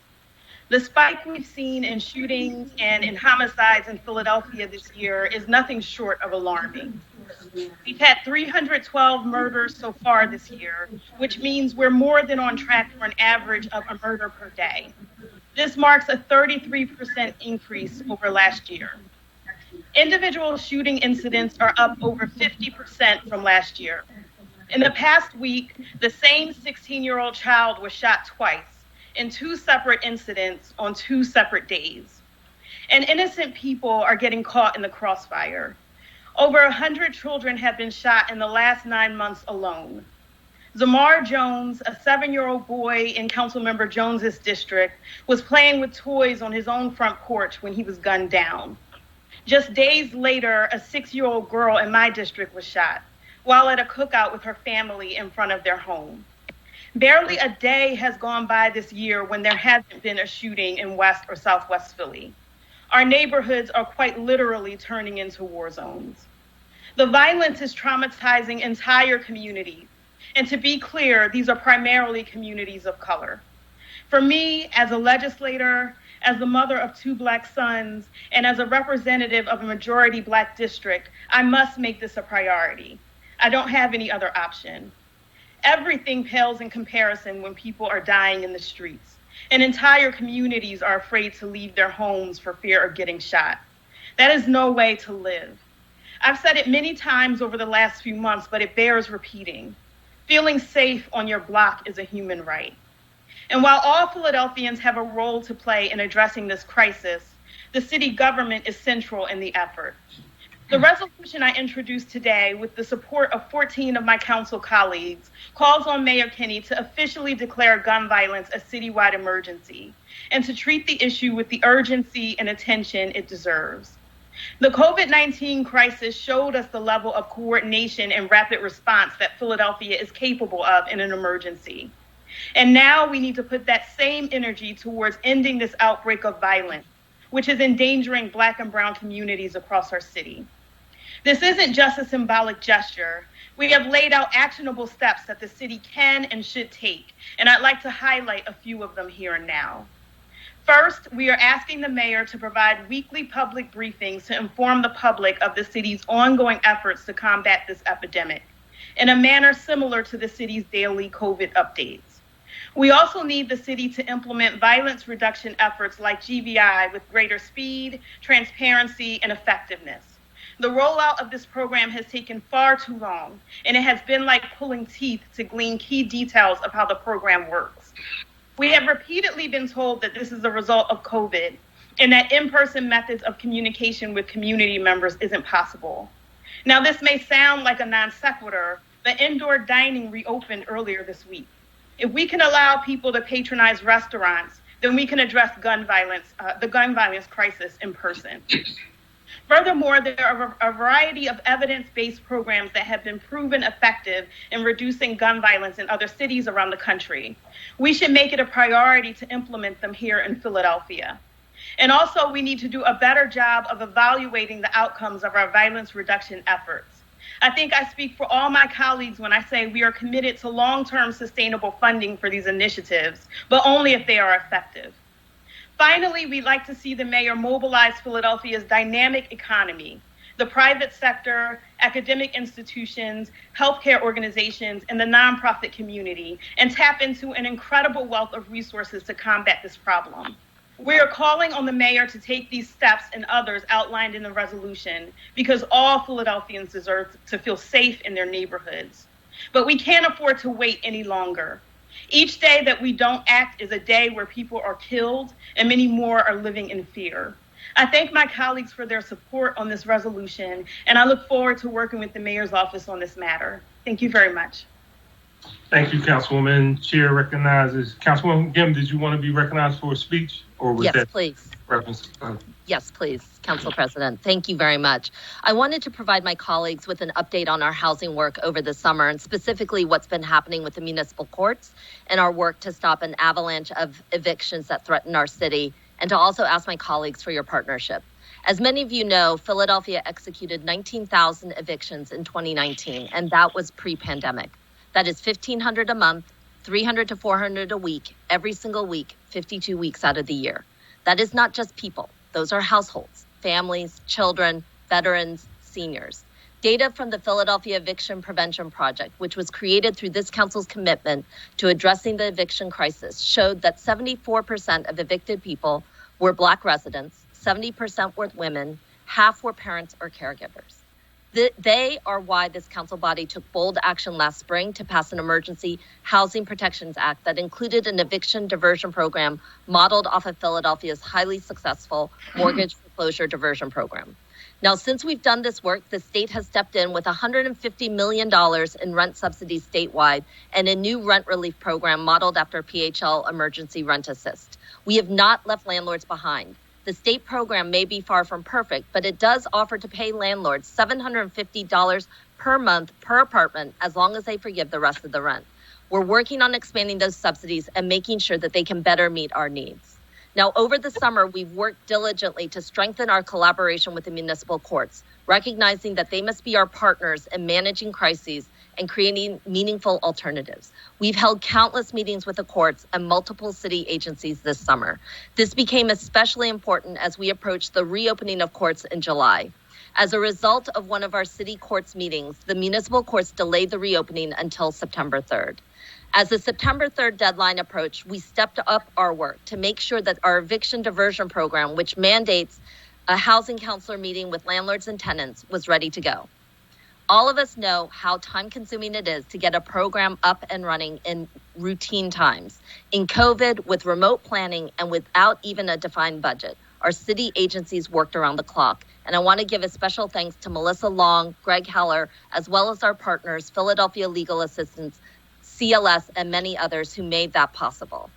The spike we've seen in shootings and in homicides in Philadelphia this year is nothing short of alarming. We've had 312 murders so far this year, which means we're more than on track for an average of a murder per day. This marks a 33% increase over last year. Individual shooting incidents are up over 50% from last year. In the past week, the same 16-year-old child was shot twice in 2 separate incidents on 2 separate days. And innocent people are getting caught in the crossfire. Over 100 children have been shot in the last 9 months alone. Zamar Jones, a 7-year-old boy in Councilmember Jones's district, was playing with toys on his own front porch when he was gunned down. Just days later, a 6-year-old girl in my district was shot while at a cookout with her family in front of their home. Barely a day has gone by this year when there hasn't been a shooting in West or Southwest Philly. Our neighborhoods are quite literally turning into war zones. The violence is traumatizing entire communities. And to be clear, these are primarily communities of color. For me, as a legislator, as the mother of 2 Black sons, and as a representative of a majority Black district, I must make this a priority. I don't have any other option. Everything pales in comparison when people are dying in the streets, and entire communities are afraid to leave their homes for fear of getting shot. That is no way to live. I've said it many times over the last few months, but it bears repeating. Feeling safe on your block is a human right. And while all Philadelphians have a role to play in addressing this crisis, the city government is central in the effort. The resolution I introduced today, with the support of 14 of my council colleagues, calls on Mayor Kinney to officially declare gun violence a citywide emergency and to treat the issue with the urgency and attention it deserves. The COVID-19 crisis showed us the level of coordination and rapid response that Philadelphia is capable of in an emergency. And now we need to put that same energy towards ending this outbreak of violence, which is endangering Black and brown communities across our city. This isn't just a symbolic gesture. We have laid out actionable steps that the city can and should take, and I'd like to highlight a few of them here and now. First, we are asking the mayor to provide weekly public briefings to inform the public of the city's ongoing efforts to combat this epidemic, in a manner similar to the city's daily COVID updates. We also need the city to implement violence reduction efforts like GVI with greater speed, transparency, and effectiveness. The rollout of this program has taken far too long, and it has been like pulling teeth to glean key details of how the program works. We have repeatedly been told that this is a result of COVID and that in-person methods of communication with community members isn't possible. Now, this may sound like a non sequitur, but indoor dining reopened earlier this week. If we can allow people to patronize restaurants, then we can address the gun violence crisis in person. Furthermore, there are a variety of evidence-based programs that have been proven effective in reducing gun violence in other cities around the country. We should make it a priority to implement them here in Philadelphia. And also, we need to do a better job of evaluating the outcomes of our violence reduction efforts. I think I speak for all my colleagues when I say we are committed to long-term sustainable funding for these initiatives, but only if they are effective. Finally, we'd like to see the mayor mobilize Philadelphia's dynamic economy, the private sector, academic institutions, healthcare organizations, and the nonprofit community, and tap into an incredible wealth of resources to combat this problem. We are calling on the mayor to take these steps and others outlined in the resolution because all Philadelphians deserve to feel safe in their neighborhoods. But we can't afford to wait any longer. Each day that we don't act is a day where people are killed and many more are living in fear. I thank my colleagues for their support on this resolution, and I look forward to working with the mayor's office on this matter. Thank you very much. Thank you, Councilwoman. Chair recognizes Councilwoman Gim. Did you want to be recognized for a speech, or was that please. reference? Yes, please, Council President. Thank you very much. I wanted to provide my colleagues with an update on our housing work over the summer and specifically what's been happening with the municipal courts and our work to stop an avalanche of evictions that threaten our city, and to also ask my colleagues for your partnership. As many of you know, Philadelphia executed 19,000 evictions in 2019, and that was pre-pandemic. That is 1,500 a month, 300 to 400 a week, every single week, 52 weeks out of the year. That is not just people. Those are households, families, children, veterans, seniors. Data from the Philadelphia Eviction Prevention Project, which was created through this council's commitment to addressing the eviction crisis, showed that 74% of evicted people were Black residents, 70% were women, half were parents or caregivers. They are why this council body took bold action last spring to pass an emergency Housing Protections Act that included an eviction diversion program modeled off of Philadelphia's highly successful mortgage foreclosure diversion program. Now, since we've done this work, the state has stepped in with $150 million in rent subsidies statewide and a new rent relief program modeled after PHL Emergency Rent Assist. We have not left landlords behind. The state program may be far from perfect, but it does offer to pay landlords $750 per month per apartment as long as they forgive the rest of the rent. We're working on expanding those subsidies and making sure that they can better meet our needs. Now, over the summer, we've worked diligently to strengthen our collaboration with the municipal courts, recognizing that they must be our partners in managing crises and creating meaningful alternatives. We've held countless meetings with the courts and multiple city agencies this summer. This became especially important as we approached the reopening of courts in July. As a result of one of our city courts meetings, the municipal courts delayed the reopening until September 3rd. As the September 3rd deadline approached, we stepped up our work to make sure that our eviction diversion program, which mandates a housing counselor meeting with landlords and tenants, was ready to go. All of us know how time-consuming it is to get a program up and running in routine times. In COVID, with remote planning and without even a defined budget, our city agencies worked around the clock. And I want to give a special thanks to Melissa Long, Greg Heller, as well as our partners, Philadelphia Legal Assistance, CLS, and many others who made that possible.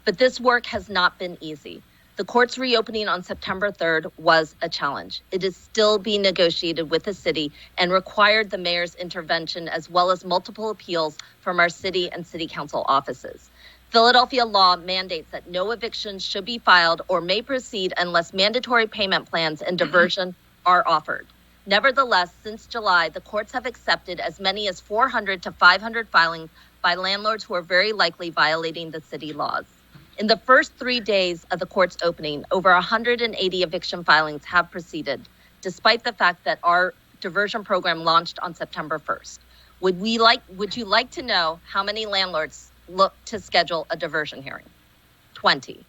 But this work has not been easy. The court's reopening on September 3rd was a challenge. It is still being negotiated with the city and required the mayor's intervention as well as multiple appeals from our city and city council offices. Philadelphia law mandates that no evictions should be filed or may proceed unless mandatory payment plans and diversion are offered. Nevertheless, since July, the courts have accepted as many as 400 to 500 filings by landlords who are very likely violating the city laws. In the first 3 days of the court's opening, over 180 eviction filings have proceeded, despite the fact that our diversion program launched on September 1st. Would you like to know how many landlords look to schedule a diversion hearing? 20.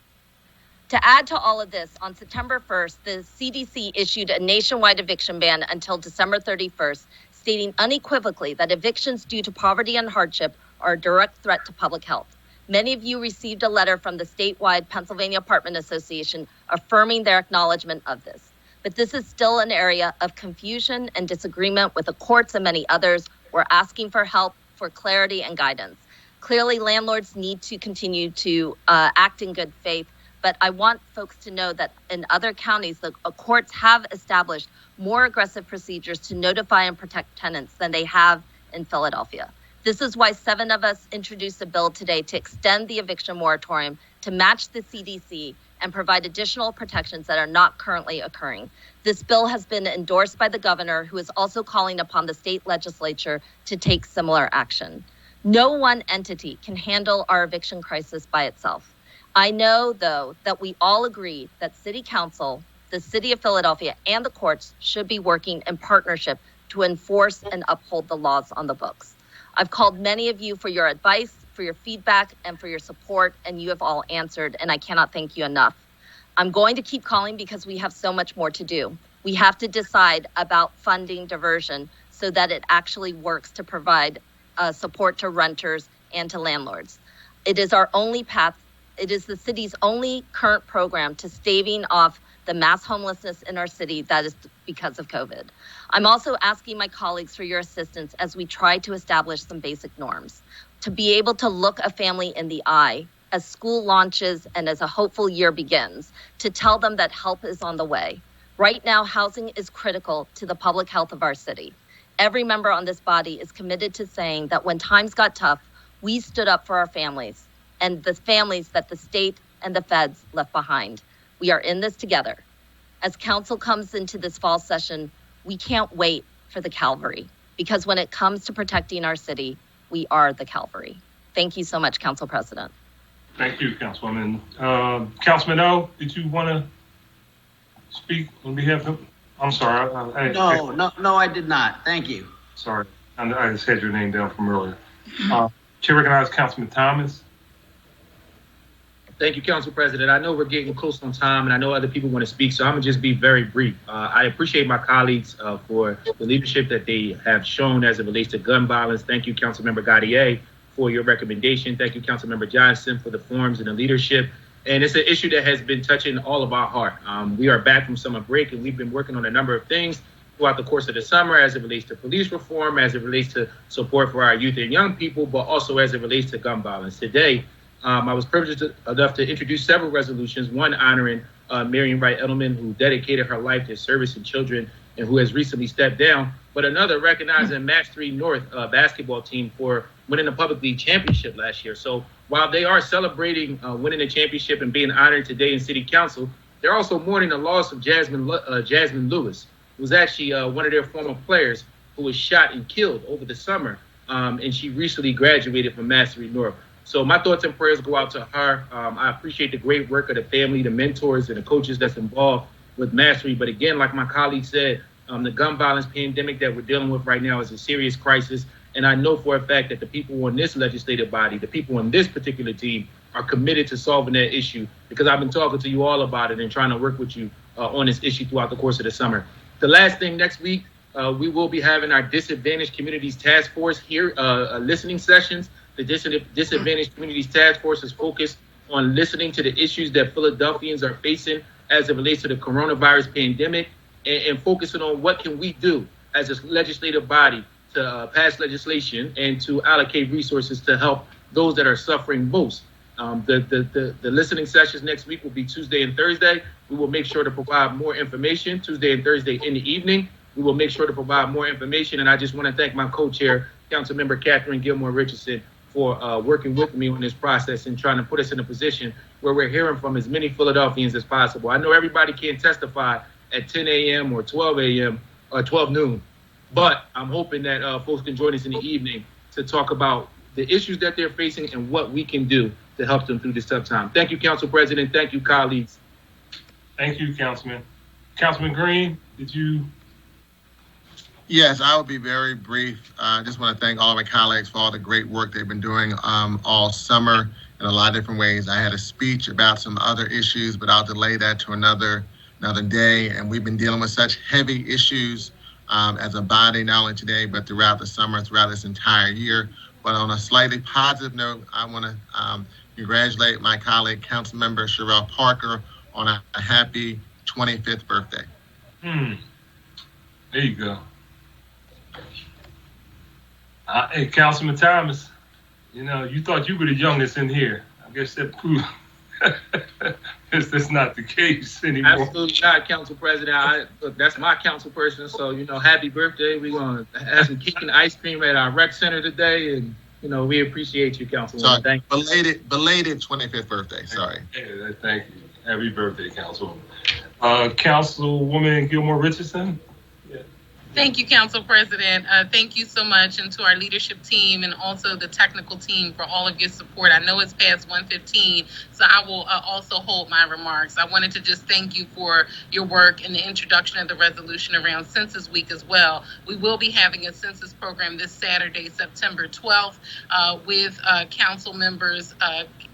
To add to all of this, on September 1st, the CDC issued a nationwide eviction ban until December 31st, stating unequivocally that evictions due to poverty and hardship are a direct threat to public health. Many of you received a letter from the statewide Pennsylvania Apartment Association affirming their acknowledgement of this. But this is still an area of confusion and disagreement with the courts and many others. We're asking for help, for clarity and guidance. Clearly, landlords need to continue to act in good faith, but I want folks to know that in other counties, the courts have established more aggressive procedures to notify and protect tenants than they have in Philadelphia. This is why 7 of us introduced a bill today to extend the eviction moratorium to match the CDC and provide additional protections that are not currently occurring. This bill has been endorsed by the governor, who is also calling upon the state legislature to take similar action. No one entity can handle our eviction crisis by itself. I know, though, that we all agree that City Council, the City of Philadelphia, and the courts should be working in partnership to enforce and uphold the laws on the books. I've called many of you for your advice, for your feedback and for your support, and you have all answered, and I cannot thank you enough. I'm going to keep calling because we have so much more to do. We have to decide about funding diversion so that it actually works to provide support to renters and to landlords. It is our only path. It is the city's only current program to staving off the mass homelessness in our city that is because of COVID. I'm also asking my colleagues for your assistance as we try to establish some basic norms, to be able to look a family in the eye as school launches and as a hopeful year begins, to tell them that help is on the way. Right now, housing is critical to the public health of our city. Every member on this body is committed to saying that when times got tough, we stood up for our families and the families that the state and the feds left behind. We are in this together. As council comes into this fall session, we can't wait for the cavalry, because when it comes to protecting our city, we are the cavalry. Thank you so much, Council President. Thank you, Councilwoman. Councilman O, did you want to speak on behalf of? I'm sorry. No, I did not. Thank you. Sorry, I just had your name down from earlier. Chair recognizes Councilman Thomas. Thank you, Council President. I know we're getting close on time, and I know other people want to speak, so I'm going to just be very brief. I appreciate my colleagues for the leadership that they have shown as it relates to gun violence. Thank you, Councilmember Gaudier, for your recommendation. Thank you, Councilmember Johnson, for the forums and the leadership. And it's an issue that has been touching all of our heart. We are back from summer break, and we've been working on a number of things throughout the course of the summer as it relates to police reform, as it relates to support for our youth and young people, but also as it relates to gun violence. Today, I was privileged enough to introduce several resolutions, one honoring Marion Wright Edelman, who dedicated her life to service in children and who has recently stepped down, but another recognizing Match 3 North basketball team for winning the Public League championship last year. So while they are celebrating winning the championship and being honored today in City Council, they're also mourning the loss of Jasmine Lewis, who was actually one of their former players who was shot and killed over the summer, and she recently graduated from Match 3 North. So my thoughts and prayers go out to her. I appreciate the great work of the family, the mentors, and the coaches that's involved with Mastery. But again, like my colleague said, the gun violence pandemic that we're dealing with right now is a serious crisis. And I know for a fact that the people on this legislative body, the people on this particular team, are committed to solving that issue, because I've been talking to you all about it and trying to work with you on this issue throughout the course of the summer. The last thing, next week, we will be having our Disadvantaged Communities Task Force here, listening sessions. The Disadvantaged Communities Task Force is focused on listening to the issues that Philadelphians are facing as it relates to the coronavirus pandemic, and focusing on what can we do as a legislative body to pass legislation and to allocate resources to help those that are suffering most. The listening sessions next week will be Tuesday and Thursday. We will make sure to provide more information Tuesday and Thursday in the evening. We will make sure to provide more information. And I just want to thank my co-chair, Councilmember Catherine Gilmore Richardson, for working with me on this process and trying to put us in a position where we're hearing from as many Philadelphians as possible. I know everybody can't testify at 10 a.m. or 12 a.m. or 12 noon, but I'm hoping that folks can join us in the evening to talk about the issues that they're facing and what we can do to help them through this tough time. Thank you, Council President. Thank you, colleagues. Thank you, Councilman. Councilman Green, did you? Yes, I will be very brief. I just want to thank all of my colleagues for all the great work they've been doing all summer in a lot of different ways. I had a speech about some other issues, but I'll delay that to another day. And we've been dealing with such heavy issues as a body, not only today, but throughout the summer, throughout this entire year. But on a slightly positive note, I want to congratulate my colleague, Councilmember Sherelle Parker, on a happy 25th birthday. There you go. Hey, Councilman Thomas, you know, you thought you were the youngest in here. I guess that proved that's not the case anymore. Absolutely not, Council President. Look, that's my council person, so, you know, happy birthday. We're going to have some cake and ice cream at our rec center today, and, you know, we appreciate you, Councilwoman. Thank you. Belated 25th birthday, sorry. Hey, thank you. Happy birthday, Councilwoman. Councilwoman Gilmore Richardson? Thank you, Council President. Thank you so much, and to our leadership team and also the technical team for all of your support. I know it's past 1:15, so I will also hold my remarks. I wanted to just thank you for your work in the introduction of the resolution around Census Week as well. We will be having a census program this Saturday, September 12th, with Council members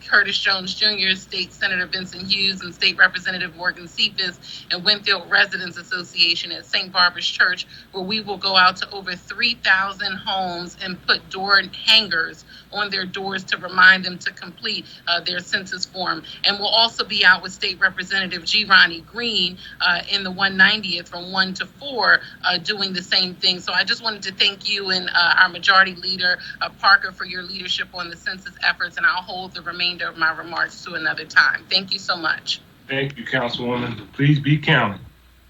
Curtis Jones Jr., State Senator Vincent Hughes, and State Representative Morgan Cephas, and Winfield Residents Association at St. Barbara's Church, where we will go out to over 3,000 homes and put door hangers on their doors to remind them to complete their census form. And we'll also be out with State Representative G. Ronnie Green in the 190th from 1 to 4 doing the same thing. So I just wanted to thank you and our Majority Leader, Parker, for your leadership on the census efforts, and I'll hold the remainder of my remarks to another time. Thank you so much. Thank you, Councilwoman. Please be counted.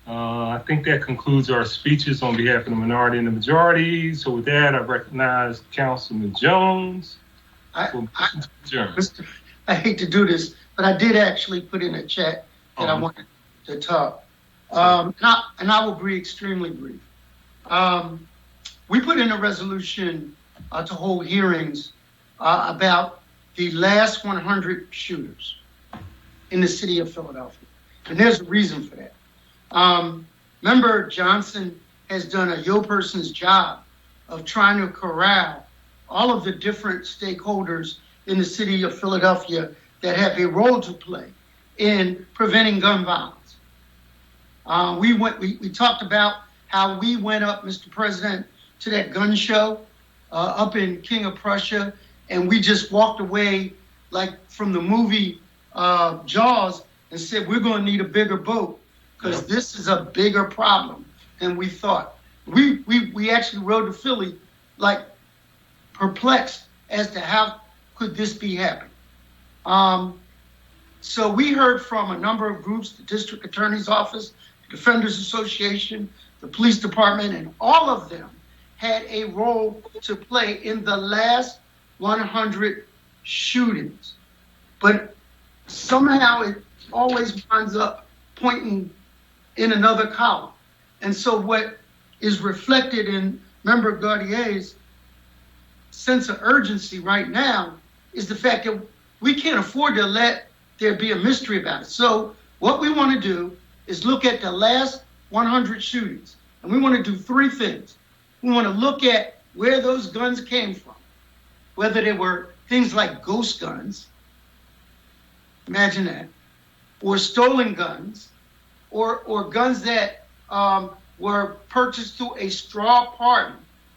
I think that concludes our speeches on behalf of the minority and the majority. So with that, I recognize Councilman Jones. I hate to do this, but I did actually put in a chat that I wanted to talk. And I will be extremely brief. We put in a resolution to hold hearings about the last 100 shooters in the city of Philadelphia. And there's a reason for that. Member Johnson has done a yo-person's job of trying to corral all of the different stakeholders in the city of Philadelphia that have a role to play in preventing gun violence. We talked about how we went up, Mr. President, to that gun show up in King of Prussia, and we just walked away like from the movie Jaws and said, we're going to need a bigger boat because this is a bigger problem than we thought. We actually rode to Philly like perplexed as to how could this be happening. So we heard from a number of groups, the District Attorney's Office, the Defenders Association, the Police Department, and all of them had a role to play in the last 100 shootings. But somehow it always winds up pointing in another column. And so what is reflected in Member Gaudier's sense of urgency right now is the fact that we can't afford to let there be a mystery about it. So what we want to do is look at the last 100 shootings. And we want to do three things. We want to look at where those guns came from, whether they were things like ghost guns, imagine that, or stolen guns, or guns that were purchased through a straw pardon.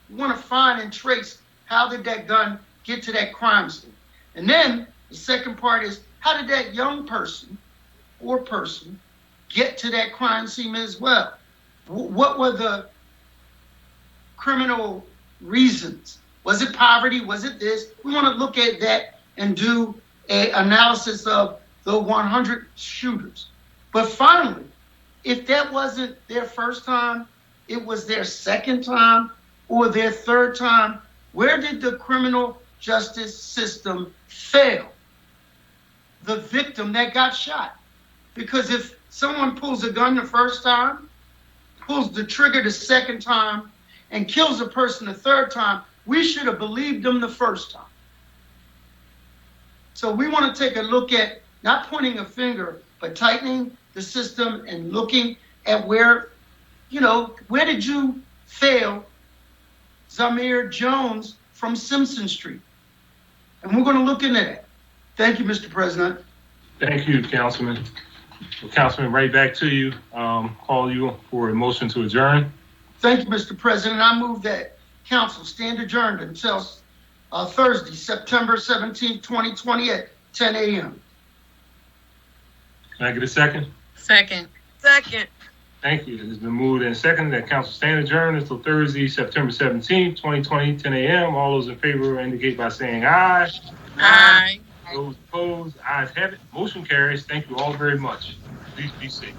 We want to find and trace how did that gun get to that crime scene. And then the second part is, how did that young person or person get to that crime scene as well? What were the criminal reasons? Was it poverty? Was it this? We want to look at that and do an analysis of the 100 shooters. But finally, if that wasn't their first time, it was their second time or their third time, where did the criminal justice system fail the victim that got shot? Because if someone pulls a gun the first time, pulls the trigger the second time, and kills a person the third time, we should have believed them the first time. So we want to take a look at not pointing a finger, but tightening the system and looking at where did you fail Zamir Jones from Simpson Street? And we're going to look into that. Thank you, Mr. President. Thank you, Councilman. Well, Councilman, right back to you. Call you for a motion to adjourn. Thank you, Mr. President. I move that council stand adjourned until Thursday, September 17th, 2020 at 10 a.m. Can I get a second? Second. Thank you. It has been moved and seconded that council stand adjourned until Thursday, September 17th, 2020, 10 a.m. All those in favor indicate by saying aye. Aye. Those opposed, ayes have it. Motion carries. Thank you all very much. Please be safe.